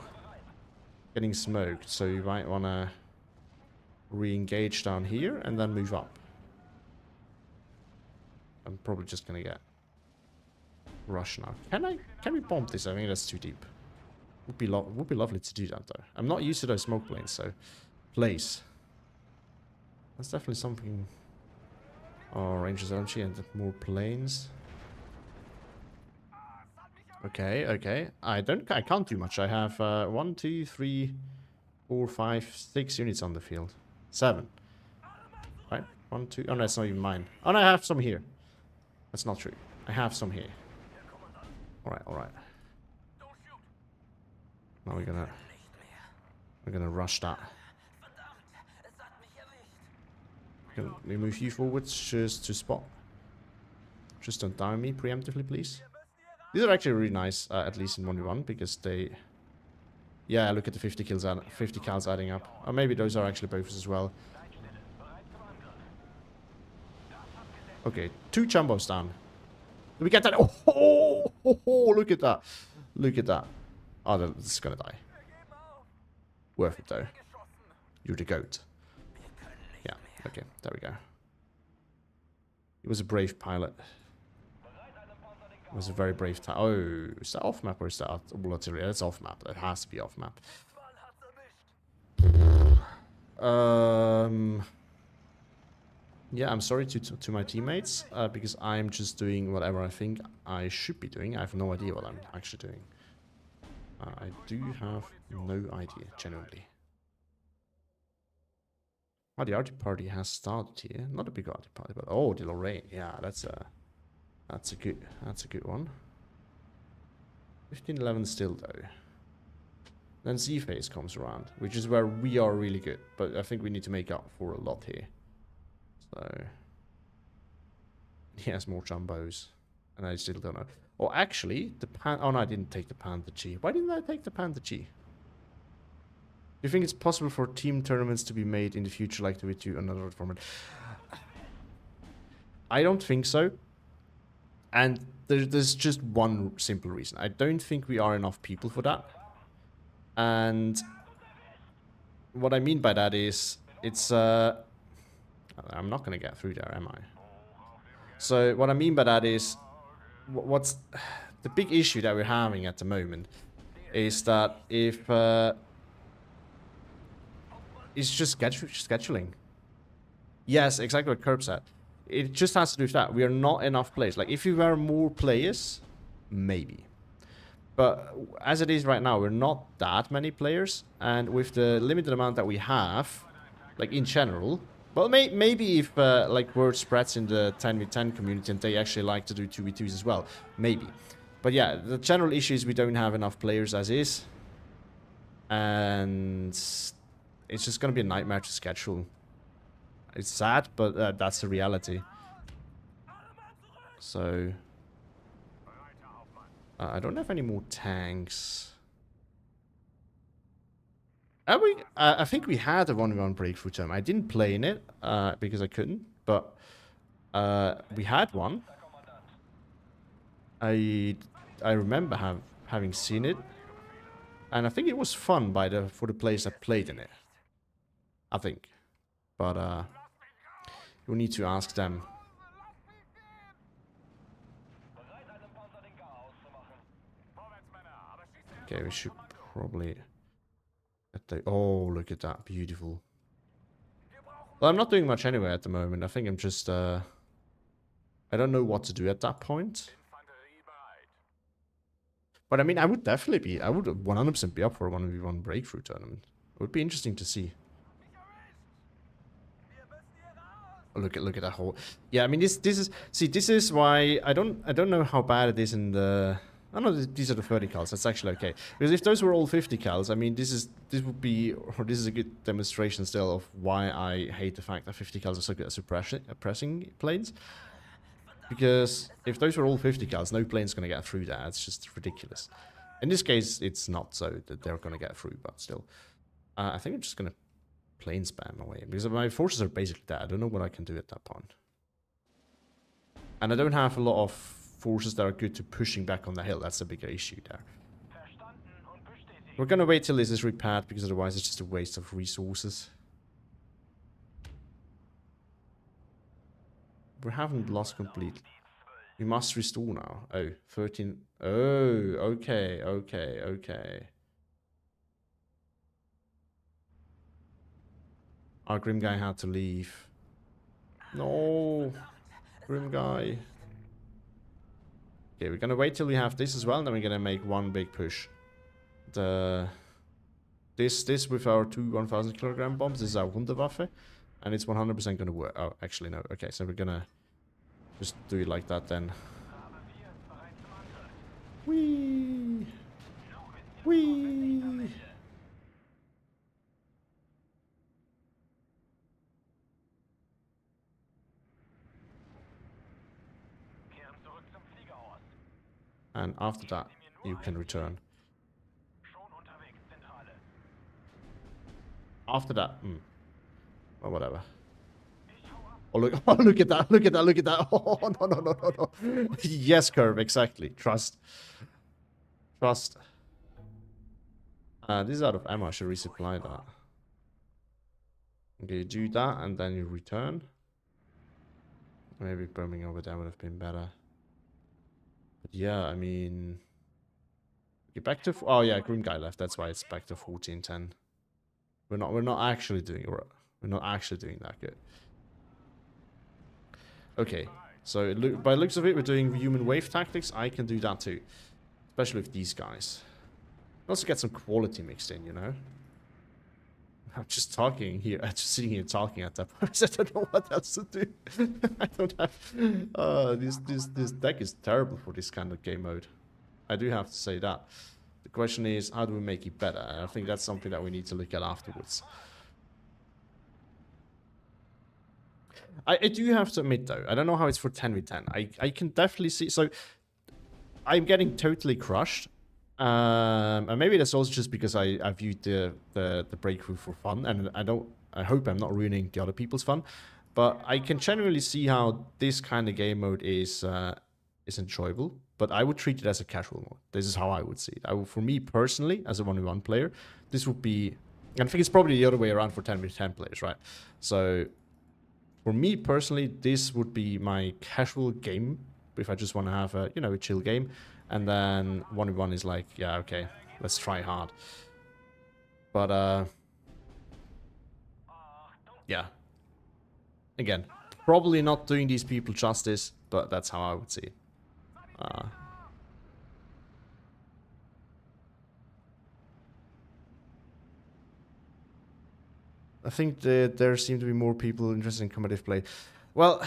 getting smoked, so you might want to re-engage down here and then move up. I'm probably just gonna get rushed now. Can we bomb this? I think that's too deep. Would be lovely to do that though. I'm not used to those smoke planes, so place. That's definitely something. Oh, Rangers LMG and more planes. Okay, okay. I can't do much. I have 1, 2, 3, 4, 5, 6 units on the field. 7. Right? 1, 2. Oh no, that's not even mine. Oh no, I have some here. That's not true. I have some here. Alright, alright. Now we're gonna rush that. Can we move you forwards just to spot? Just don't down me preemptively, please. These are actually really nice, at least in 1v1, because they... Yeah, look at the 50 kills, 50 cals adding up. Or maybe those are actually both as well. Okay, 2 jumbos down. Did we get that? Oh, look at that. Look at that. Oh, this is gonna die. Worth it, though. You're the goat. Yeah, okay, there we go. He was a brave pilot. It was a very brave time. Oh, is that off map or is that artillery? That's off map. It has to be off map. Yeah, I'm sorry to my teammates because I'm just doing whatever I think I should be doing. I have no idea what I'm actually doing. I do have no idea, genuinely. Oh, the arty party has started here. Not a big arty party, but oh, the Lorraine. Yeah, that's a good one. 1511 still though. Then Z phase comes around, which is where we are really good, but I think we need to make up for a lot here. So he has more jumbos, and I still don't know. Oh, actually, the oh no, I didn't take the Panther G. Why didn't I take the Panther G? Do you think it's possible for team tournaments to be made in the future, like we do another format? I don't think so. And there's just one simple reason. I don't think we are enough people for that. And what I mean by that is, it's I'm not gonna get through there, am I? So what I mean by that is, what's the big issue that we're having at the moment is that if it's just scheduling. Yes, exactly what Kerb said. It just has to do with that. We are not enough players. Like, if we were more players, maybe. But as it is right now, we're not that many players. And with the limited amount that we have, like, in general... Well, maybe if, like, word spreads in the 10v10 community and they actually like to do 2v2s as well. Maybe. But yeah, the general issue is we don't have enough players as is. And it's just going to be a nightmare to schedule. It's sad, but that's the reality. So... I don't have any more tanks. I think we had a 1v1 breakthrough term. I didn't play in it because I couldn't, but we had one. I remember having seen it, and I think it was fun for the players that played in it. I think, but you need to ask them. Okay, we should probably. Oh, look at that, beautiful. Well, I'm not doing much anyway at the moment. I think I'm just I don't know what to do at that point. But I mean, I would 100% be up for a 1v1 breakthrough tournament. It would be interesting to see. Oh, look at that whole. Yeah, I mean this is why I don't know how bad it is in the. I know these are the 30 cals. That's actually okay. Because if those were all 50 cals, I mean this is a good demonstration still of why I hate the fact that 50 cals are so good at suppressing planes. Because if those were all 50 cals, no plane's gonna get through that. It's just ridiculous. In this case, it's not so that they're gonna get through, but still. I think I'm just gonna plane spam away because my forces are basically dead. I don't know what I can do at that point. And I don't have a lot of forces that are good to pushing back on the hill. That's a bigger issue there. We're gonna wait till this is repaired because otherwise it's just a waste of resources. We haven't lost completely. We must restore now. Oh, 13. Oh, okay. Our Grim guy had to leave. No. Grim guy. Okay, we're gonna wait till we have this as well, and then we're gonna make one big push. This with our two 1,000 kilogram bombs, this is our Wunderwaffe, and it's 100% gonna work. Oh, actually no. Okay, so we're gonna just do it like that then. Whee! Whee! And after that, you can return. After that, well, whatever. Oh look! Oh, look at that! Look at that! Look at that! Oh no! Yes, Curve, exactly. Trust. This is out of ammo. I should resupply that. Okay, you do that and then you return. Maybe bombing over there would have been better. But yeah, I mean, get back to. Oh yeah, Grim guy left. That's why it's back to 1410. We're not actually doing that good. Okay, so by the looks of it, we're doing human wave tactics. I can do that too, especially with these guys. Also get some quality mixed in, you know. I'm just talking here. I'm just sitting here talking at that point. I don't know what else to do. I don't have. This deck is terrible for this kind of game mode. I do have to say that. The question is, how do we make it better? And I think that's something that we need to look at afterwards. I do have to admit though, I don't know how it's for 10v10. I can definitely see. So I'm getting totally crushed. And maybe that's also just because I viewed the breakthrough for fun, and I hope I'm not ruining the other people's fun, but I can generally see how this kind of game mode is enjoyable. But I would treat it as a casual mode. This is how I would see it. For me personally, as a 1v1 player, this would be, and I think it's probably the other way around for 10v10 players, right? So for me personally, this would be my casual game if I just want to have a a chill game. And then 1v1 is like, yeah, okay, let's try hard. But, yeah. Again, probably not doing these people justice, but that's how I would see it. I think that there seem to be more people interested in competitive play. Well,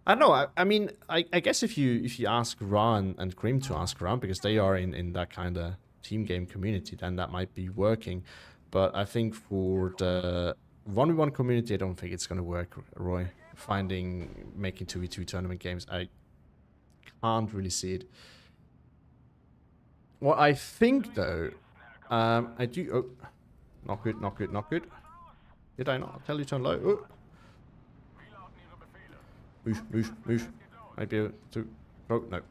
I don't know. I mean, I guess if you ask Ra and Grim to ask around, because they are in that kind of team game community, then that might be working. But I think for the 1v1 community, I don't think it's gonna work, Roy. Making 2v2 tournament games, I can't really see it. What I think though, I do. Oh, not good, not good, not good. Did I not tell you to turn low? Oh. Move. Might be able to. Oh, no.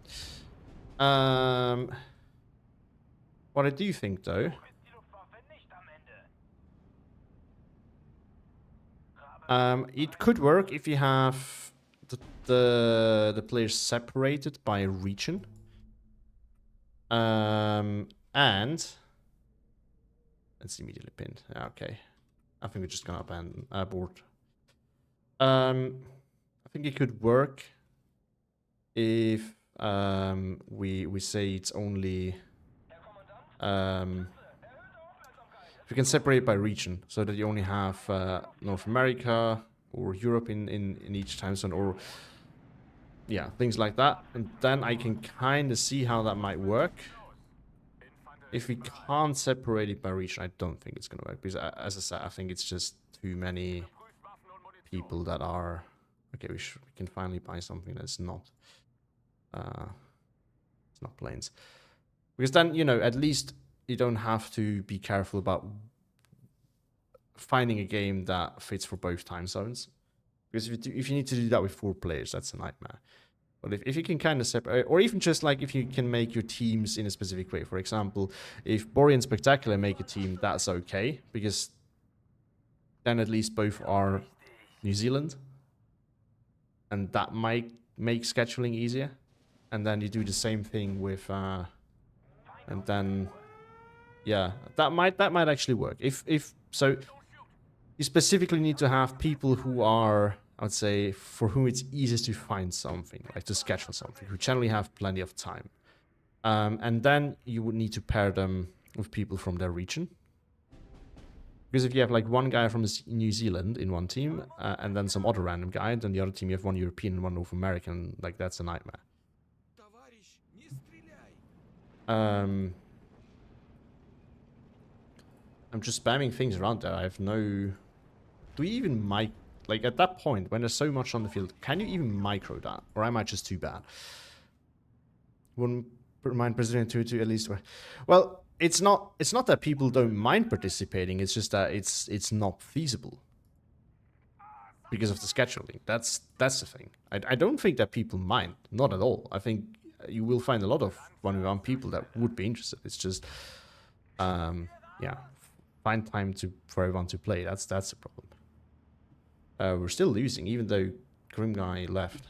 What I do think, though... it could work if you have the players separated by region. And... It's immediately pinned. Okay. I think we're just gonna abort. I think it could work if we say it's only if you can separate by region, so that you only have North America or Europe in each time zone, or yeah, things like that, and then I can kind of see how that might work. If we can't separate it by region, I don't think it's gonna work, because as I said, I think it's just too many people that are okay. We can finally buy something that's not it's not planes, because then, you know, at least you don't have to be careful about finding a game that fits for both time zones. Because if you need to do that with 4 players, that's a nightmare. But if you can kind of separate, or even just like if you can make your teams in a specific way. For example, if Borean and Spectacular make a team, that's okay, because then at least both are New Zealand, and that might make scheduling easier. And then you do the same thing with, and then, yeah, that might actually work. If so, you specifically need to have people who are, I would say, for whom it's easiest to find something, like to schedule something, who generally have plenty of time. And then you would need to pair them with people from their region. Because if you have like one guy from New Zealand in one team, and then some other random guy, and then the other team you have one European and one North American, like that's a nightmare. I'm just spamming things around there. I have no... Do we even like at that point when there's so much on the field, can you even micro that, or am I just too bad? Wouldn't mind participating to at least. Well, it's not that people don't mind participating. It's just that it's not feasible because of the scheduling. That's the thing. I don't think that people mind, not at all. I think you will find a lot of 1v1 people that would be interested. It's just yeah, find time for everyone to play. That's the problem. We're still losing, even though Grim Guy left.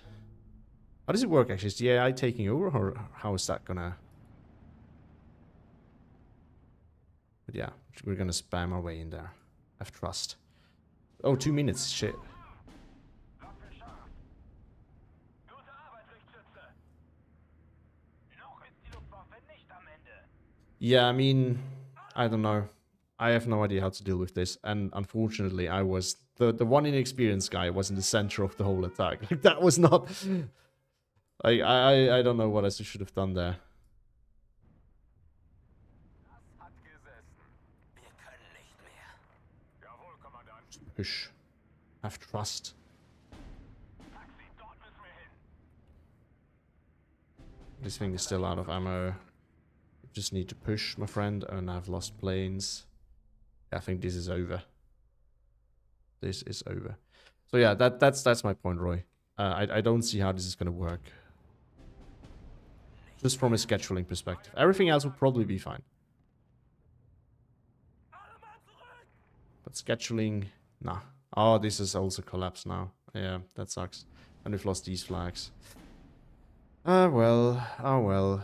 How does it work, actually? Is the AI taking over, or how is that gonna... But yeah, we're gonna spam our way in there. Have trust. Oh, 2 minutes, shit. Yeah, I mean, I don't know. I have no idea how to deal with this, and unfortunately, I was the one inexperienced guy was in the center of the whole attack. Like, that was not. Like, I don't know what I should have done there. Push. Have trust. This thing is still out of ammo. Just need to push, my friend, and I've lost planes. I think this is over. This is over. So yeah, that's my point, Roy. I don't see how this is gonna work. Just from a scheduling perspective. Everything else would probably be fine. But scheduling, nah. Oh, this is also collapsed now. Yeah, that sucks. And we've lost these flags. Ah, well. Oh, well.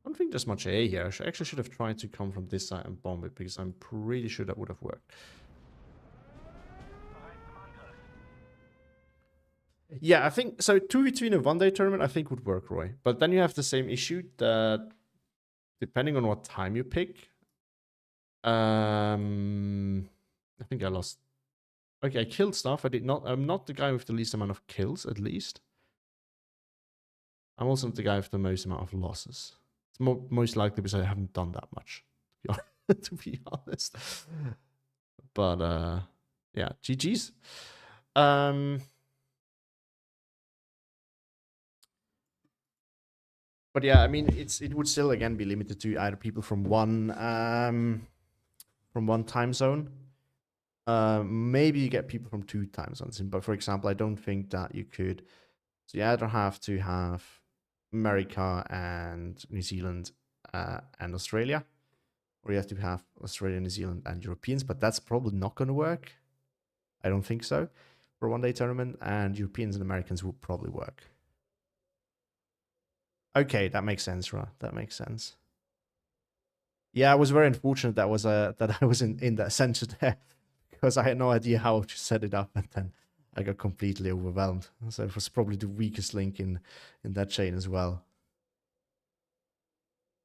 I don't think there's much A here. I actually should have tried to come from this side and bomb it, because I'm pretty sure that would have worked. Yeah, I think so. 2v2 in a one-day tournament, I think would work, Roy. But then you have the same issue that depending on what time you pick, I think I lost. Okay, I killed stuff. I did not. I'm not the guy with the least amount of kills, at least. I'm also not the guy with the most amount of losses. It's most likely because I haven't done that much, to be honest. But yeah, GG's. But yeah, I mean, it would still again be limited to either people from one time zone, Maybe you get people from 2 time zones in, but for example, I don't think that you could. So you either have to have America and New Zealand and Australia, or you have to have Australia, New Zealand, and Europeans. But that's probably not going to work. I don't think so for a 1-day tournament. And Europeans and Americans will probably work. Okay, that makes sense, right? That makes sense. Yeah, I was very unfortunate that that I was in that center there because I had no idea how to set it up, and then I got completely overwhelmed. So it was probably the weakest link in that chain as well.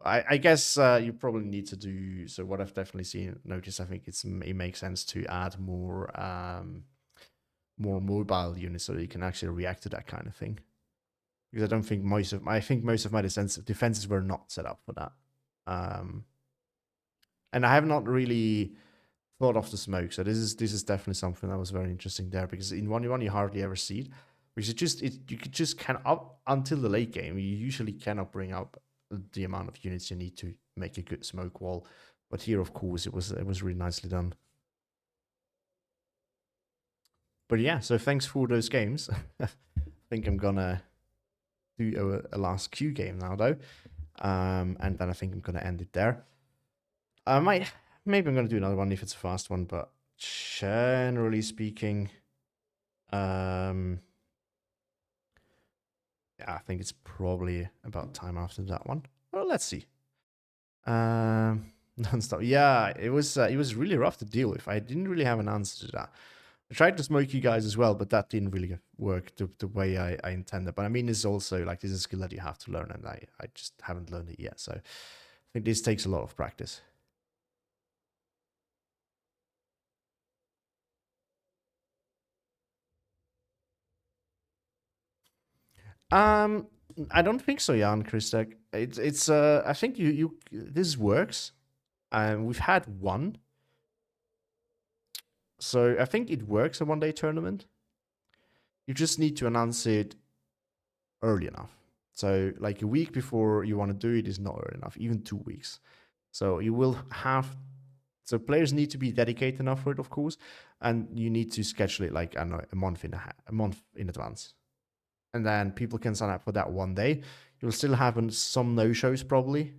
I guess you probably need to do so. What I've definitely seen noticed, I think it makes sense to add more mobile units so that you can actually react to that kind of thing. Because I think most of my defenses were not set up for that. And I have not really thought of the smoke. So this is definitely something that was very interesting there, because in 1v1 you hardly ever see it. Because you could just kind of up until the late game, you usually cannot bring up the amount of units you need to make a good smoke wall. But here, of course, it was really nicely done. But yeah, so thanks for those games. I think I'm gonna do a last Q game now though, and then I think I'm gonna end it there. Maybe I'm gonna do another one if it's a fast one, but generally speaking, yeah, I think it's probably about time after that one. Well, let's see. Non-stop. Yeah, it was really rough to deal with. I didn't really have an answer to that. I tried to smoke you guys as well, but that didn't really work the way I intended. But I mean, it's also like this is a skill that you have to learn, and I just haven't learned it yet. So I think this takes a lot of practice. Um, I don't think so, Jan Kristek. It's I think you this works. We've had one, so I think it works a 1-day tournament. You just need to announce it early enough. So like a week before you want to do it is not early enough, even 2 weeks. So you will have. So players need to be dedicated enough for it, of course, and you need to schedule it like I don't know a month in advance, and then people can sign up for that 1 day. You'll still have some no shows probably.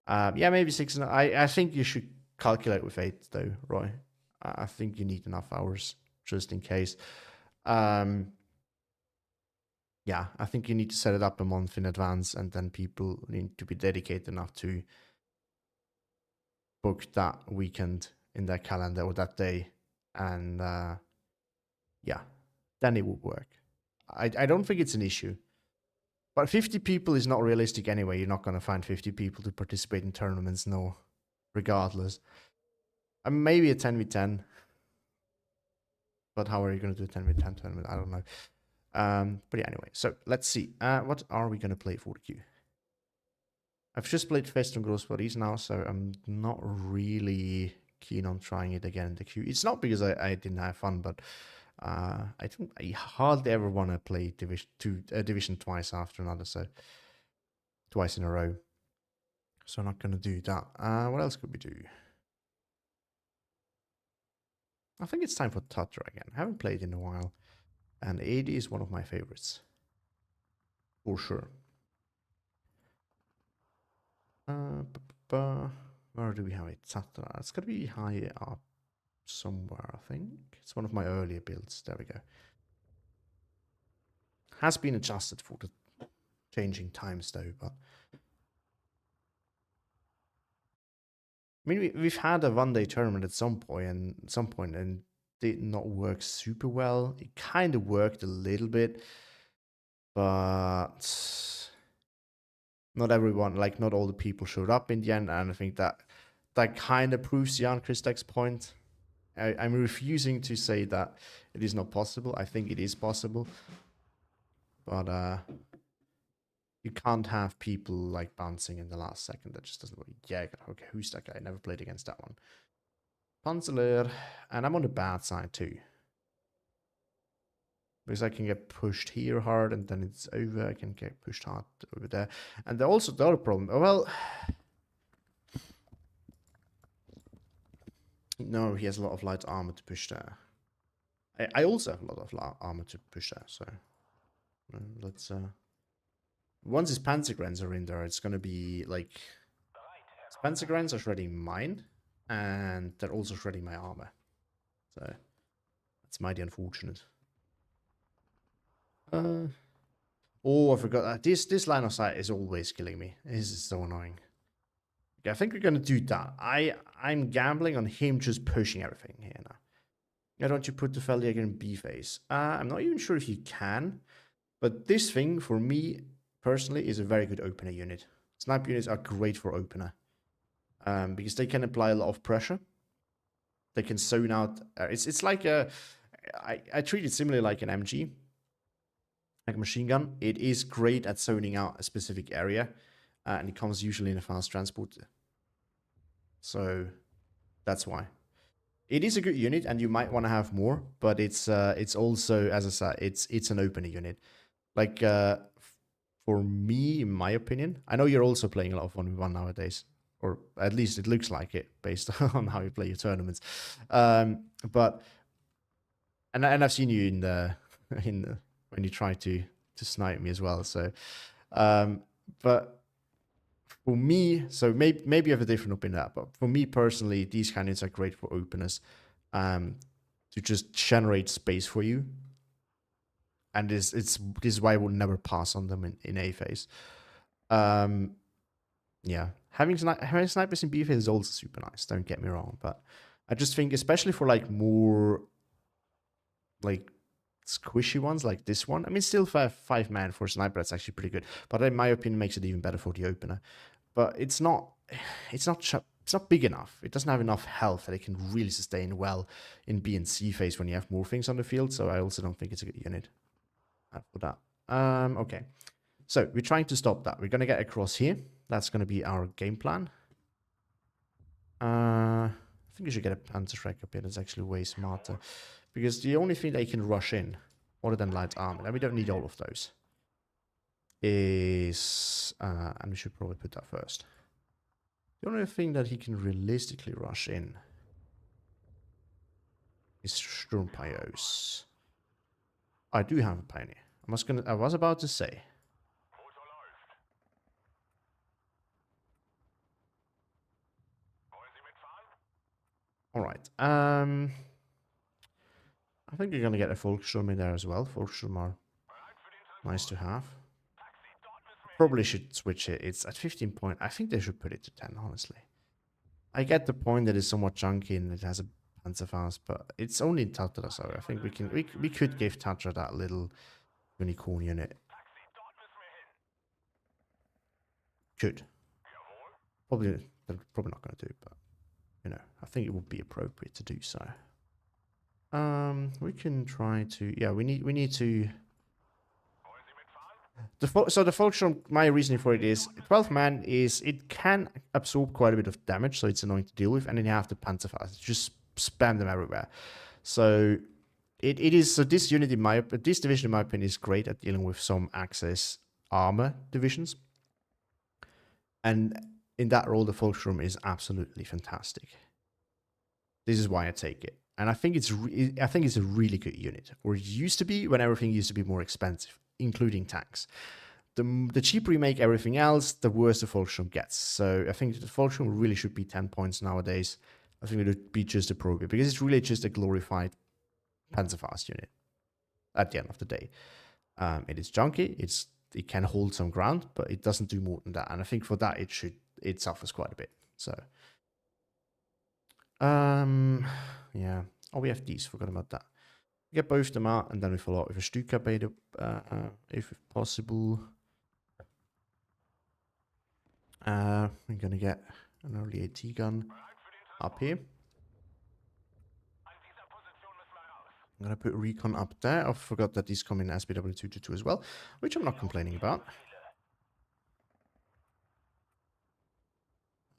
Yeah, maybe 6. I think you should calculate with 8 though, Roy. I think you need enough hours just in case. Yeah, I think you need to set it up a month in advance, and then people need to be dedicated enough to book that weekend in their calendar or that day, and yeah, then it would work. I don't think it's an issue. But 50 people is not realistic anyway. You're not going to find 50 people to participate in tournaments, no, regardless. Maybe a 10v10. But how are you going to do a 10v10 tournament? I don't know. But yeah, anyway. So let's see. What are we going to play for the queue? I've just played Fest and Gross Bodies now, so I'm not really keen on trying it again in the queue. It's not because I didn't have fun, but I hardly ever want to play Division twice after another, so twice in a row. So I'm not going to do that. What else could we do? I think it's time for Tatra again. I haven't played in a while, and 80 is one of my favorites, for sure. Where do we have it? Tatra. It's got to be higher up somewhere, I think. It's one of my earlier builds. There we go. Has been adjusted for the changing times though, but I mean we've had a 1-day tournament at some point and did not work super well. It kind of worked a little bit, but not everyone, like not all the people showed up in the end, and I think that kind of proves Jan Kristek's point. I'm refusing to say that it is not possible. I think it is possible, but you can't have people like bouncing in the last second. That just doesn't work. Yeah, okay, who's that guy? I never played against that one. Panzeler, and I'm on the bad side too. Because I can get pushed here hard and then it's over. I can get pushed hard over there. And also the other problem, well, No, he has a lot of light armor to push there. I also have a lot of armor to push there, so let's once his Panzergrens are in there, it's gonna be like his Panzergrens are shredding mine, and they're also shredding my armor. So that's mighty unfortunate. Oh, I forgot that. This line of sight is always killing me. This is so annoying. Okay, I think we're gonna do that. I'm gambling on him just pushing everything here now. Why don't you put the Feldjäger in B phase? I'm not even sure if you can, but this thing for me personally is a very good opener unit. Sniper units are great for opener because they can apply a lot of pressure. They can zone out. It's like I treat it similarly like an MG, like a machine gun. It is great at zoning out a specific area, and it comes usually in a fast transporter. So that's why. It is a good unit, and you might want to have more, but it's also, as I said, it's an opener unit. Like for me, in my opinion, I know you're also playing a lot of 1v1 nowadays, or at least it looks like it based on how you play your tournaments. But and I've seen you in the when you try to snipe me as well. So, but for me, so maybe you have a different opinion of that, but for me personally, these candidates are great for openers, to just generate space for you. And this is why I will never pass on them in A phase. Yeah, having snipers in B phase is also super nice. Don't get me wrong, but I just think, especially for like more like squishy ones like this one. I mean, still five man for a sniper, that's actually pretty good. But in my opinion, makes it even better for the opener. But it's not big enough. It doesn't have enough health that it can really sustain well in B and C phase when you have more things on the field. So I also don't think it's a good unit for that. Okay. So we're trying to stop that. We're going to get across here. That's going to be our game plan. I think we should get a Panzerschreck up here. That's actually way smarter. Because the only thing they can rush in, other than light armor, and we don't need all of those, is... and we should probably put that first. The only thing that he can realistically rush in is Sturmpio's. I do have a Pioneer. I was about to say. Alright. I think you're gonna get a Volkssturm in there as well. Volkssturm are nice to have. Probably should switch it. It's at 15 point. I think they should put it to 10, honestly. I get the point that it's somewhat chunky and it has a Panzerfaust, but it's only Tatra, so I think we could give Tatra that little unicorn unit. Could. Probably they're probably not gonna do it, but you know, I think it would be appropriate to do so. We can try to, yeah, we need to. So the Volkssturm, my reasoning for it is 12 man is it can absorb quite a bit of damage, so it's annoying to deal with, and then you have the Panzerfaust, just spam them everywhere. So it is, so this unit this division in my opinion is great at dealing with some Axis armor divisions, and in that role the Volkssturm is absolutely fantastic. This is why I take it, and I think it's a really good unit, or it used to be when everything used to be more expensive, including tanks. The cheaper you make everything else, the worse the Volkssturm gets. So I think the Volkssturm really should be 10 points nowadays. I think it would be just appropriate, because it's really just a glorified Panzerfaust unit at the end of the day. It is junky, it can hold some ground, but it doesn't do more than that. And I think for that it suffers quite a bit. So yeah. Oh, we have these, forgot about that. Get both of them out, and then we follow up with a Stuka beta, if possible. We're gonna get an early AT gun up here. I'm gonna put recon up there. I forgot that these come in SPW222 as well, which I'm not complaining about.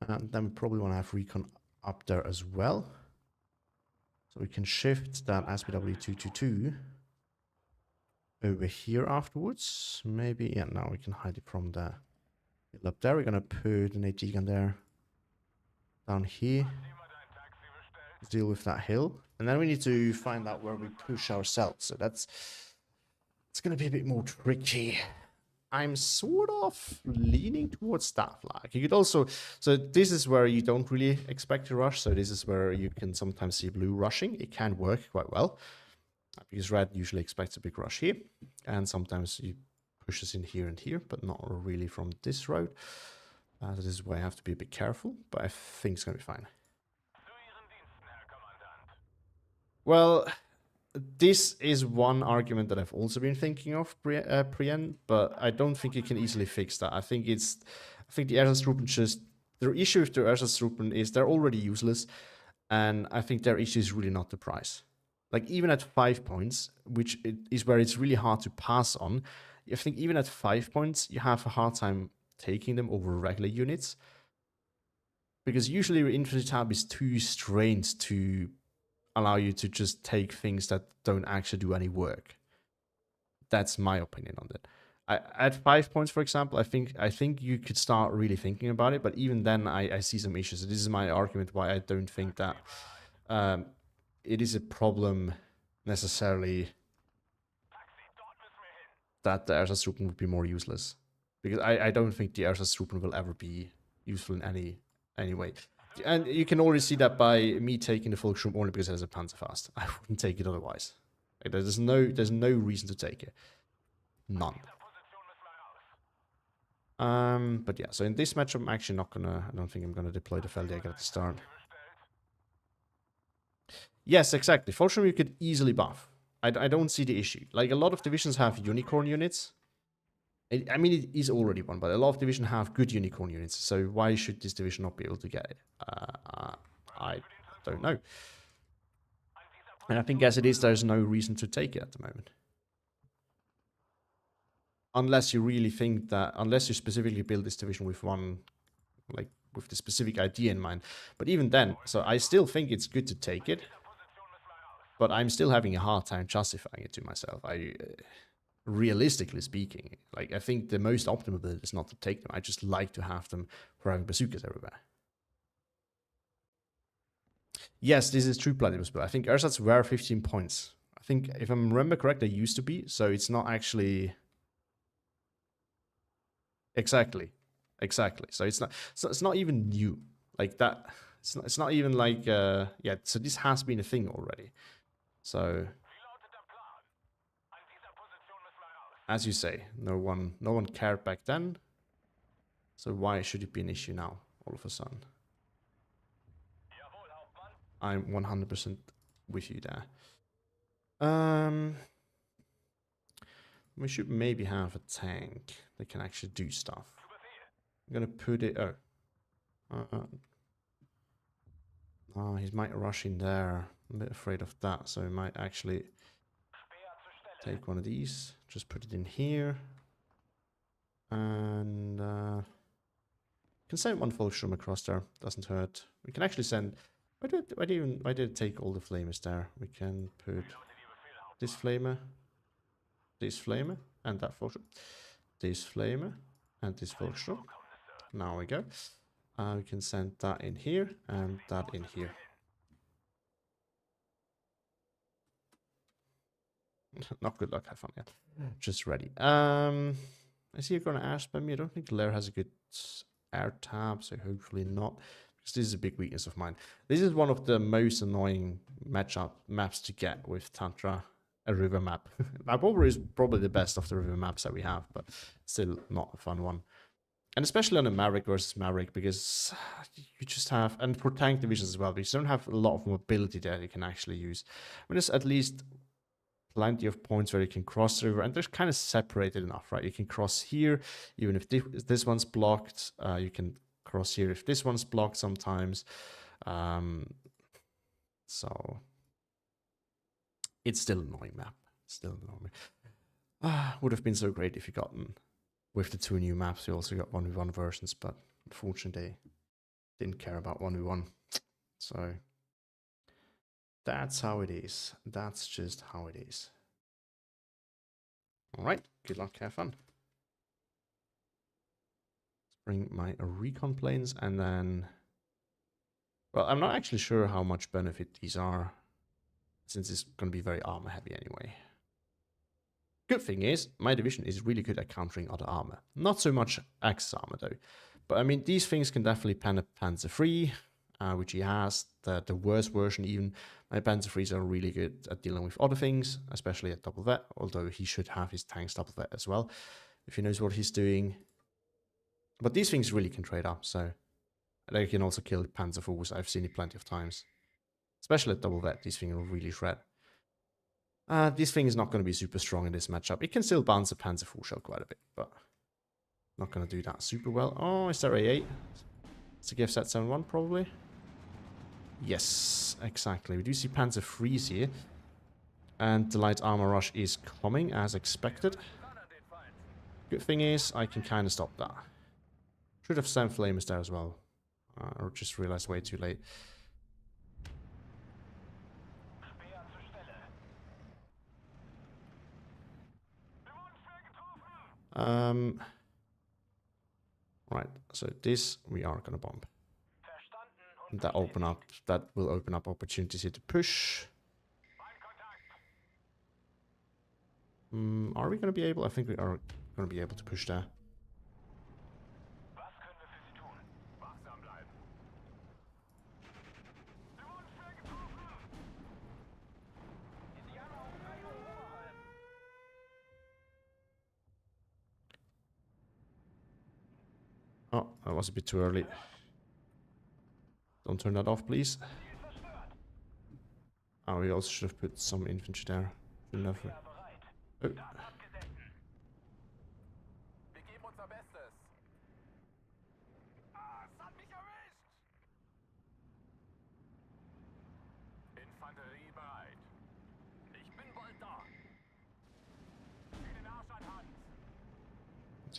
And then we probably want to have recon up there as well. So we can shift that SPW222 over here afterwards. Maybe, yeah, now we can hide it from the up there. We're gonna put an AT gun there, down here. deal with that hill. And then we need to find out where we push ourselves. So it's going to be a bit more tricky. I'm sort of leaning towards staff lag. You could also, so this is where you don't really expect to rush. So this is where you can sometimes see blue rushing. It can work quite well because red usually expects a big rush here. And sometimes you pushes in here and here, but not really from this road. So this is where I have to be a bit careful, but I think it's going to be fine. Well, this is one argument that I've also been thinking of, Prien, but I don't think you can easily fix that. I think the Ersatztruppen just, the issue with the Ersatztruppen is they're already useless, and I think their issue is really not the price. Like, even at 5 points, which is where it's really hard to pass on, I think even at 5 points, you have a hard time taking them over regular units. Because usually your infantry tab is too strained to allow you to just take things that don't actually do any work. That's my opinion on that. At 5 points, for example, I think you could start really thinking about it, but even then, I see some issues. So this is my argument why I don't think that it is a problem necessarily that the Ersatztruppen would be more useless, because I don't think the Ersatztruppen will ever be useful in any way. And you can already see that by me taking the Volksturm only because it has a Panzerfaust. I wouldn't take it otherwise. Like, there's no reason to take it. None. But yeah, so in this match I'm actually not gonna, I don't think I'm gonna deploy the Feldjäger at the start. Yes, exactly. Volksturm you could easily buff. I don't see the issue. Like, a lot of divisions have unicorn units. I mean, it is already one, but a lot of divisions have good unicorn units. So why should this division not be able to get it? I don't know. And I think as it is, there's no reason to take it at the moment. Unless you really think that, unless you specifically build this division with one, like, with the specific idea in mind. But even then, so I still think it's good to take it. But I'm still having a hard time justifying it to myself. Realistically speaking, like, I think the most optimal build is not to take them. I just like to have them for having bazookas everywhere. Yes, this is true Platypus build. I think ersatz were 15 points. I think, if I remember correct, they used to be, so it's not actually... Exactly. So it's not even new. Like that, it's not even like, yeah, so this has been a thing already. So, as you say, no one cared back then. So why should it be an issue now, all of a sudden? I'm 100% with you there. We should maybe have a tank that can actually do stuff. I'm gonna put it... Oh, he might rush in there. I'm a bit afraid of that, so he might actually take one of these. Just put it in here. And can send one Volksturm across there. Doesn't hurt. We can actually send... Why did it take all the flamers there? We can put this flamer, and that Volksturm. This flamer, and this Volksturm. Now we go. We can send that in here, and that in here. Not good luck, have fun yet. Just ready. I see you're gonna air spam me. I don't think Lair has a good air tab, so hopefully not. Because this is a big weakness of mine. This is one of the most annoying maps to get with Tantra, a river map. Mapova is probably the best of the river maps that we have, but still not a fun one. And especially on a Maverick versus Maverick, because you just have, and for tank divisions as well, because you don't have a lot of mobility that you can actually use. I mean, there's at least plenty of points where you can cross the river, and they're kind of separated enough, right? You can cross here, even if this one's blocked. You can cross here if this one's blocked sometimes. So it's still an annoying map. Still annoying. Would have been so great if you gotten with the 2 new maps. We also got 1v1 versions, but unfortunately they didn't care about 1v1. So that's how it is. That's just how it is. All right, good luck, have fun. Bring my recon planes, and then Well, I'm not actually sure how much benefit these are, since it's going to be very armor heavy anyway. Good thing is, my division is really good at countering other armor. Not so much Axis armor though. But I mean, these things can definitely pen a Panzer III, which he has. The worst version even. My Panzer IIIs are really good at dealing with other things, especially at double vet, although he should have his tanks double vet as well, if he knows what he's doing. But these things really can trade up, so they can also kill Panzer IVs. I've seen it plenty of times. Especially at double vet, these things will really shred. This thing is not going to be super strong in this matchup. It can still bounce a Panzer IV shell quite a bit, but not going to do that super well. Oh, is there A8? It's a gift set 7-1 probably. Yes, exactly. We do see Panzer IIIs here. And the light armor rush is coming as expected. Good thing is, I can kind of stop that. Should have sent flamers there as well. Or just realized way too late. Right, so this we are gonna bomb. That will open up opportunities here to push. Are we gonna be able? I think we are gonna be able to push there. Oh, that was a bit too early. Don't turn that off, please. Oh, we also should have put some infantry there. Shouldn't have. Oh.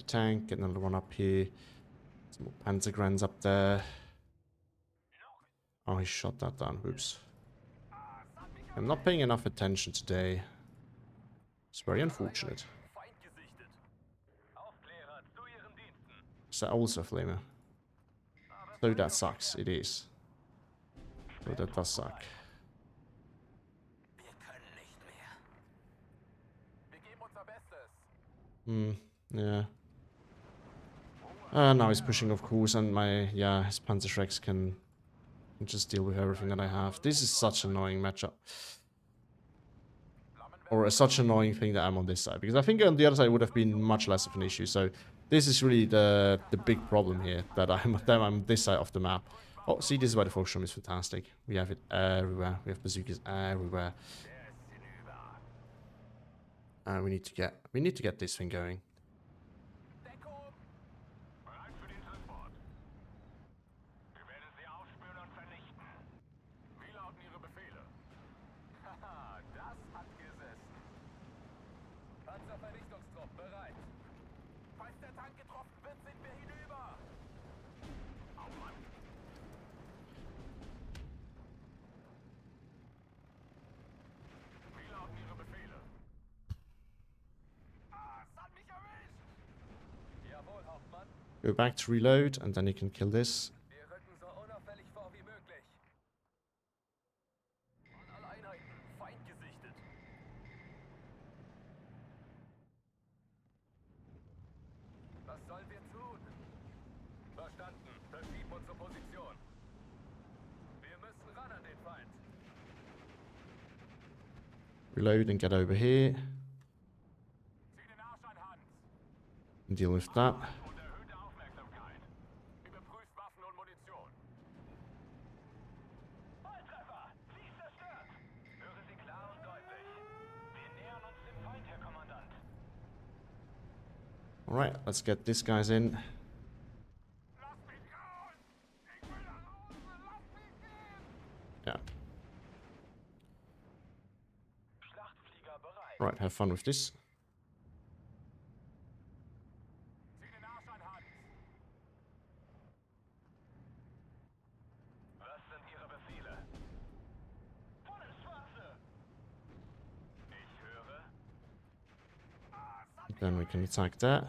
Tank, get another one up here. Some more Panzergrens up there. Oh, he shot that down. Whoops. I'm not paying enough attention today. It's very unfortunate. Is that also a flamer? So that sucks. It is. So that does suck. Yeah. Now he's pushing, of course, and his Panzerschrecks can just deal with everything that I have. This is such an annoying matchup. Or such an annoying thing that I'm on this side. Because I think on the other side it would have been much less of an issue. So this is really the big problem here. That I'm this side of the map. Oh, see, this is why the Volksturm is fantastic. We have it everywhere. We have bazookas everywhere. We need to get this thing going. Go back to reload, and then you can kill this. Reload and get over here. And deal with that. Alright, let's get these guys in. Yeah. Right, have fun with this. Then we can attack that.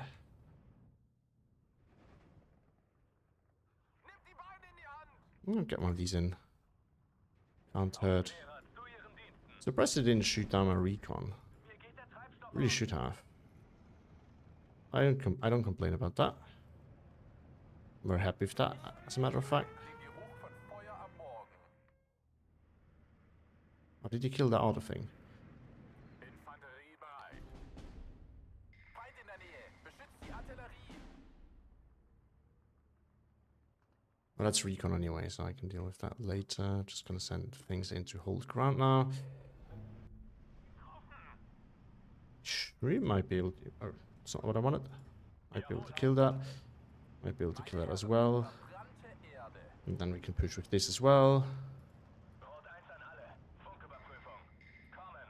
I'm gonna get one of these in. Can't hurt. Lehrer, zu Ihren Diensten. Surprised it didn't shoot down my recon. Mir geht der Treibstoff Really aus. should have. I don't complain about that. I'm very happy with that, as a matter of fact. How did you kill that other thing? Infanterie bereit. Feind in der Nähe. Beschützt die Artillerie. Well, that's recon anyway, so I can deal with that later. Just gonna send things into hold ground now. We might be able to... Oh, it's not what I wanted. Might be able to kill that. Might be able to kill that as well. Brannte Erde. And then we can push with this as well. Rot 1 an alle. Funküberprüfung. Kommen.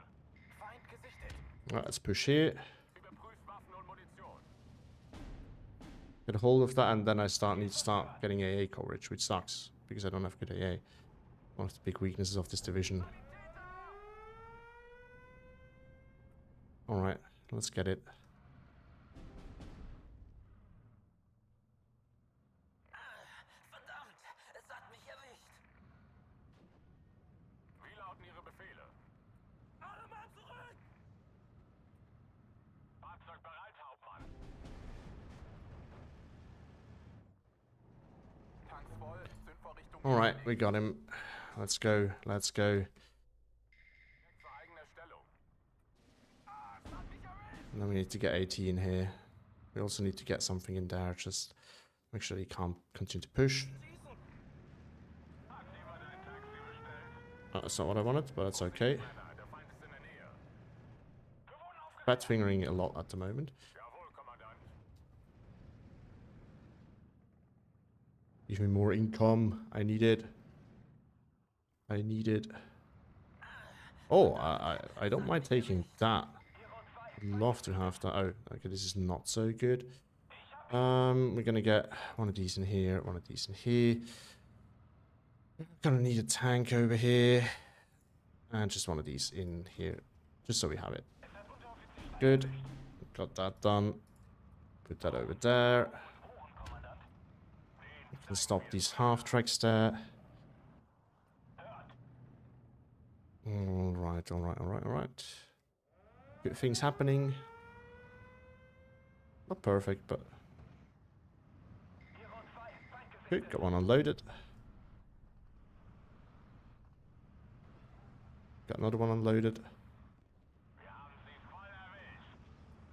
Feind gesichtet. Right, let's push here. Überprüft Waffen und Munition. Get a hold of that, and then I need to start getting AA coverage, which sucks, because I don't have good AA. One of the big weaknesses of this division. Alright, let's get it. Verdammt, es hat mich erwischt. Wie lauten Ihre Befehle? Alle Mann zurück! Fahrzeug bereit, Hauptmann. Tanks voll, Zündvorrichtung. Alright, we got him. Let's go, let's go. Zur eigener Stellung. Es hat mich erwischt. And then we need to get AT in here. We also need to get something in there, just make sure he can't continue to push. Tagsüber dein Taxi bestellt. That's not what I wanted, but that's okay. Männer, der Feind ist in der Nähe. Wir wurden aufgegriffen. Bad fingering a lot at the moment. Jawohl, Kommandant. Give me more income. I need it. I need it. Oh, I don't mind taking that. I'd love to have that. Oh, okay, this is not so good. We're gonna get one of these in here, one of these in here. Gonna need a tank over here. And just one of these in here. Just so we have it. Good. Got that done. Put that over there. We can stop these half-tracks there. Alright, alright, alright, alright. Good things happening. Not perfect, but... Good, got one unloaded. Got another one unloaded. Wir haben sie voll erwischt.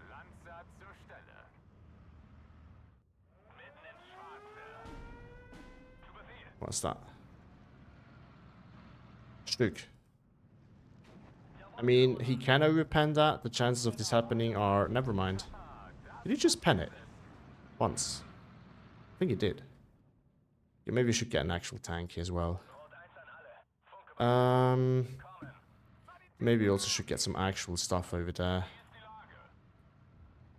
Lanzer zur Stelle. Mitten ins Schwarze. Zu Befehl. What's that? Stück. I mean, he can overpen that. The chances of this happening are... Never mind. Did he just pen it? Once. I think he did. Yeah, maybe we should get an actual tank here as well. Maybe we also should get some actual stuff over there.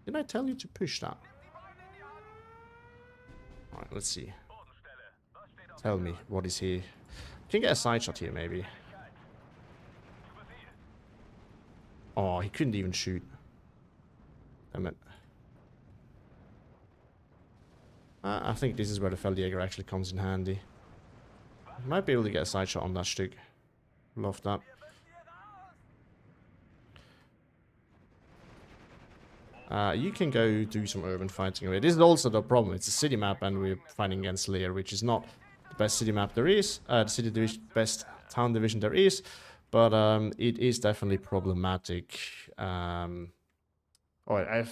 Didn't I tell you to push that? Alright, let's see. Tell me, what is here? Can get a side shot here, maybe. Oh, he couldn't even shoot. Damn it. I think this is where the Feldjäger actually comes in handy. Might be able to get a side shot on that Stück. Love that. You can go do some urban fighting away. This is also the problem. It's a city map and we're fighting against Lear, which is not the best city map there is. The city division, best town division there is. But it is definitely problematic. Oh, I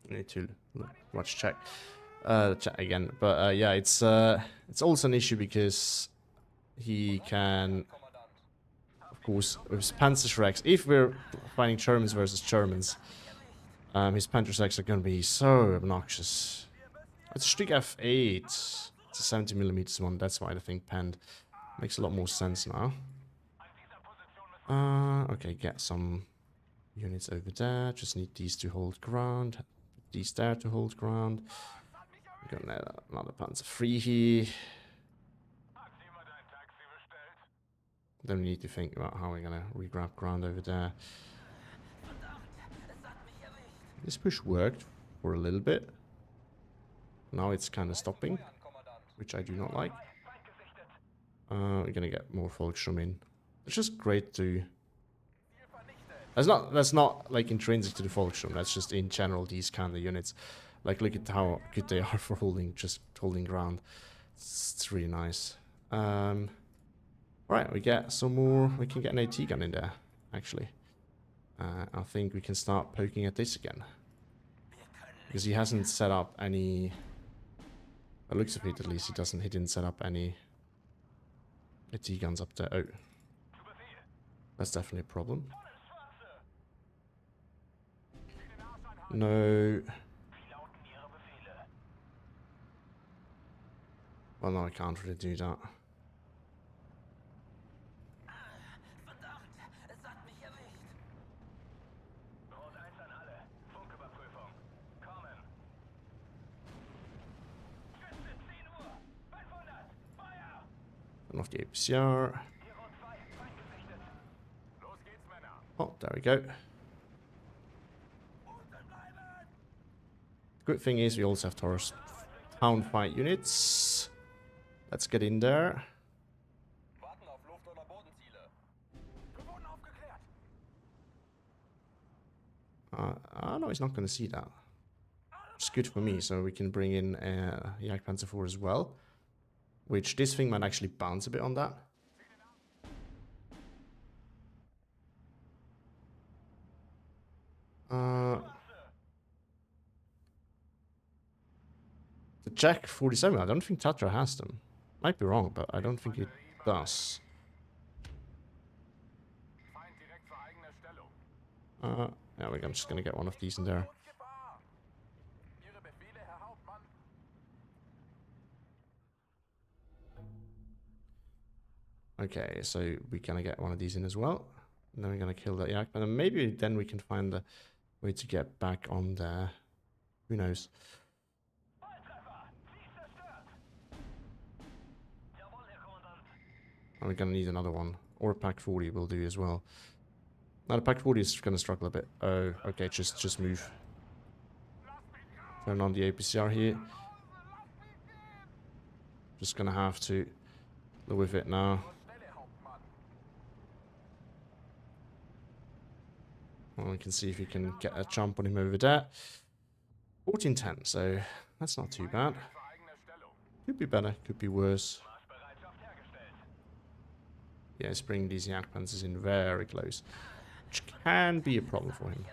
need to watch chat again. But yeah, it's also an issue because he can, of course, with his Panzerschrecks, if we're fighting Germans versus Germans, his Panzerschrecks are going to be so obnoxious. It's a Stück F8. It's a 70mm one. That's why the thing penned. Makes a lot more sense now. Okay, get some units over there. Just need these to hold ground. These there to hold ground. We got another Panzer free here. Then we need to think about how we're gonna re-grab ground over there. This push worked for a little bit. Now it's kind of stopping, which I do not like. We're gonna get more Volkssturm in. It's just great to... That's not like intrinsic to the Volkssturm, that's just in general these kind of units. Like, look at how good they are for holding ground. It's really nice. Right, we get some more... We can get an AT gun in there, actually. I think we can start poking at this again. Because he hasn't set up any... By the looks of it, at least, he didn't set up any AT guns up there. Oh. That's definitely a problem. No. Well, no, I can't really do that. Turn off the APCR. Oh, there we go. Good thing is we also have Taurus town fight units. Let's get in there. No, he's not going to see that. It's good for me, so we can bring in Jagdpanzer 4 as well. Which this thing might actually bounce a bit on that. The Jack 47, I don't think Tatra has them. Might be wrong, but I don't think it does. Yeah, I'm just gonna get one of these in there. Okay, so we're gonna get one of these in as well. And then we're gonna kill that yak. And maybe then we can find a way to get back on there. Who knows? And we're gonna need another one. Or a Pack 40 will do as well. Now the Pack 40 is gonna struggle a bit. Oh, okay, just move. Turn on the APCR here. Just gonna have to live with it now. Well, we can see if we can get a jump on him over there. 1410, so that's not too bad. Could be better, could be worse. Yeah, he's bringing these Jagdpanzers in very close, which can be a problem for him.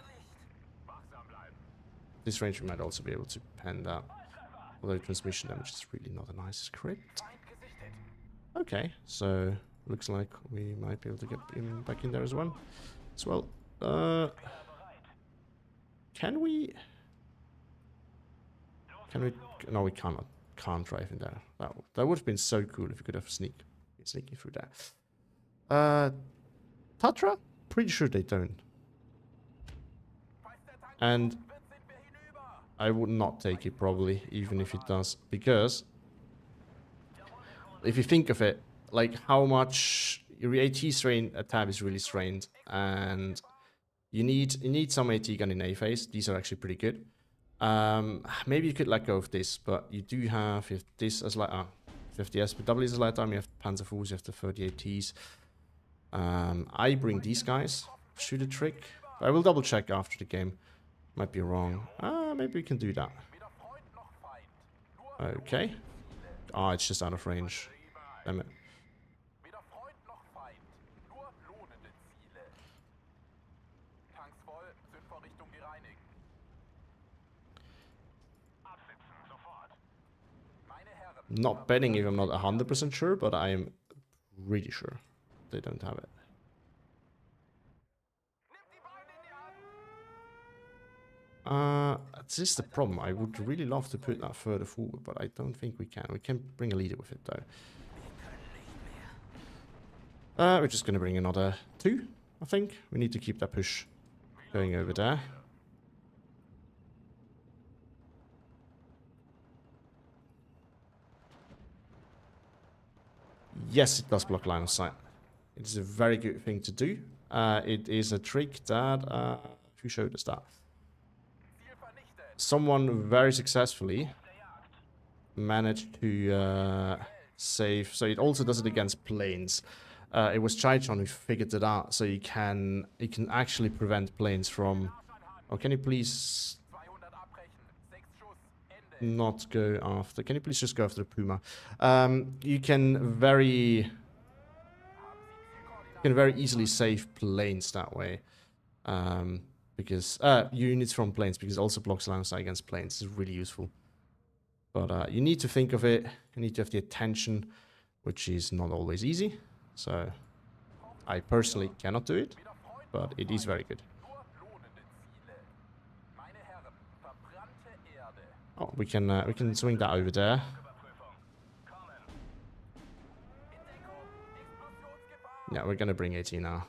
This range we might also be able to pen that. Although transmission damage is really not a nice script. Okay, so looks like we might be able to get him back in there as well. Can we? No, we cannot. Can't drive in there. That would have been so cool if we could have sneaking through there. Tatra? Pretty sure they don't. And I would not take it probably, even if it does, because if you think of it, like how much your AT strain tab is really strained, and you need some AT gun in A phase. These are actually pretty good. Maybe you could let go of this, but you do have this as like 50 SPWs as light arm. You have Panzer IVs, you have the 30 ATs. I bring these guys. Shoot a trick. I will double check after the game. Might be wrong. Maybe we can do that. Okay. It's just out of range. Damn it. Not betting if I'm not 100% sure, but I am really sure they don't have it. This is the problem. I would really love to put that further forward, but I don't think we can. We can bring a leader with it, though. We're just going to bring another 2, I think. We need to keep that push going over there. Yes, it does block line of sight. It is a very good thing to do. It is a trick that... who showed us that? Someone very successfully managed to safe. So it also does it against planes. It was Chaichon who figured it out, so you can actually prevent planes from... Oh, can you please 200 abbrechen. 6 Schuss. Ende. not go after... Can you please just go after the Puma? You can very easily save planes that way. Because units from planes, because it also blocks line of sight against planes. It's really useful. But you need to think of it. You need to have the attention, which is not always easy. So I personally cannot do it, but it is very good. Nur lohnende Ziele. Meine Herren, verbrannte Erde. Oh, we can swing that over there. Yeah, we're gonna bring AT now.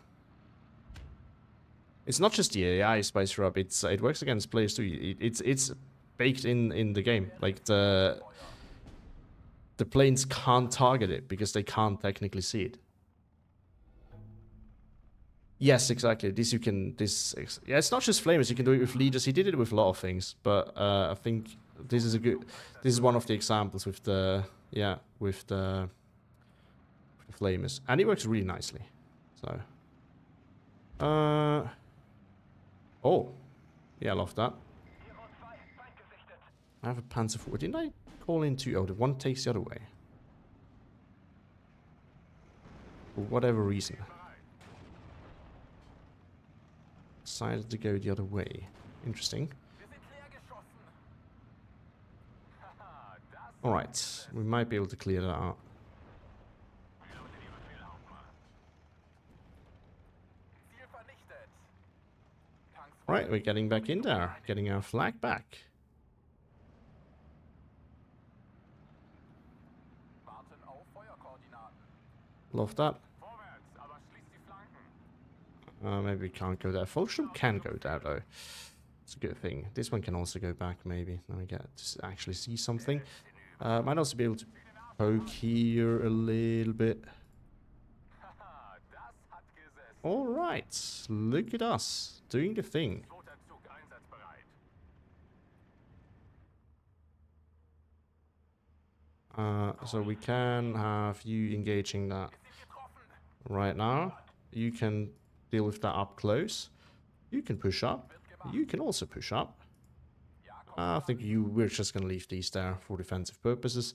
It's not just the AI spice rub. It works against players too. It's baked in the game. Like the planes can't target it because they can't technically see it. Yes, exactly. Yeah, it's not just flamers. You can do it with leaders. He did it with a lot of things, but I think this is one of the examples with the flamers, and it works really nicely. So, oh, yeah, I love that. I have a Panzer IV. Didn't I call in two? Oh, the one takes the other way. For whatever reason. Decided to go the other way. Interesting. Alright, we might be able to clear that out. Right, we're getting back in there. Getting our flag back. Love that. Maybe we can't go there. Fulsham can go there though. It's a good thing. This one can also go back maybe. Then we get to actually see something. Might also be able to poke here a little bit. Alright, look at us doing the thing. So we can have you engaging that right now. You can deal with that up close. You can push up. You can also push up. I think we're just going to leave these there for defensive purposes.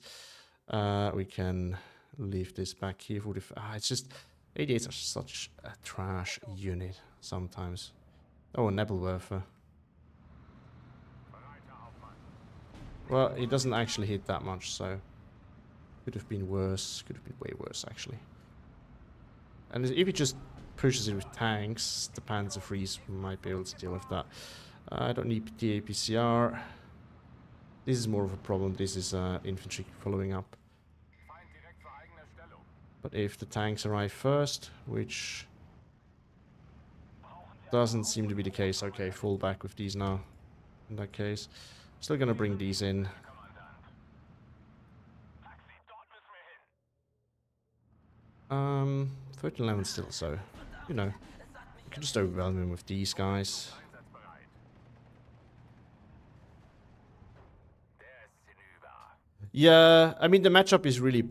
We can leave this back here for it's just 88s are such a trash unit sometimes. Oh, a Nebelwerfer. Well, it doesn't actually hit that much, so could have been worse. Could have been way worse actually. And if it just pushes it with tanks, the Panzer Freeze might be able to deal with that. I don't need the APCR. This is more of a problem. This is infantry following up. But if the tanks arrive first, which doesn't seem to be the case. Okay, fall back with these now. In that case, still gonna bring these in. 1311 still, so you know, you can just overwhelm him with these guys. Yeah, I mean the matchup is really...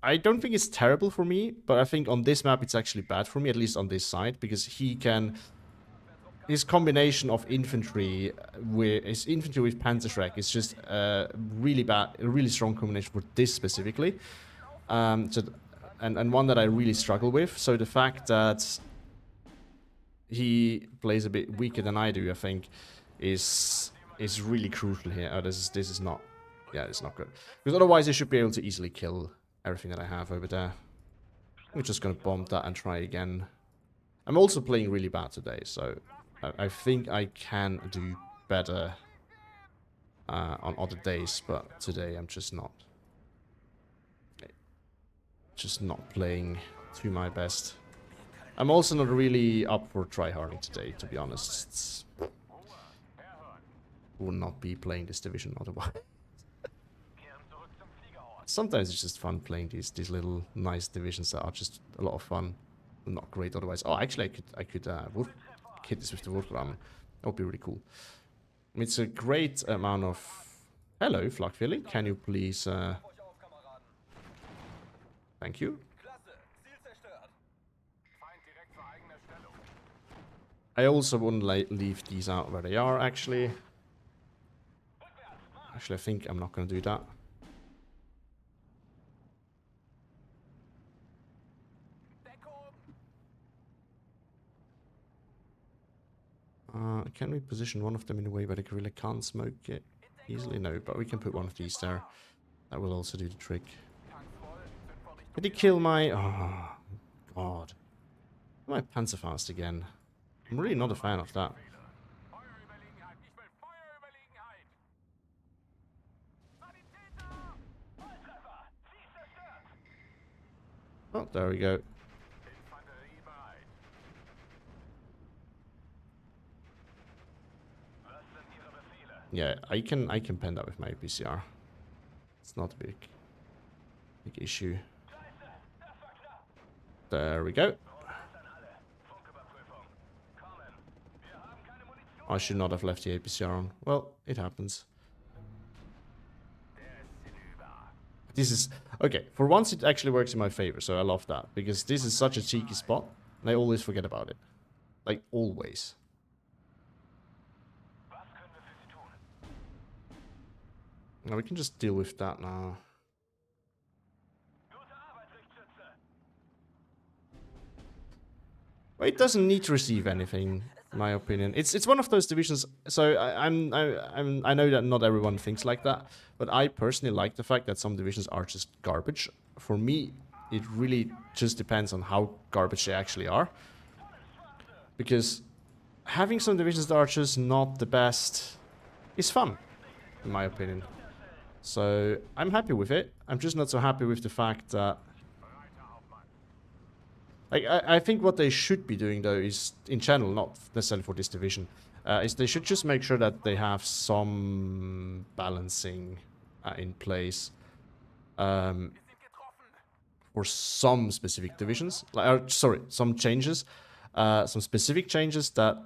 I don't think it's terrible for me, but I think on this map it's actually bad for me, at least on this side, because he can... His combination of infantry with Panzerschreck is just really bad, a really strong combination for this specifically. And one that I really struggle with. So the fact that he plays a bit weaker than I do, I think, is really crucial here. Oh, this is not... Yeah, it's not good. Because otherwise I should be able to easily kill everything that I have over there. We're just going to bomb that and try again. I'm also playing really bad today, so I think I can do better on other days, but today I'm just not playing to my best. I'm also not really up for tryharding today, to be honest. Will not be playing this division otherwise. Sometimes it's just fun playing these little nice divisions that are just a lot of fun. Not great otherwise. Oh, actually, I could hit this with the Wurfram. That would be really cool. I mean, it's a great amount of... Hello, Flakfilly. Can you please Thank you. Klasse. Ziel zerstört. Feind direkt vor eigener Stellung. I also wouldn't leave these out where they are, actually. Actually, I think I'm not going to do that. Can we position one of them in a way where the gorilla can't smoke it easily? No, but we can put one of these there. That will also do the trick. Did he kill my... Oh, God. My Panzerfaust again. I'm really not a fan of that. Feuerüberlegenheit. Ich will Feuerüberlegenheit. Sanitäter! Volltreffer. Ziel zerstört. Oh, there we go. Infanterie bereit. Was sind Ihre Befehle? Yeah, I can pen that with my PCR. It's not a big issue. There we go. I should not have left the APCR on. Well, it happens. This is... Okay, for once it actually works in my favor, so I love that. Because this is such a cheeky spot, and I always forget about it. Like, always. Now we can just deal with that now. Well, it doesn't need to receive anything, in my opinion. It's one of those divisions. So I know that not everyone thinks like that, but I personally like the fact that some divisions are just garbage. For me, it really just depends on how garbage they actually are. Because having some divisions that are just not the best is fun, in my opinion. So I'm happy with it. I'm just not so happy with the fact that... Like, I think what they should be doing, though, is, in general, not necessarily for this division, is they should just make sure that they have some balancing in place for some specific divisions. Like, sorry, some changes. Some specific changes that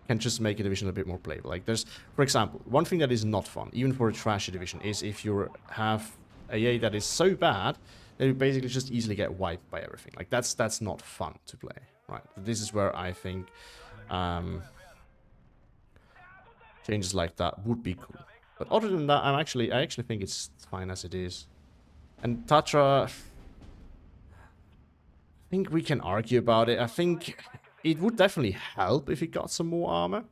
can just make a division a bit more playable. Like, there's, for example, one thing that is not fun, even for a trashy division, is if you have AA that is so bad that you basically just easily get wiped by everything. Like, that's not fun to play, right? This is where I think changes like that would be cool. But other than that, I actually think it's fine as it is. And Tatra, I think we can argue about it. I think it would definitely help if it got some more armor.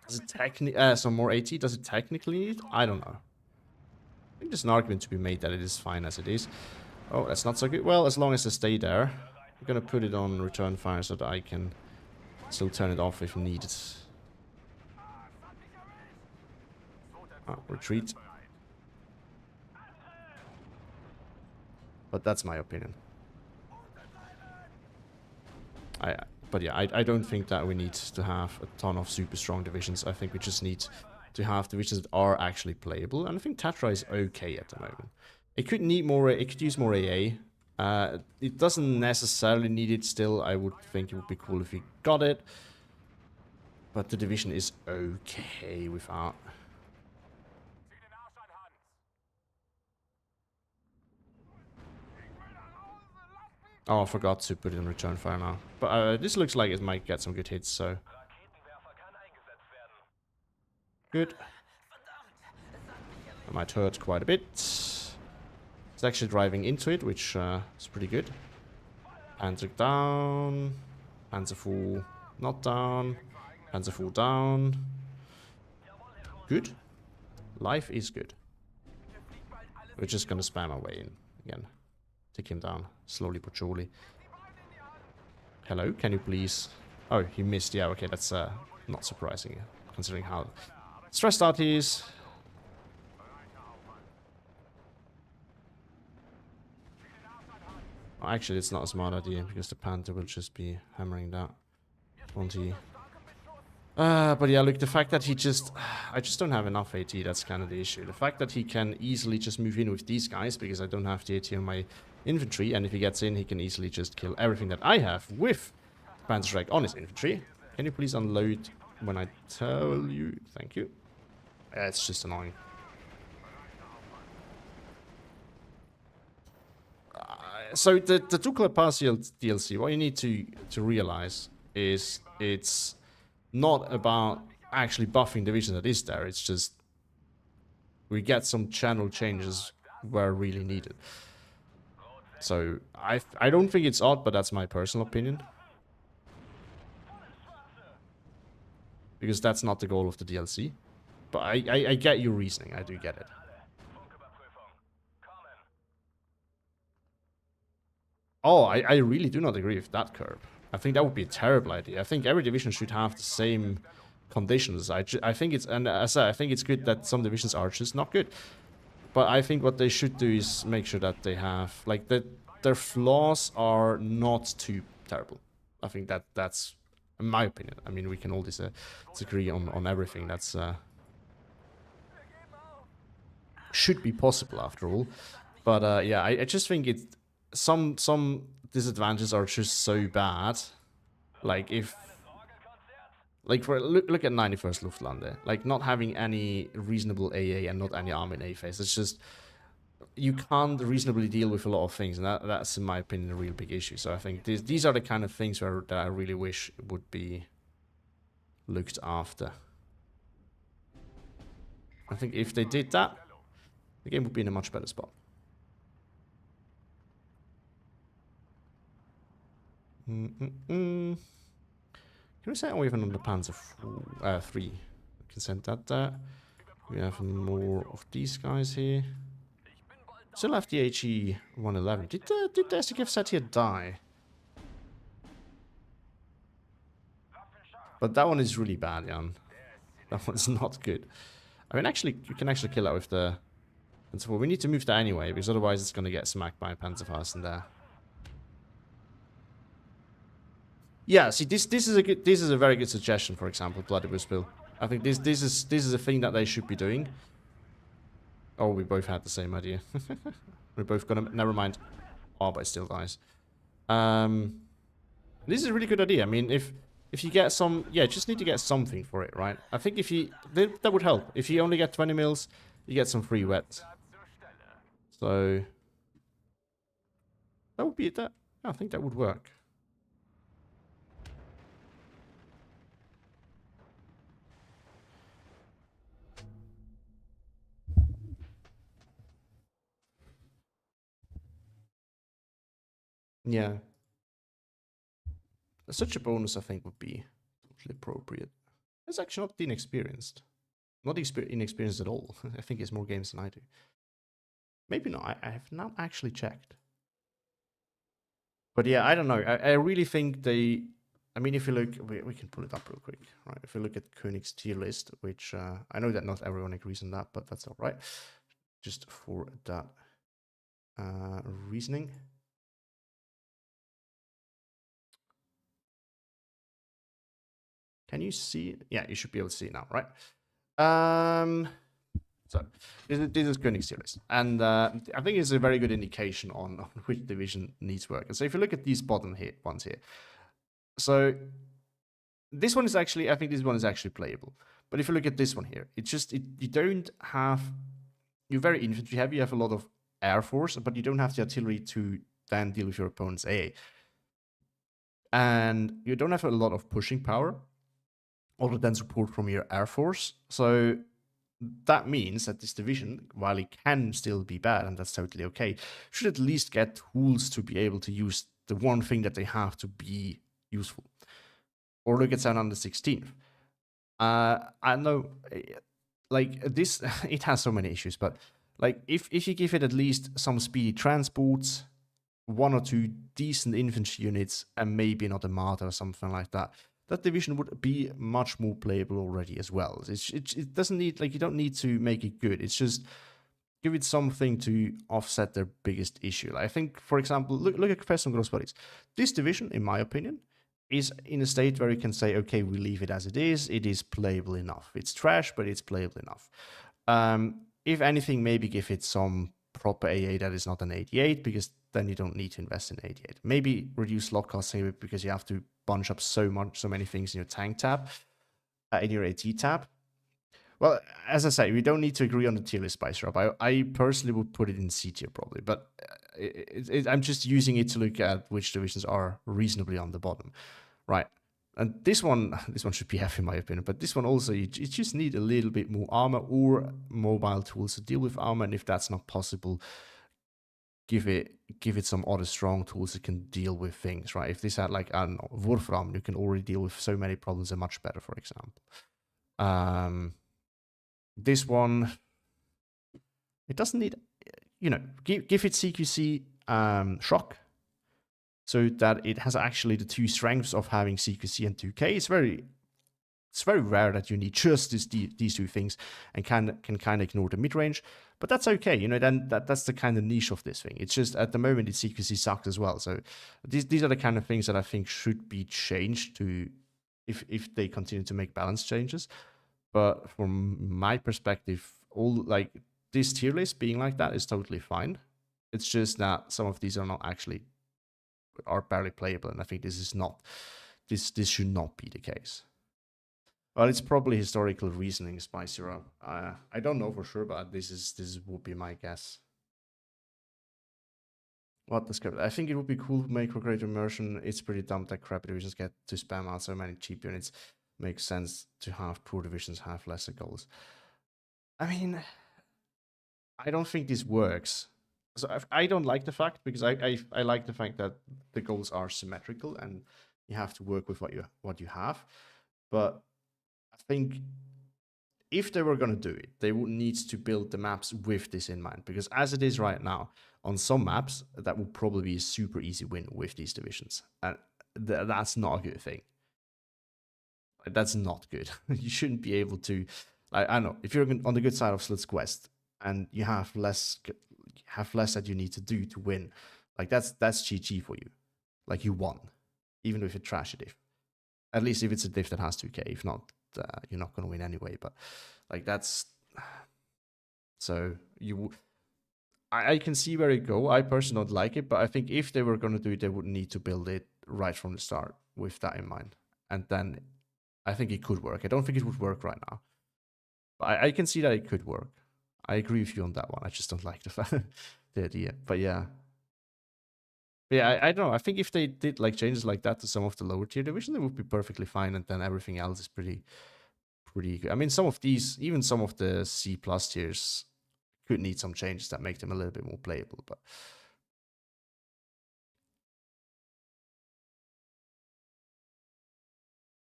Does it technically some more AT? Does it technically need? I don't know. I think there's an argument to be made that it is fine as it is. Oh, that's not so good. Well, as long as they stay there, I'm gonna put it on return fire so that I can still turn it off if needed. Retreat. But that's my opinion. But yeah, I don't think that we need to have a ton of super strong divisions. I think we just need to have divisions that are actually playable. And I think Tatra is okay at the moment. It could need more, it could use more AA. It doesn't necessarily need it still. I would think it would be cool if we got it. But the division is okay without. Oh, I forgot to put it on return fire now. But this looks like it might get some good hits, so... Good. I might hurt quite a bit. It's actually driving into it, which is pretty good. Panzer down. Panzerfull not down. Panzerfull down. Good. Life is good. We're just gonna spam our way in again. Take him down, slowly but surely. Hello, can you please... Oh, he missed. Yeah, okay, that's not surprising, considering how stressed out he is. Oh, actually, it's not a smart idea, because the Panther will just be hammering that, won't he? But yeah, look, the fact that he just... I just don't have enough AT, that's kind of the issue. The fact that he can easily just move in with these guys, because I don't have the AT on my infantry, and if he gets in, he can easily just kill everything that I have with Panzer Strike on his infantry. Can you please unload when I tell you? Thank you. It's just annoying. So the Nuclear Pass DLC, what you need to realize is it's not about actually buffing the vision that is there. It's just we get some channel changes where really needed. So I don't think it's odd, but that's my personal opinion. Because that's not the goal of the DLC. But I get your reasoning. I do get it. Oh, I really do not agree with that curve. I think that would be a terrible idea. I think every division should have the same conditions. I think it's, and as I said, I think it's good that some divisions are just not good. But I think what they should do is make sure that they have, like, that their flaws are not too terrible. I think that's, in my opinion. I mean, we can all disagree on everything. That's should be possible after all. But yeah, I just think it some disadvantages are just so bad. Like if, like for look at 91st Luftland, like not having any reasonable AA and not any arm in A phase. It's just you can't reasonably deal with a lot of things, and that's in my opinion a real big issue. So I think these are the kind of things that I really wish would be looked after. I think if they did that, the game would be in a much better spot. Can we set we have another Panzer 3? We can send that there. We have more of these guys here. Still have the HE 111. Did the SDKF set here die? But that one is really bad, Jan. That one's not good. I mean, actually, you can actually kill that with the... And so we need to move that anyway, because otherwise it's going to get smacked by a Panzerfaust there. Yeah, see, this is a very good suggestion. For example, Bloody Buzzbill. I think this is a thing that they should be doing. Oh, we both had the same idea. We're both gonna... Never mind. Oh, but it still dies. This is a really good idea. I mean, if you get some... Yeah, just need to get something for it, right? I think if you... That would help. If you only get 20 mils, you get some free wet. So... That would be that. I think that would work. Yeah. Such a bonus, I think, would be totally appropriate. It's actually not inexperienced. Not inexperienced at all. I think it's more games than I do. Maybe not. I have not actually checked. But yeah, I don't know. I really think they... I mean, if you look... We can pull it up real quick. Right? If you look at Koenig's tier list, which I know that not everyone agrees on that, but that's all right. Just for that reasoning. Can you see it? Yeah, you should be able to see it now, right? So this is Koenig's tier list, and I think it's a very good indication on which division needs work. And so if you look at these bottom ones here, so this one is actually, I think this one is actually playable. But if you look at this one here, it's just you don't have, you're very infantry heavy. You have a lot of air force, but you don't have the artillery to then deal with your opponent's AA, and you don't have a lot of pushing power other than support from your air force. So that means that this division, while it can still be bad, and that's totally okay, should at least get tools to be able to use the one thing that they have to be useful. Or look at 716th. I know, like, this, it has so many issues, but, like, if you give it at least some speedy transports, one or two decent infantry units, and maybe not a Marder or something like that, that division would be much more playable already as well. It doesn't need, like, you don't need to make it good. It's just give it something to offset their biggest issue. Like, I think, for example, look at Professor Grossbodies. This division, in my opinion, is in a state where you can say, okay, we leave it as it is. It is playable enough. It's trash, but it's playable enough. If anything, maybe give it some proper AA that is not an 88, because then you don't need to invest in 88. Maybe reduce lock costs here because you have to bunch up so many things in your tank tab, in your AT tab. Well, as I say, we don't need to agree on the tier list, Spice Rob. I personally would put it in C tier probably, but I'm just using it to look at which divisions are reasonably on the bottom, right? And this one should be F in my opinion, but this one also, you just need a little bit more armor or mobile tools to deal with armor, and if that's not possible, give it some other strong tools that can deal with things, right? If this had like, I don't know, Wolfram, you can already deal with so many problems and much better, for example. This one, it doesn't need, give it CQC shock, so that it has actually the two strengths of having CQC and 2K. It's very rare that you need just these two things and can kind of ignore the mid-range, but that's okay. Then that's the kind of niche of this thing. It's just at the moment its CQC sucks as well. So these are the kind of things that I think should be changed to if they continue to make balance changes. But from my perspective, all like this tier list being like that is totally fine. It's just that some of these are barely playable, and I think this should not be the case. Well, it's probably historical reasoning, Spicy Rob. I don't know for sure, but this would be my guess. What the script? I think it would be cool to make for great immersion. It's pretty dumb that crappy divisions get to spam out so many cheap units. Makes sense to have poor divisions have lesser goals. I mean, I don't think this works. So I don't like the fact, because I like the fact that the goals are symmetrical and you have to work with what you have. But I think if they were going to do it, they would need to build the maps with this in mind, because as it is right now, on some maps, that would probably be a super easy win with these divisions. And that's not a good thing. That's not good. You shouldn't be able to, I don't know, if you're on the good side of Slut's Quest and you have less that you need to do to win, like that's GG for you. Like you won, even if it's trashy diff. At least if it's a diff that has 2k. If not, you're not going to win anyway. But like that's, so I can see where it go. I personally don't like it, but I think if they were going to do it, they would need to build it right from the start with that in mind, and then I think it could work. I don't think it would work right now, but I can see that it could work. I agree with you on that one. I just don't like the idea. But yeah. I don't know. I think if they did like changes like that to some of the lower tier divisions, it would be perfectly fine, and then everything else is pretty good. I mean, some of these, even some of the C+ tiers, could need some changes that make them a little bit more playable. But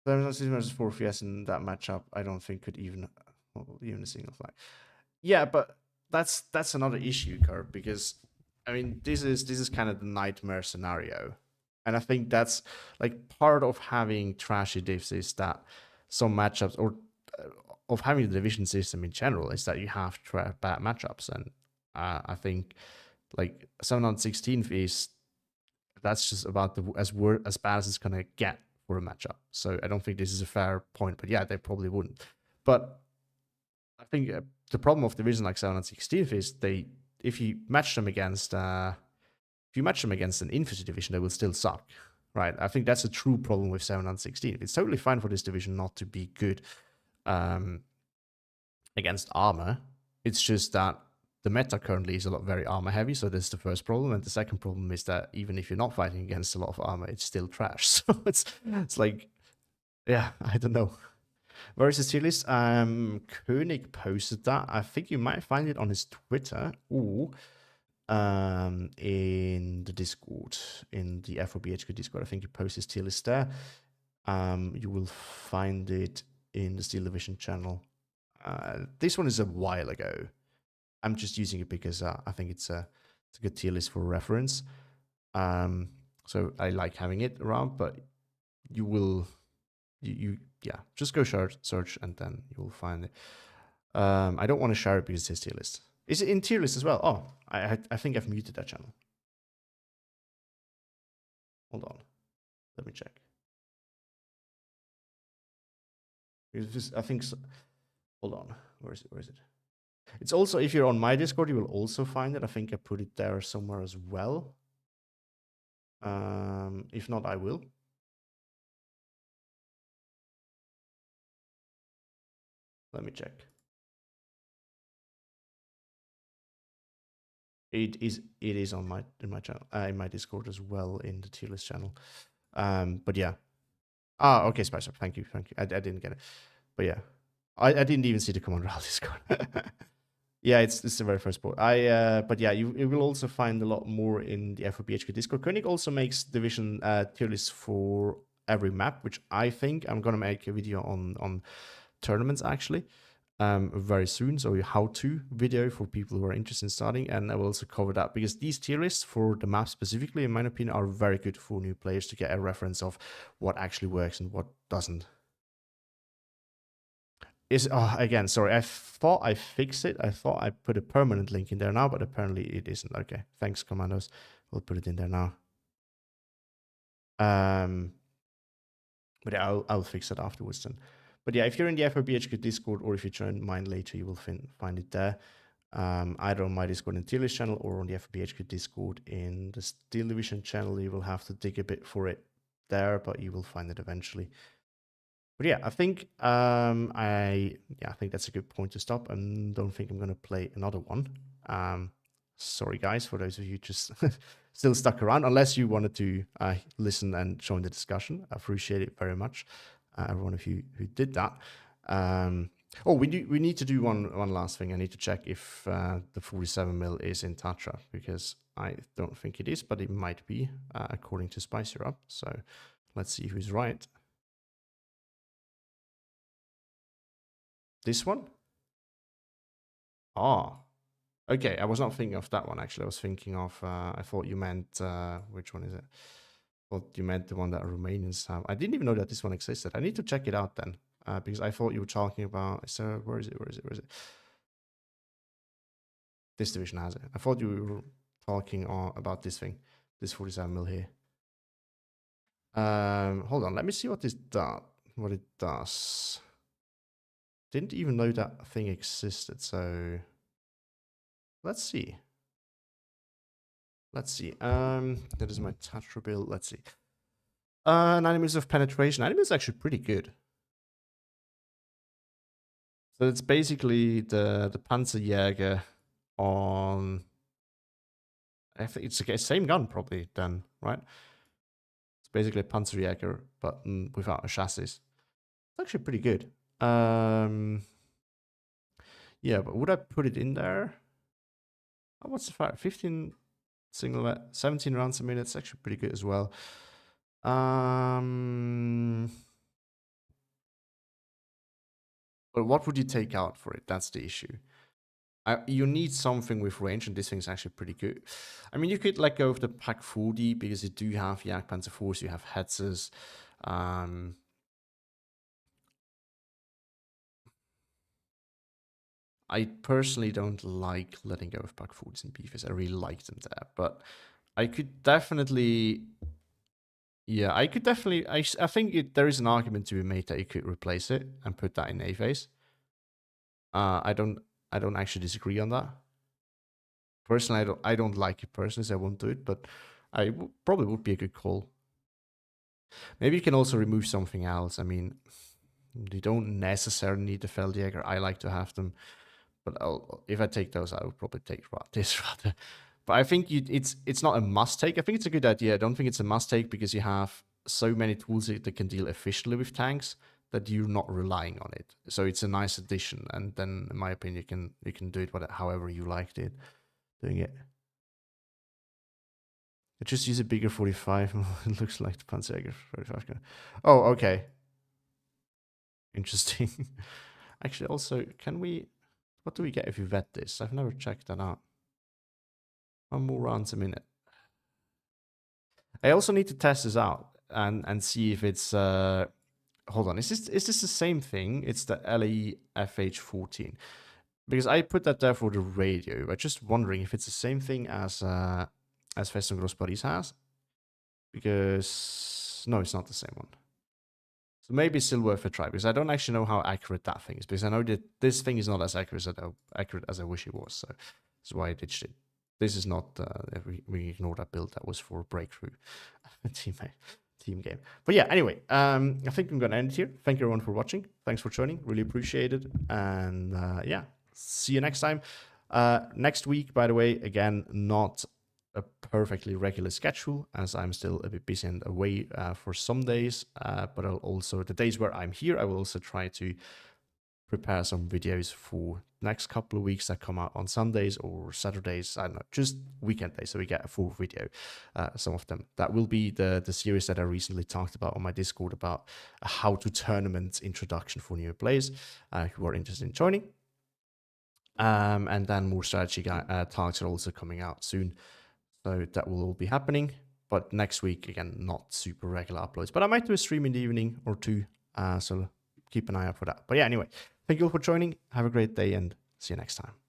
versus 4PS in that matchup, I don't think could even a single flag. Yeah, but that's another issue, Kurt, because I mean this is kind of the nightmare scenario, and I think that's like part of having trashy diffs is that some matchups, or of having the division system in general, is that you have bad matchups, and I think like 7 on 16th is, that's just about as bad as it's gonna get for a matchup. So I don't think this is a fair point, but yeah, they probably wouldn't. But I think the problem of division like 7 and 16th is if you match them against an infantry division, they will still suck, right? I think that's a true problem with 7 and 16th. It's totally fine for this division not to be good against armor. It's just that the meta currently is very armor heavy, so that's the first problem. And the second problem is that even if you're not fighting against a lot of armor, it's still trash. So it's like, yeah, I don't know. Where is his tier list? Koenig posted that. I think you might find it on his Twitter or in the Discord, in the FOBHQ Discord. I think he posted his tier list there. You will find it in the Steel Division channel. This one is a while ago. I'm just using it because I think it's a good tier list for reference. So I like having it around, but you will, yeah, just go search and then you will find it. I don't want to share it because it's his tier list. Is it in tier list as well? Oh, I think I've muted that channel. Hold on, let me check. I think so. Hold on, where is it? It's also, if you're on my Discord, you will also find it. I think I put it there somewhere as well. If not, I will. Let me check. It is on my in my channel, in my Discord as well, in the tier list channel. But yeah. Ah, okay, Spicer. Thank you. I didn't get it, but yeah, I didn't even see the command RAL Discord. Yeah, it's the very first port. But yeah, you will also find a lot more in the FOBHQ Discord. Koenig also makes division tier lists for every map, which I think I'm gonna make a video on tournaments actually very soon. So a how-to video for people who are interested in starting, and I will also cover that because these tier lists for the map specifically, in my opinion, are very good for new players to get a reference of what actually works and what doesn't. Again, sorry, I thought I fixed it. I thought I put a permanent link in there now, but apparently it isn't. Okay, thanks, commandos. We'll put it in there now. But yeah, I'll fix it afterwards then. But yeah, if you're in the FRBHQ Discord or if you join mine later, you will find it there. Either on my Discord and tier list channel or on the FBHQ Discord in the Steel Division channel. You will have to dig a bit for it there, but you will find it eventually. But yeah, I think I think that's a good point to stop. I don't think I'm gonna play another one. Sorry guys, for those of you just still stuck around, unless you wanted to listen and join the discussion. I appreciate it very much, everyone of you who did that. Oh, we need to do one last thing. I need to check if the 47 mil is in Tatra, because I don't think it is, but it might be according to Spicer Up. So let's see who's right. This one? Ah, okay. I was not thinking of that one actually. I was thinking of. I thought you meant which one is it? Well, you meant the one that Romanians have. I didn't even know that this one existed. I need to check it out then. Because I thought you were talking about. So where is it? This division has it. I thought you were talking about this thing, this 47 mil here. Hold on, let me see what this does. What it does. Didn't even know that thing existed. So let's see. That is my Tatra build. Let's see. 9 minutes of penetration. 9 minutes is actually pretty good. So it's basically the Panzerjäger on. I think it's the same gun probably then, right? It's basically a Panzerjäger, but without a chassis. It's actually pretty good. Yeah, but would I put it in there? Oh, what's the fire? 15 single, 17 rounds a minute. It's actually pretty good as well. But what would you take out for it? That's the issue. You need something with range, and this thing's actually pretty good. I mean, you could let go of the Pak 40 because you do have Jagdpanzer Force, you have Hetzers. I personally don't like letting go of Pak 40s and BFs. I really like them there, but I could definitely. Yeah, I could definitely. I think there is an argument to be made that you could replace it and put that in A phase. I don't actually disagree on that. Personally, I don't like it personally, so I won't do it, but probably would be a good call. Maybe you can also remove something else. I mean, you don't necessarily need the Feldjäger. I like to have them, but if I take those, I would probably take this rather. But I think it's not a must take. I think it's a good idea. I don't think it's a must take because you have so many tools that can deal efficiently with tanks that you're not relying on it. So it's a nice addition. And then, in my opinion, you can do it however you liked it, doing it. I just use a bigger 45. It looks like the Panzerjäger 45. Oh, okay. Interesting. Actually, also, what do we get if we vet this? I've never checked that out. 1 more rounds a minute. I also need to test this out and see if it's hold on, is this the same thing? It's the LE FH14. Because I put that there for the radio. I'm just wondering if it's the same thing as Festung Groß Paris has. Because no, it's not the same one. So maybe it's still worth a try, because I don't actually know how accurate that thing is, because I know that this thing is not as accurate as I wish it was. So that's why I ditched it. This is not, we ignore that build. That was for a breakthrough team game. But yeah, anyway, I think I'm going to end it here. Thank you everyone for watching. Thanks for joining. Really appreciate it. And yeah, see you next time. Next week, by the way, again, not a perfectly regular schedule as I'm still a bit busy and away for some days. But I'll also, the days where I'm here, I will also try to prepare some videos for next couple of weeks that come out on Sundays or Saturdays. I don't know, just weekend days, so we get a full video. Some of them that will be the series that I recently talked about on my Discord about how to tournament introduction for new players who are interested in joining. And then more strategy talks are also coming out soon, so that will all be happening. But next week, again, not super regular uploads, but I might do a stream in the evening or two, so keep an eye out for that. But yeah, anyway, thank you all for joining. Have a great day and see you next time.